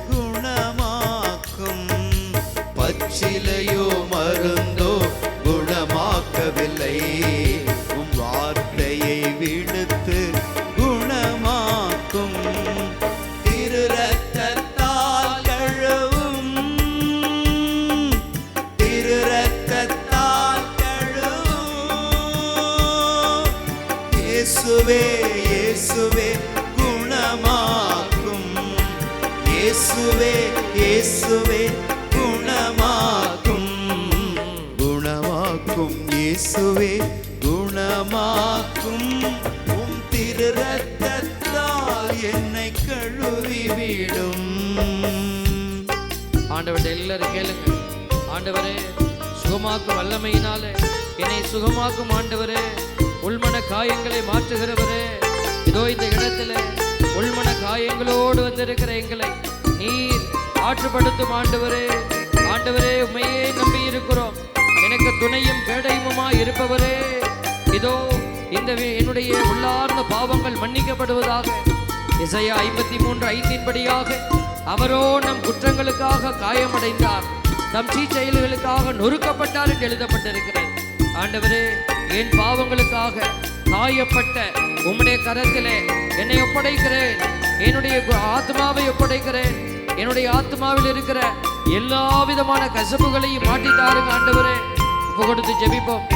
[SPEAKER 1] குணமாக்கும். பச்சிலையோ மருந்தோ குணமாக்கவில்லை, உம் வார்த்தையை விடுத்து குணமாக்கும். திரு ரத்தத்தால் கழுவும், திரு ரத்தத்தால் இயேசுவே, இயேசுவே குணமாக்கும். இயேசுவே, இயேசுவே குணமாக்கும். குணமாக்கும் இயேசுவே குணமாக்கும். உம் திரு ரத்தத்தால் என்னை கழுவிவிடும்.
[SPEAKER 3] ஆண்டவரே எல்லாரும் கேளுங்க. ஆண்டவரே சுகமாக்கும் வல்லமையினாலே என்னை சுகமாக்கும் ஆண்டவரே. உள்மன காயங்களை மாற்றுகிறவரே, இதோ இந்த இடத்துல உள்மன காயங்களோடு வந்திருக்கிற எங்களை நீர் ஆற்றுப்படுத்தும் ஆண்டவரே. ஆண்டவரே, உண்மையே நம்பி இருக்கிறோம். எனக்கு துணையும் கேடயமுமாய் இருப்பவரே, இதோ இந்த என்னுடைய உள்ளார்ந்த பாவங்கள் மன்னிக்கப்படுவதாக. எசையா 53:5 படியாக அவரோ நம் குற்றங்களுக்காக காயமடைந்தார், தம் செயல்களுக்காக நொறுக்கப்பட்டார் என்று எழுதப்பட்டிருக்கிறது. ஆண்டவரே, என் பாவங்களுக்காக காயப்பட்ட உம்முடைய கரத்திலே என்னை ஒப்படைக்கிறேன். என்னுடைய ஆத்மாவை ஒப்படைக்கிறேன். என்னுடைய ஆத்மாவில் இருக்கிற எல்லா விதமான கசப்புகளையும் மாற்றி தாருங்க ஆண்டவரே. ஒப்பு கொடுத்து ஜெபிப்போம்.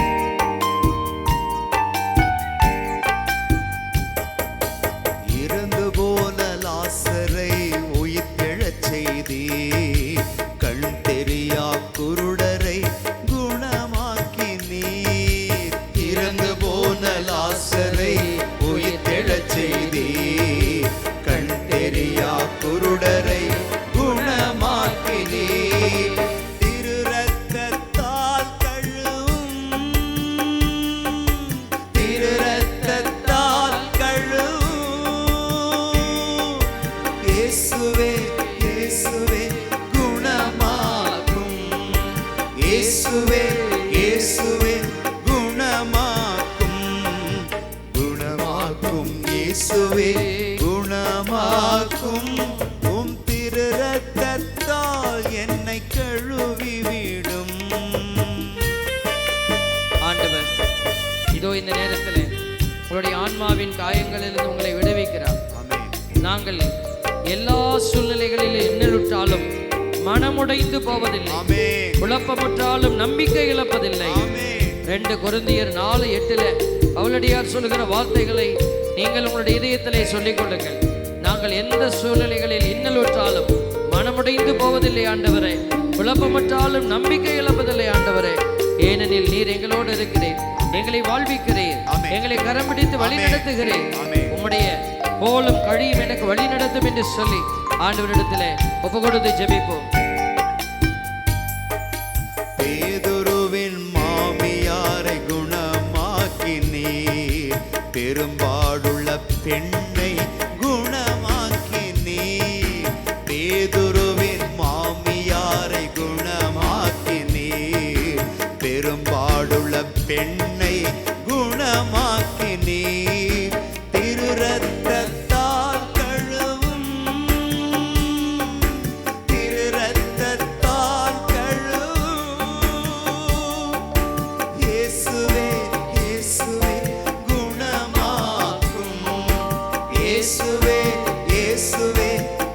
[SPEAKER 1] இறந்து போன லாசரை உயிர்த்தெழச் செய்தே, கண் தெரியா குருடரை குணமாக்கி நீர். இறந்து போன லாசரை உயிர்த்தெழச் செய்தே, கண் தெரியா குருடரை குணமாக்கி நீர். திரு ரத்தத்தால் கழுவும், திரு ரத்தத்தால் கழுவும். இயேசுவே இயேசுவே குணமாக்கும், இயேசுவே இயேசுவே குணமாக்கும், குணமாக்கும் இயேசுவே குணமாக்கும். உம் திரு ரத்தத்தால் என்னை கழுவி விடும்.
[SPEAKER 3] ஆண்டவர், இதோ இந்த நேரத்தில் உங்களுடைய ஆன்மாவின் காயங்களிலிருந்து உங்களை விடுவிக்கிறார்.
[SPEAKER 1] ஆமென்.
[SPEAKER 3] நாங்கள் எல்லா சூழ்நிலைகளிலும் இன்னலுற்றாலும் மனமுடைந்து போவதில்லை,
[SPEAKER 1] ஆமென்.
[SPEAKER 3] குழப்பமுற்றாலும் நம்பிக்கை இழப்பதில்லை.
[SPEAKER 1] ஆமென்.
[SPEAKER 3] 2 கொரிந்தியர் 4:8 பவுலடியார் சொல்லுகிற வார்த்தைகளை நீங்கள் உங்களுடைய இதயத்திலே சொல்லிக் கொள்ளுங்கள். நாங்கள் எந்த சூழ்நிலைகளில் இன்னலுற்றாலும் மனமுடைந்து போவதில்லை ஆண்டவரே, குழப்பமற்றாலும் நம்பிக்கை இழப்பதில்லை ஆண்டவரே. ஏனெனில் நீர் எங்களோடு இருக்கிறீர், எங்களை வாழ்விக்கிறீர்,
[SPEAKER 1] ஆமென்.
[SPEAKER 3] எங்களை கரம் பிடித்து வழி நடத்துகிறீர்.
[SPEAKER 1] ஆமென்.
[SPEAKER 3] உம்முடைய கோலும் கழியும் எனக்கு வழி நடத்தும் என்று சொல்லி ஆண்டவரிடத்திலே ஒப்பு கொடுத்து ஜெபிப்போம்.
[SPEAKER 1] பேதுருவின் மாமியாரை குணமாக்கி நீர், பெரும்பாடுள்ள பெண்ணை குணமாக்கி நீர். பேதுருவின் மாமியாரை குணமாக்கி நீர், பெரும்பாடுள்ள பெண்ணை குணமாக்கி நீர். திரு ரத்தத்தால் கழுவும், திரு ரத்தத்தால் கழுவும். இயேசுவே இயேசுவே குணமாக்கும், இயேசுவே இயேசுவே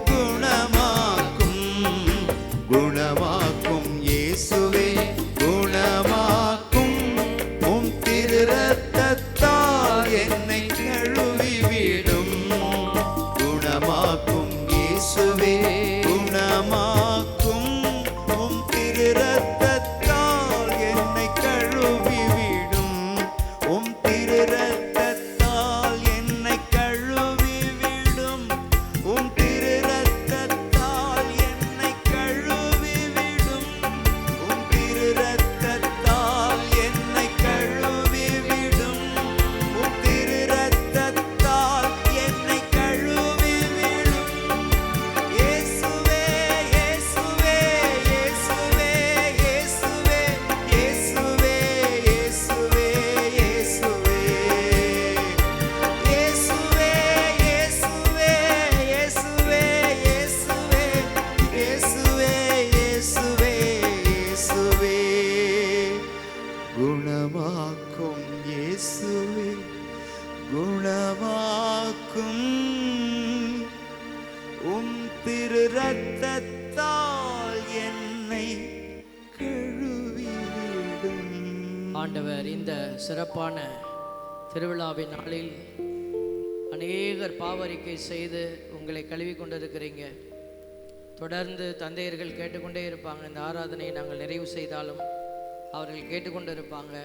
[SPEAKER 1] குணமாக்கும், குணமாக்கும் இயேசுவே குணமாக்கும். உம் திரு ரத்தத்தால் என்னை கழுவி விடும். குணமாக்கும் இயேசுவே குணமாக்கும். உம் திரு ரத்தத்தால் என்னை கழுவி விடும். உம் திரு ரத்தத்தால் என்னை கழுவி விடும். உம் திரு ரத்தத்தால் என்னை கழுவி விடும். உம் திரு ரத்தத்தால் என்னை கழுவி விடும். உம் திரு ரத்தத்தால் என்னை கழுவி விடும். இயேசுவே இயேசுவே இயேசுவே இயேசுவே இயேசுவே இயேசுவே இயேசுவே இயேசுவே இயேசுவே இயேசுவே இயேசுவே இயேசுவே இயேசுவே குணமாக்கும் இயேசுவே குணமாக்கும். உம் திரு ரத்தத்தால் என்னை கழுவி விடும்.
[SPEAKER 3] ஆண்டவர், இந்த சிறப்பான திருவிழாவின் நாளில் அநேகர் பாவரிக்கை செய்து உங்களை கழுவி கொண்டிருக்கிறீங்க. தொடர்ந்து தந்தையர்கள் கேட்டுக்கொண்டே இருப்பாங்க. இந்த ஆராதனையை நாங்கள் நிறைவு செய்தாலும் அவர்கள் கேட்டுக்கொண்டு இருப்பாங்க.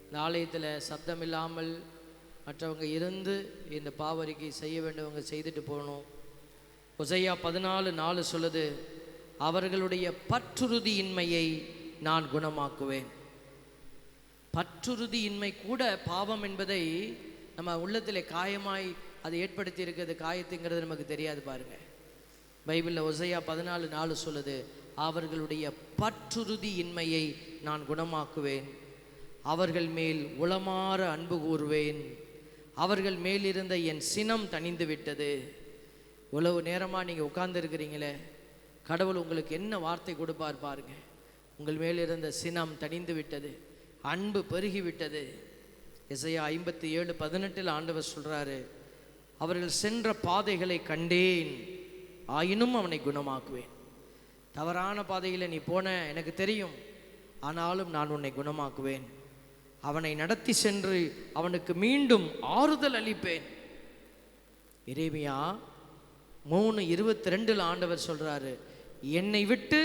[SPEAKER 3] இந்த ஆலயத்தில் சப்தம் இல்லாமல் மற்றவங்க இருந்து இந்த பாவரிக்கை செய்ய வேண்டியவங்க செய்துட்டு போகணும். ஓசையா 14:4 சொல்லுது, அவர்களுடைய பற்றுறுதியின்மையை நான் குணமாக்குவேன். பற்றுறுதியின்மை கூட பாவம் என்பதை நம்ம உள்ளத்திலே காயமாய் அதை ஏற்படுத்தி இருக்கிறது. காயத்துங்கிறது நமக்கு தெரியாது பாருங்க. பைபிளில் ஒசையா 14:4 சொல்லுது, அவர்களுடைய பற்றுறுதியின்மையை நான் குணமாக்குவேன், அவர்கள் மேல் உளமாற அன்பு கூறுவேன், அவர்கள் மேலிருந்த என் சினம் தணிந்து விட்டது. இவ்வளவு நேரமாக நீங்கள் உட்கார்ந்துருக்கிறீங்களே, கடவுள் உங்களுக்கு என்ன வார்த்தை கொடுப்பார் பாருங்க. உங்கள் மேலிருந்த சினம் தணிந்து விட்டது, அன்பு பெருகிவிட்டது. எசையா 57:18 ஆண்டவர் சொல்கிறாரு, அவர்கள் சென்ற பாதைகளை கண்டேன், ஆயினும் அவனை குணமாக்குவேன். தவறான பாதையில் நீ போன எனக்கு தெரியும், ஆனாலும் நான் உன்னை குணமாக்குவேன். அவனை நடத்தி சென்று அவனுக்கு மீண்டும் ஆறுதல் அளிப்பேன். எரேமியா 3:22 ஆண்டவர் சொல்றாரு, என்னை விட்டு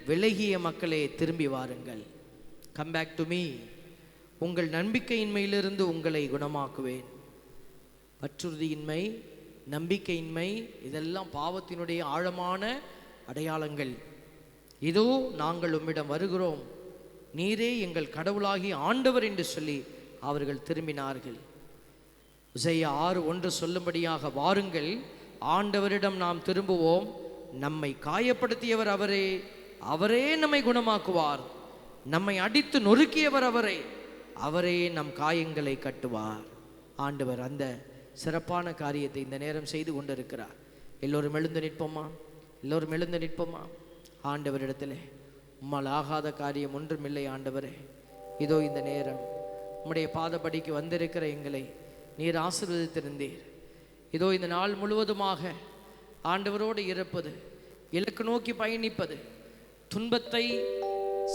[SPEAKER 3] விலகிய மக்களே திரும்பி வாருங்கள், கம் பேக் டு மீ, உங்கள் நம்பிக்கையின்மையிலிருந்து உங்களை குணமாக்குவேன். பற்றுறுதியின்மை, நம்பிக்கையின்மை இதெல்லாம் பாவத்தினுடைய ஆழமான அடையாளங்கள். இதோ நாங்கள் உம்மிடம் வருகிறோம், நீரே எங்கள் கடவுளாகி ஆண்டவர் என்று சொல்லி அவர்கள் திரும்பினார்கள். உசையா 6:1 சொல்லும்படியாக, வாருங்கள் ஆண்டவரிடம் நாம் திரும்புவோம், நம்மை காயப்படுத்தியவர் அவரே, அவரே நம்மை குணமாக்குவார், நம்மை அடித்து நொறுக்கியவர் அவரே, அவரே நம் காயங்களை கட்டுவார். ஆண்டவர் அந்த சிறப்பான காரியத்தை இந்த நேரம் செய்து கொண்டிருக்கிறார். எல்லோரும் எழுந்து நிற்போமா? எல்லோரும் எழுந்து நிற்போமா? ஆண்டவரிடத்தில் உம்மால் ஆகாத காரியம் ஒன்றுமில்லை ஆண்டவரே. இதோ இந்த நேரம் உம்முடைய பாதப்படிக்கு வந்திருக்கிற எங்களை நீர் ஆசீர்வதித்திருந்தீர். இதோ இந்த நாள் முழுவதுமாக ஆண்டவரோடு இருப்பது, இலக்கு நோக்கி பயணிப்பது, துன்பத்தை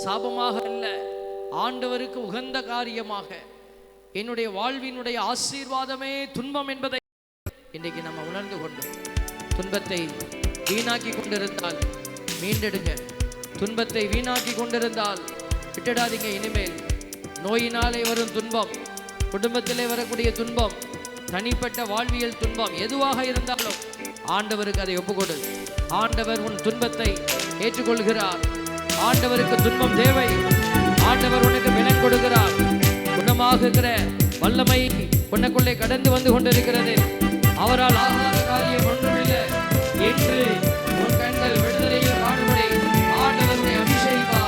[SPEAKER 3] சாபமாக அல்ல, ஆண்டவருக்கு உகந்த காரியமாக, என்னுடைய வாழ்வினுடைய ஆசீர்வாதமே துன்பம் என்பதை இன்றைக்கு நம்ம உணர்ந்து கொண்டோம். துன்பத்தை வீணாக்கி கொண்டிருந்தால் மீண்டெடுங்க. துன்பத்தை வீணாக்கி கொண்டிருந்தால் விட்டுடாதீங்க. இனிமேல் நோயினாலே வரும் துன்பம், குடும்பத்திலே வரக்கூடிய துன்பம், தனிப்பட்ட வாழ்வியல் துன்பம் எதுவாக இருந்தாலும் ஆண்டவருக்கு அதை ஒப்புக்கொடு. ஆண்டவர் உன் துன்பத்தை ஏற்றுக்கொள்கிறார். ஆண்டவருக்கு துன்பம் தேவை. ஆண்டவர் உனக்கு பலன் கொடுக்கிறார். குணமாகுகிற வல்லமை உனக்குள்ளே கடந்து வந்து கொண்டிருக்கிறது. அவரால் ஆகாத காரியம் ஒன்றுமில்லை என்று உன் கண்கள் விடுதலையில் காணும்படி ஆண்டவரை அபிஷேகிப்பார்.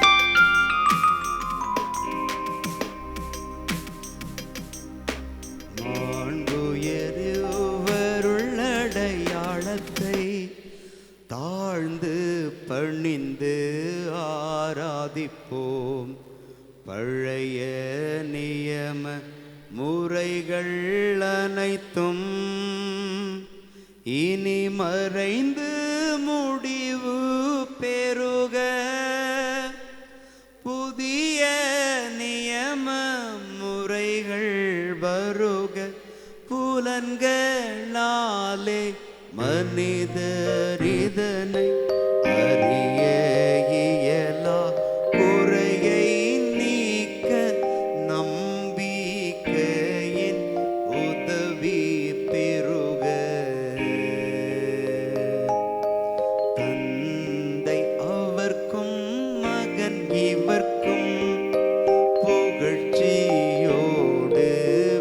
[SPEAKER 1] தாழ்ந்து பணிந்து ஆராதிப்போம். பழைய நியம முறைகள் அனைத்தும் இனி மறைந்து முடிவு பெறுக. புதிய நியம முறைகள் வருக. புலன்களாலே மனிதர் இதனை அறிய இயலா. குறையை நீக்க நம்பிக்கையின் உதவி பெறுக. தந்தை அவர்க்கும் மகன் இவர்க்கும் புகழ்ச்சியோடு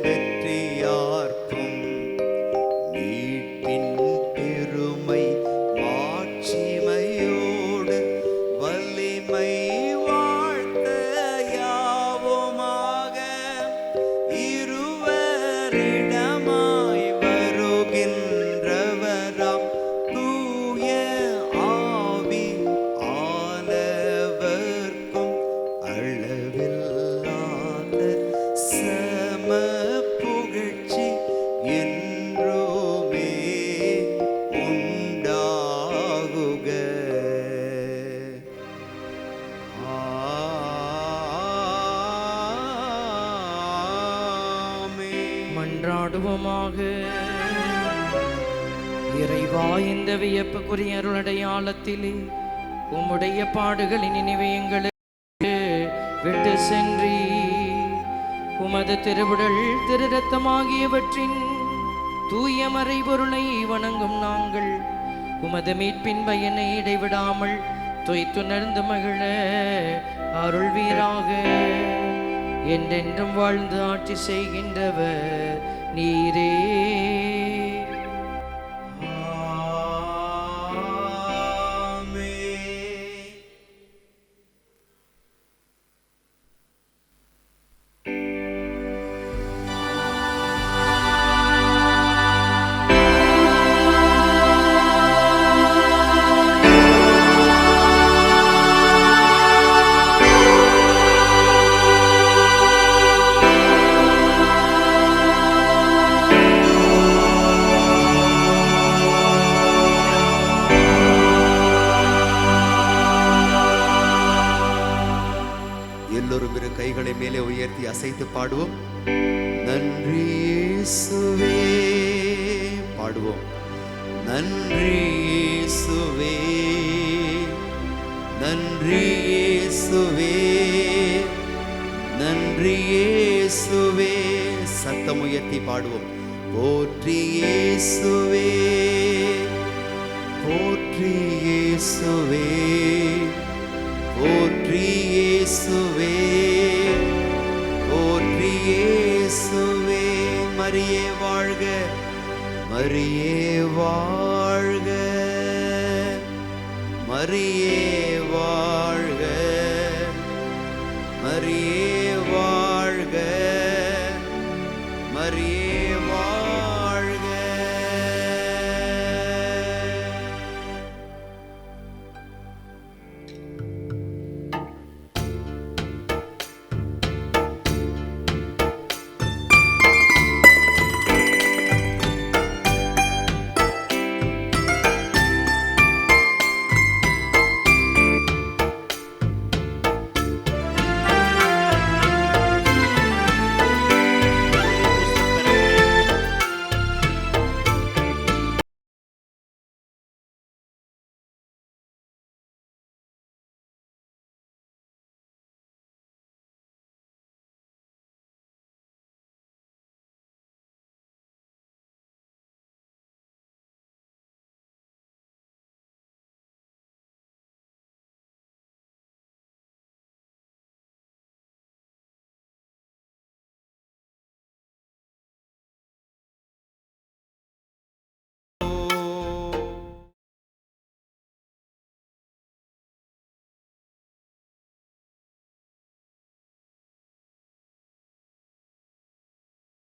[SPEAKER 1] வெற்றியார்க்கும். மீட்பின் பெருமை மாட்சிமையோடு வலிமை வாழ்த்த யாவுமாக. இருவரிடமாய் வருகின்றவராம் தூய ஆவி ஆனவர்க்கும் அளவில்லாத சம புகழ்ச்சி என்றுமே உண்டாகுக. ஆமென்.
[SPEAKER 3] மன்றாடுவோமாக. இறைவா, இந்த வியப்புக்குரிய அருளடையாளத்திலே உம்முடைய பாடுகளின் நினைவை எங்களுக்கு விட்டு சென்றி உமது திருவுடல் திரு இரத்தமாகியவற்றின் தூய மறைபொருளை வணங்கும் நாங்கள் உமது மீட்பின் பயனை இடைவிடாமல் தொய்த்துணர்ந்து மகிழ அருள்வீராக. என்றென்றும் வாழ்ந்து ஆட்சி செய்கின்றவர் நீரே.
[SPEAKER 1] ஆமென். எல்லோரும் இரு கைகளை மேலே உயர்த்தி அசைத்து பாடுவோம். நன்றி இயேசுவே. பாடுவோம். நன்றி இயேசுவே, நன்றி இயேசுவே, நன்றி இயேசுவே. சத்தம் உயர்த்தி பாடுவோம். போற்றி இயேசுவே, போற்றி இயேசுவே, போற்றி இயேசுவே, போற்றி இயேசுவே. மரியே வாழ்க, மரியே வாழ்க, மரியே